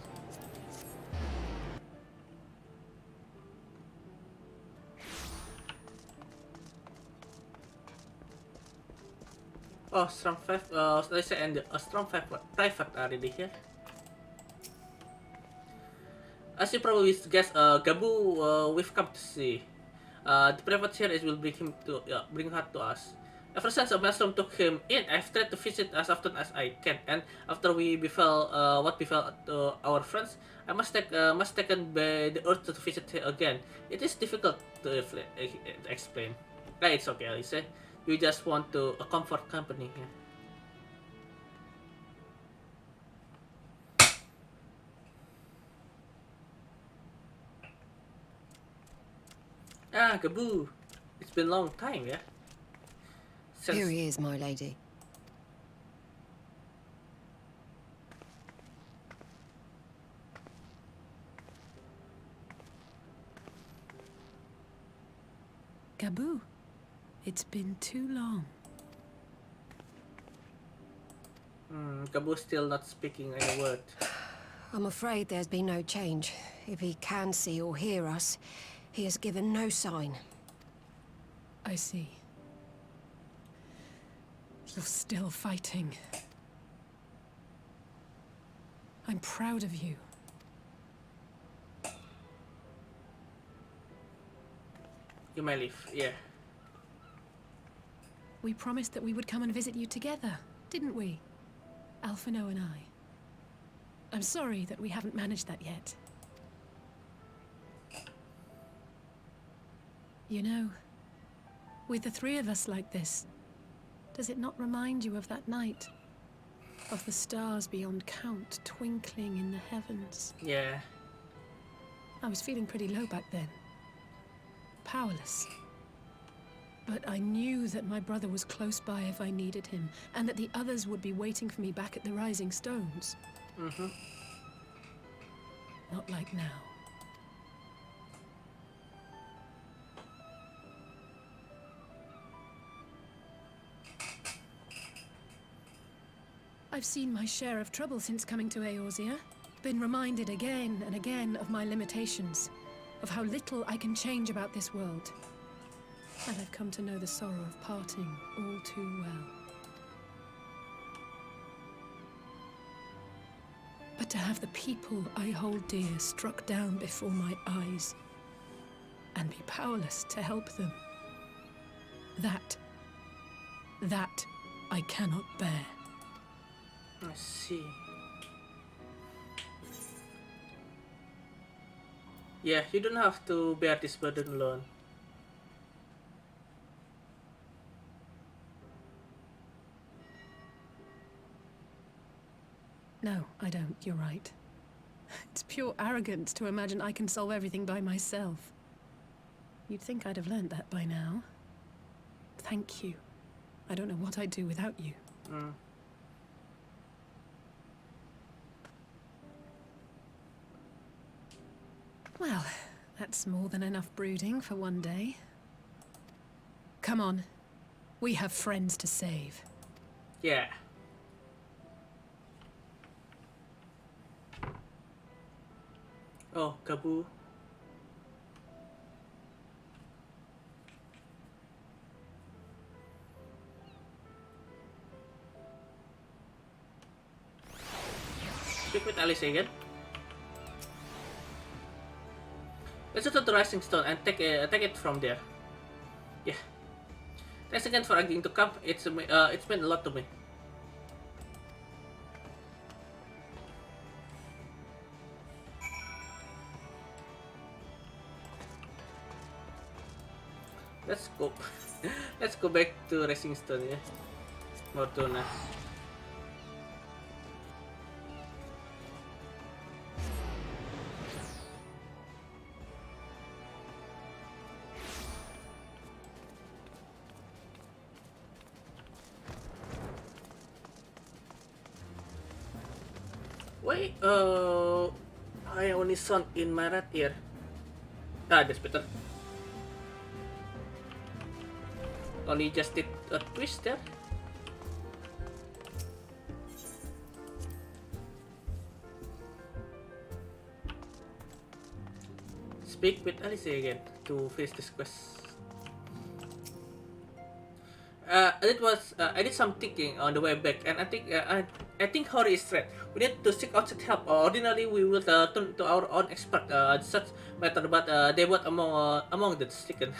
Oh, strong 5, let's say, and a strong 5 private already here. As you probably guess, Gabu, we've come to see. The private here will bring her to us. Ever since Maelstrom took him in, I've tried to visit as often as I can, and after we befell what befell to our friends, I must taken by the urge to visit her again. It is difficult to explain. It's okay, Alice. You just want to a comfort company here. Ah, Gabu. It's been a long time, yeah? Here he is, my lady. Gabu, it's been too long. Gabu's still not speaking any word. I'm afraid there's been no change. If he can see or hear us, he has given no sign. I see. You're still fighting. I'm proud of you. You may leave, yeah. We promised that we would come and visit you together, didn't we? Alphino and I. I'm sorry that we haven't managed that yet. You know, with the three of us like this, does it not remind you of that night? Of the stars beyond count twinkling in the heavens? Yeah. I was feeling pretty low back then. Powerless. But I knew that my brother was close by if I needed him, and that the others would be waiting for me back at the Rising Stones. Not like now. I've seen my share of trouble since coming to Eorzea. Been reminded again and again of my limitations, of how little I can change about this world. And I've come to know the sorrow of parting all too well. But to have the people I hold dear struck down before my eyes, and be powerless to help them, that I cannot bear. I see. Yeah, you don't have to bear this burden alone. No, I don't. You're right. It's pure arrogance to imagine I can solve everything by myself. You'd think I'd have learned that by now. Thank you. I don't know what I'd do without you. Well, that's more than enough brooding for one day. Come on. We have friends to save. Yeah. Oh, Kabu. Speak with Alice again. Let's go to the Rising Stone and take it from there. Yeah. Thanks again for agreeing to come. It's meant a lot to me. Let's go. Let's go back to Rising Stone, yeah. Mortuna. Wait, I only sound in my right ear. Ah, that's better. Only just did a twist there. Speak with Alice again to finish this quest. I did some thinking on the way back, and I think Hori is right. We need to seek outside help. Ordinarily, we will turn to our own expert such matter, but they were among the stricken.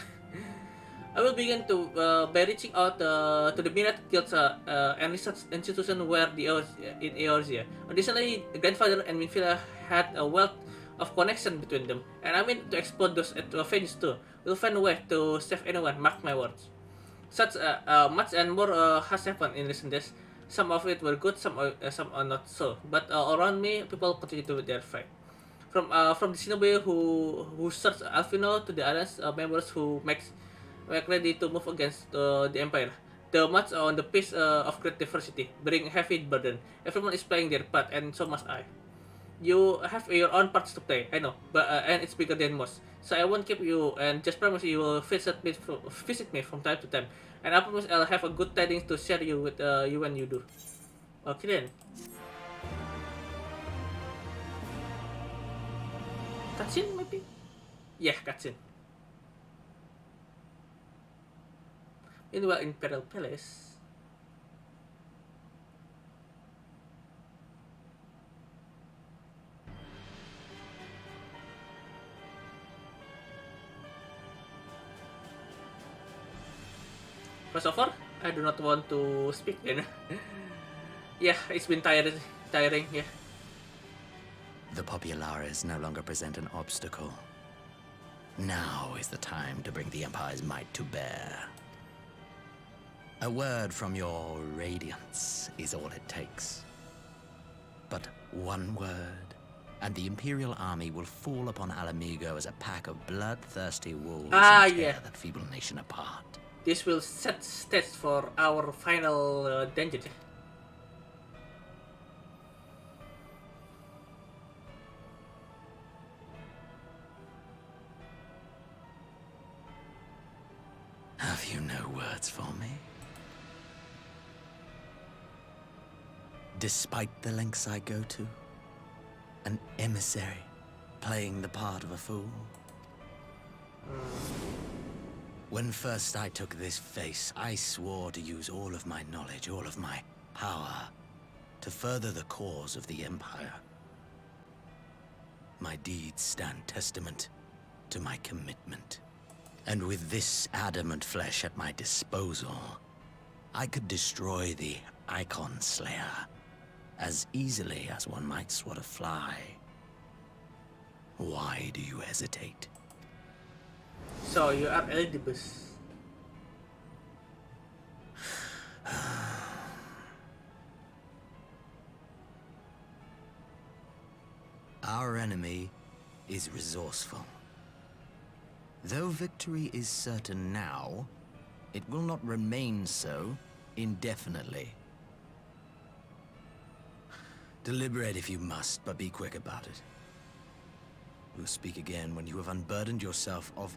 I will begin by reaching out to the myriad guilds and research institutions where in Eorzea. Additionally, grandfather and Minfila had a wealth of connection between them, and I mean to explore those venues too. We'll find a way to save anyone. Mark my words. Such much and more has happened in recent days. Some of it were good, some are not so. But around me, people continue to their fight. From the shinobi who search Alfino to the others members who make ready to move against the Empire. The much on the piece of great diversity, bring heavy burden. Everyone is playing their part, and so must I. You have your own parts to play, I know, but and it's bigger than most. So I won't keep you, and just promise you will visit me from time to time. And I promise I'll have a good tidings to share you with you when you do. Okay then. Cutscene maybe? Yeah, cutscene. Meanwhile, Imperial Palace. First of all, I do not want to speak, you know. Yeah, it's been tiring, yeah. The Populares no longer present an obstacle. Now is the time to bring the Empire's might to bear. A word from your Radiance is all it takes. But one word, and the Imperial army will fall upon Alamigo as a pack of bloodthirsty wolves and tear the feeble nation apart. This will set stage for our final danger. Have you no words for me? Despite the lengths I go to, an emissary playing the part of a fool. When first I took this face, I swore to use all of my knowledge, all of my power, to further the cause of the Empire. My deeds stand testament to my commitment. And with this adamant flesh at my disposal, I could destroy the Icon Slayer as easily as one might swat a fly. Why do you hesitate? So you are Elidibus. Our enemy is resourceful. Though victory is certain now, it will not remain so indefinitely. Deliberate if you must, but be quick about it. We'll speak again when you have unburdened yourself of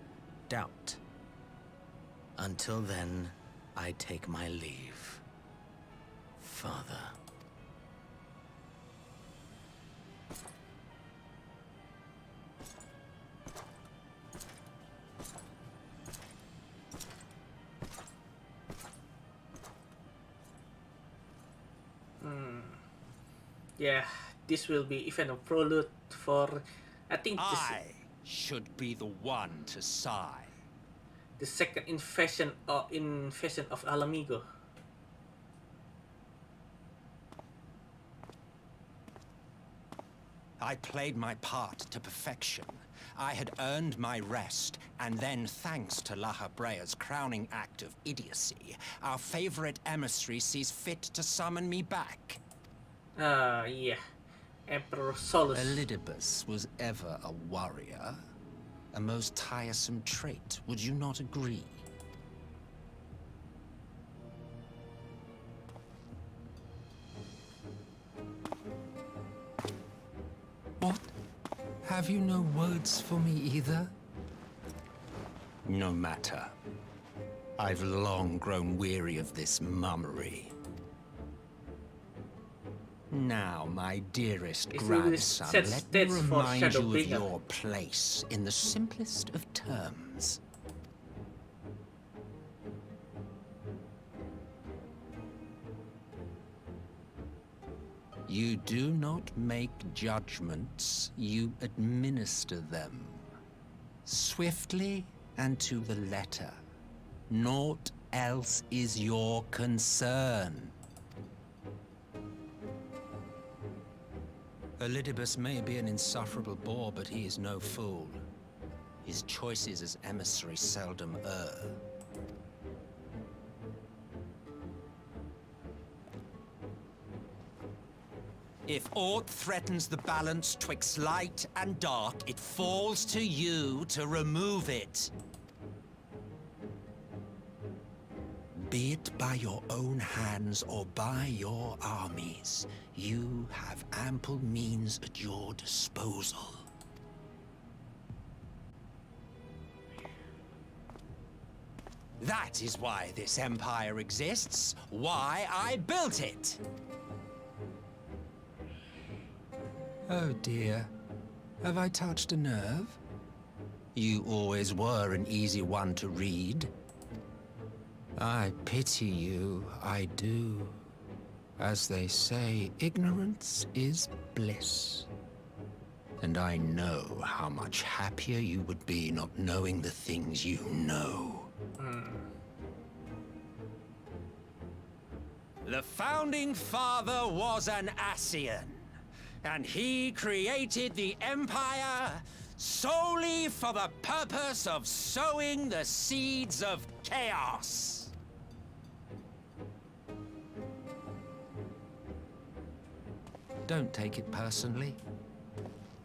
doubt. Until then, I take my leave. Father. Yeah, this will be even a prelude for, I think, I should be the one to sigh. The second invasion of Alamigo. I played my part to perfection. I had earned my rest, and then, thanks to La Habrea's crowning act of idiocy, our favorite emissary sees fit to summon me back. Yeah. Emperor Solus. Elidibus was ever a warrior. A most tiresome trait, would you not agree? What? Have you no words for me either? No matter. I've long grown weary of this mummery. Now, my dearest grandson, let me remind you of your place in the simplest of terms. You do not make judgments, you administer them. Swiftly and to the letter. Naught else is your concern. Elidibus may be an insufferable bore, but he is no fool. His choices as emissary seldom err. If aught threatens the balance twixt light and dark, it falls to you to remove it. Be it by your own hands or by your armies, you have ample means at your disposal. That is why this empire exists, why I built it. Oh dear. Have I touched a nerve? You always were an easy one to read. I pity you, I do. As they say, ignorance is bliss. And I know how much happier you would be not knowing the things you know. The Founding Father was an Ascian, and he created the Empire solely for the purpose of sowing the seeds of chaos. Don't take it personally.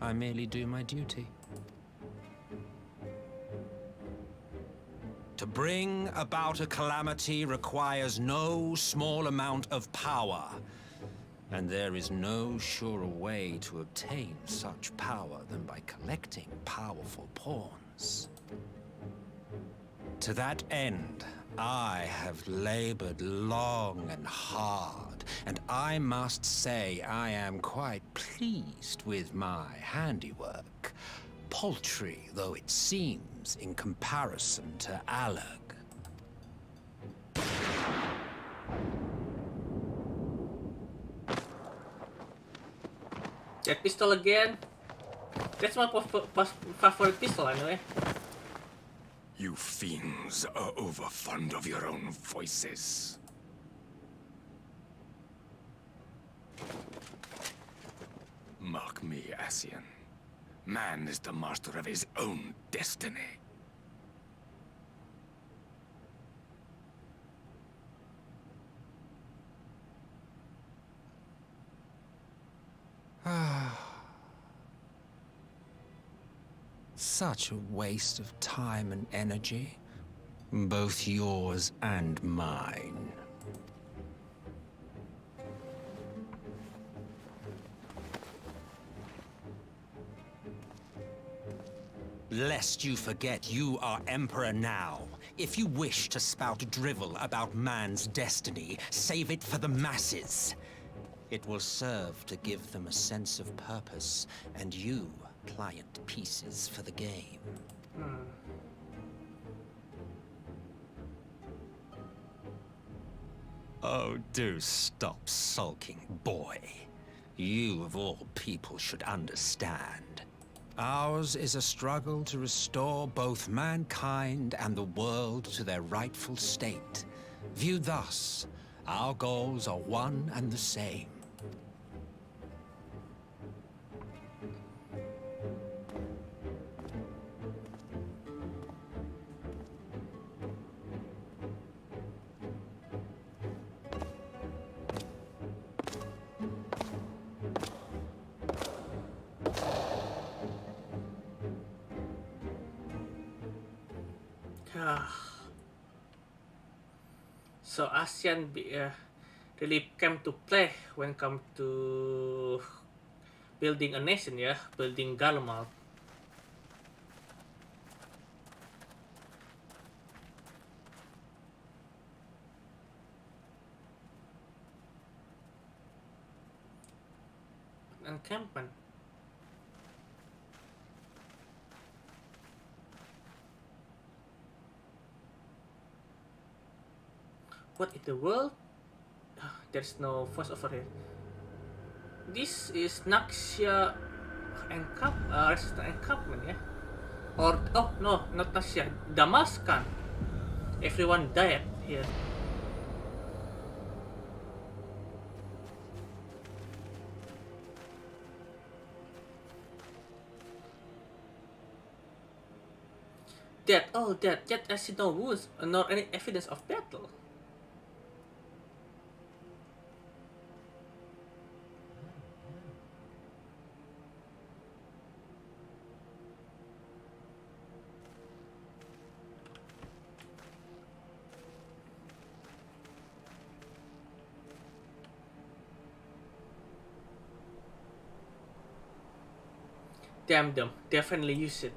I merely do my duty. To bring about a calamity requires no small amount of power. And there is no surer way to obtain such power than by collecting powerful pawns. To that end, I have labored long and hard, and I must say I am quite pleased with my handiwork, paltry though it seems in comparison to Alag. That pistol again. That's my favorite pistol anyway. You fiends are overfond of your own voices. Mark me, Ascian. Man is the master of his own destiny. Such a waste of time and energy. Both yours and mine. Lest you forget, you are Emperor now. If you wish to spout drivel about man's destiny, save it for the masses. It will serve to give them a sense of purpose, and you, pliant pieces for the game. Oh, do stop sulking, boy. You, of all people, should understand. Ours is a struggle to restore both mankind and the world to their rightful state. Viewed thus, our goals are one and the same. So ASEAN really came to play when come to building a nation, yeah, building Galmal. Encampment. What in the world? There's no voice over here. This is Naxia resistant encampment, yeah? Or, oh no, not Naxia, Damascan. Everyone died here. Dead, oh dead, yet I see no wounds, nor any evidence of battle. Damn them, definitely use it.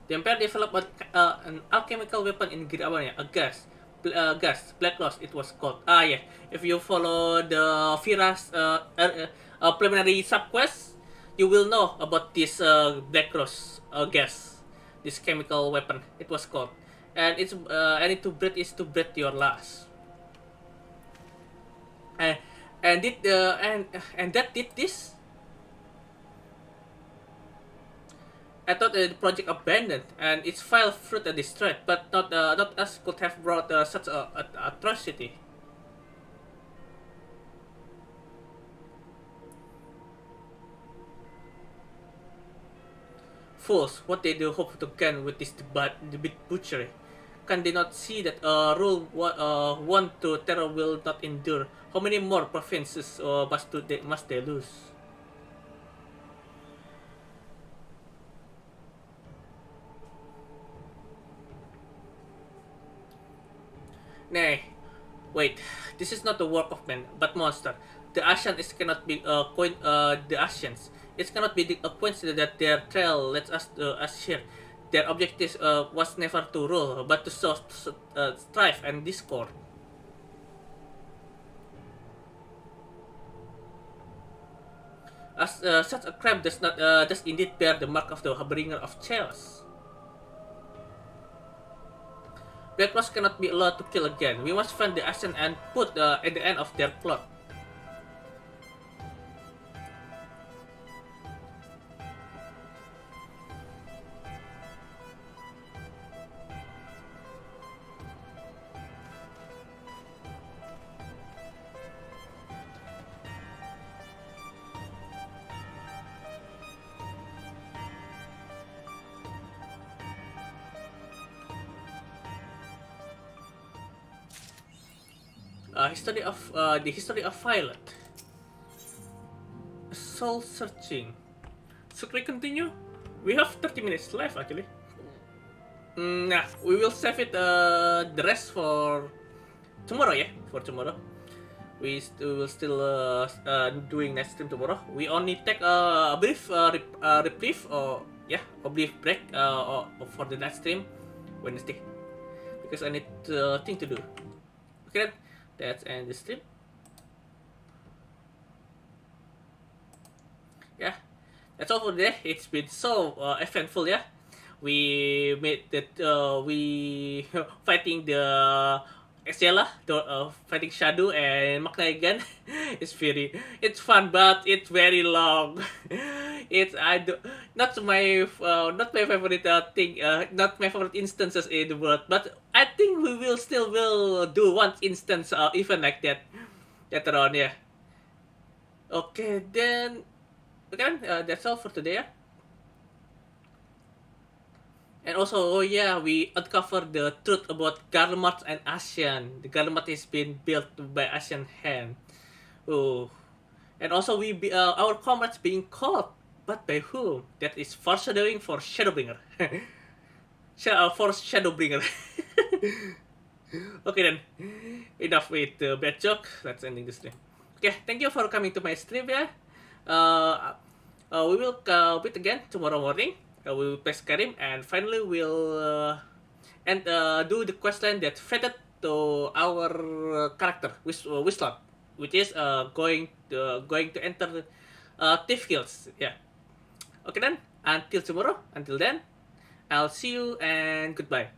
The Empire developed an alchemical weapon in Girabania, a gas, black rose it was called. Ah yeah, if you follow the Vira's preliminary subquest, you will know about this black rose gas, this chemical weapon it was called. And it's and to breathe is to breathe your last. And that did this. I thought the project abandoned and its file fruit destroyed, but not us could have brought such a atrocity. Fools, what they do hope to gain with this bit butchery? Can they not see that rule one to terror will not endure? How many more provinces must they lose? Nay, wait. This is not the work of man, but monster. The Asians cannot be the Asians. It cannot be a coincidence that their trail lets us here. Their objective was never to rule, but to sow strife and discord. As such a crime does indeed bear the mark of the bringer of chaos. Black Rose cannot be allowed to kill again. We must find the Ashen and put at the end of their plot. History of the history of Violet. Soul searching. Should we continue? We have 30 minutes left actually. Nah, we will save it the rest for tomorrow, yeah. For tomorrow, we will still doing next stream tomorrow. We only take a brief reprieve or yeah, a brief break for the next stream Wednesday because I need thing to do. Okay, then that's end the stream. Yeah, that's all for today. It's been so eventful, yeah. We made that we fighting the Exela, fighting Shadow and Magna again. It's fun, but it's very long. It's not my favorite thing, not my favorite instances in the world. But I think we will still do one instance even like that later on, yeah. Okay, then. Okay, that's all for today, yeah. And also, oh yeah, we uncovered the truth about Garlemald and Ascian. The Garlemald is being built by Ascian hand. Oh, and also our comrades being caught, but by whom? That is foreshadowing for Shadowbringer. For Shadowbringer. Okay then, enough with the bad joke. Let's ending the stream. Okay, thank you for coming to my stream, yeah. We will meet again tomorrow morning. We will play Skyrim, and finally we'll do the questline that fitted to our character, Wislot, which is going to enter Thief Guilds. Yeah. Okay then. Until tomorrow. Until then, I'll see you and goodbye.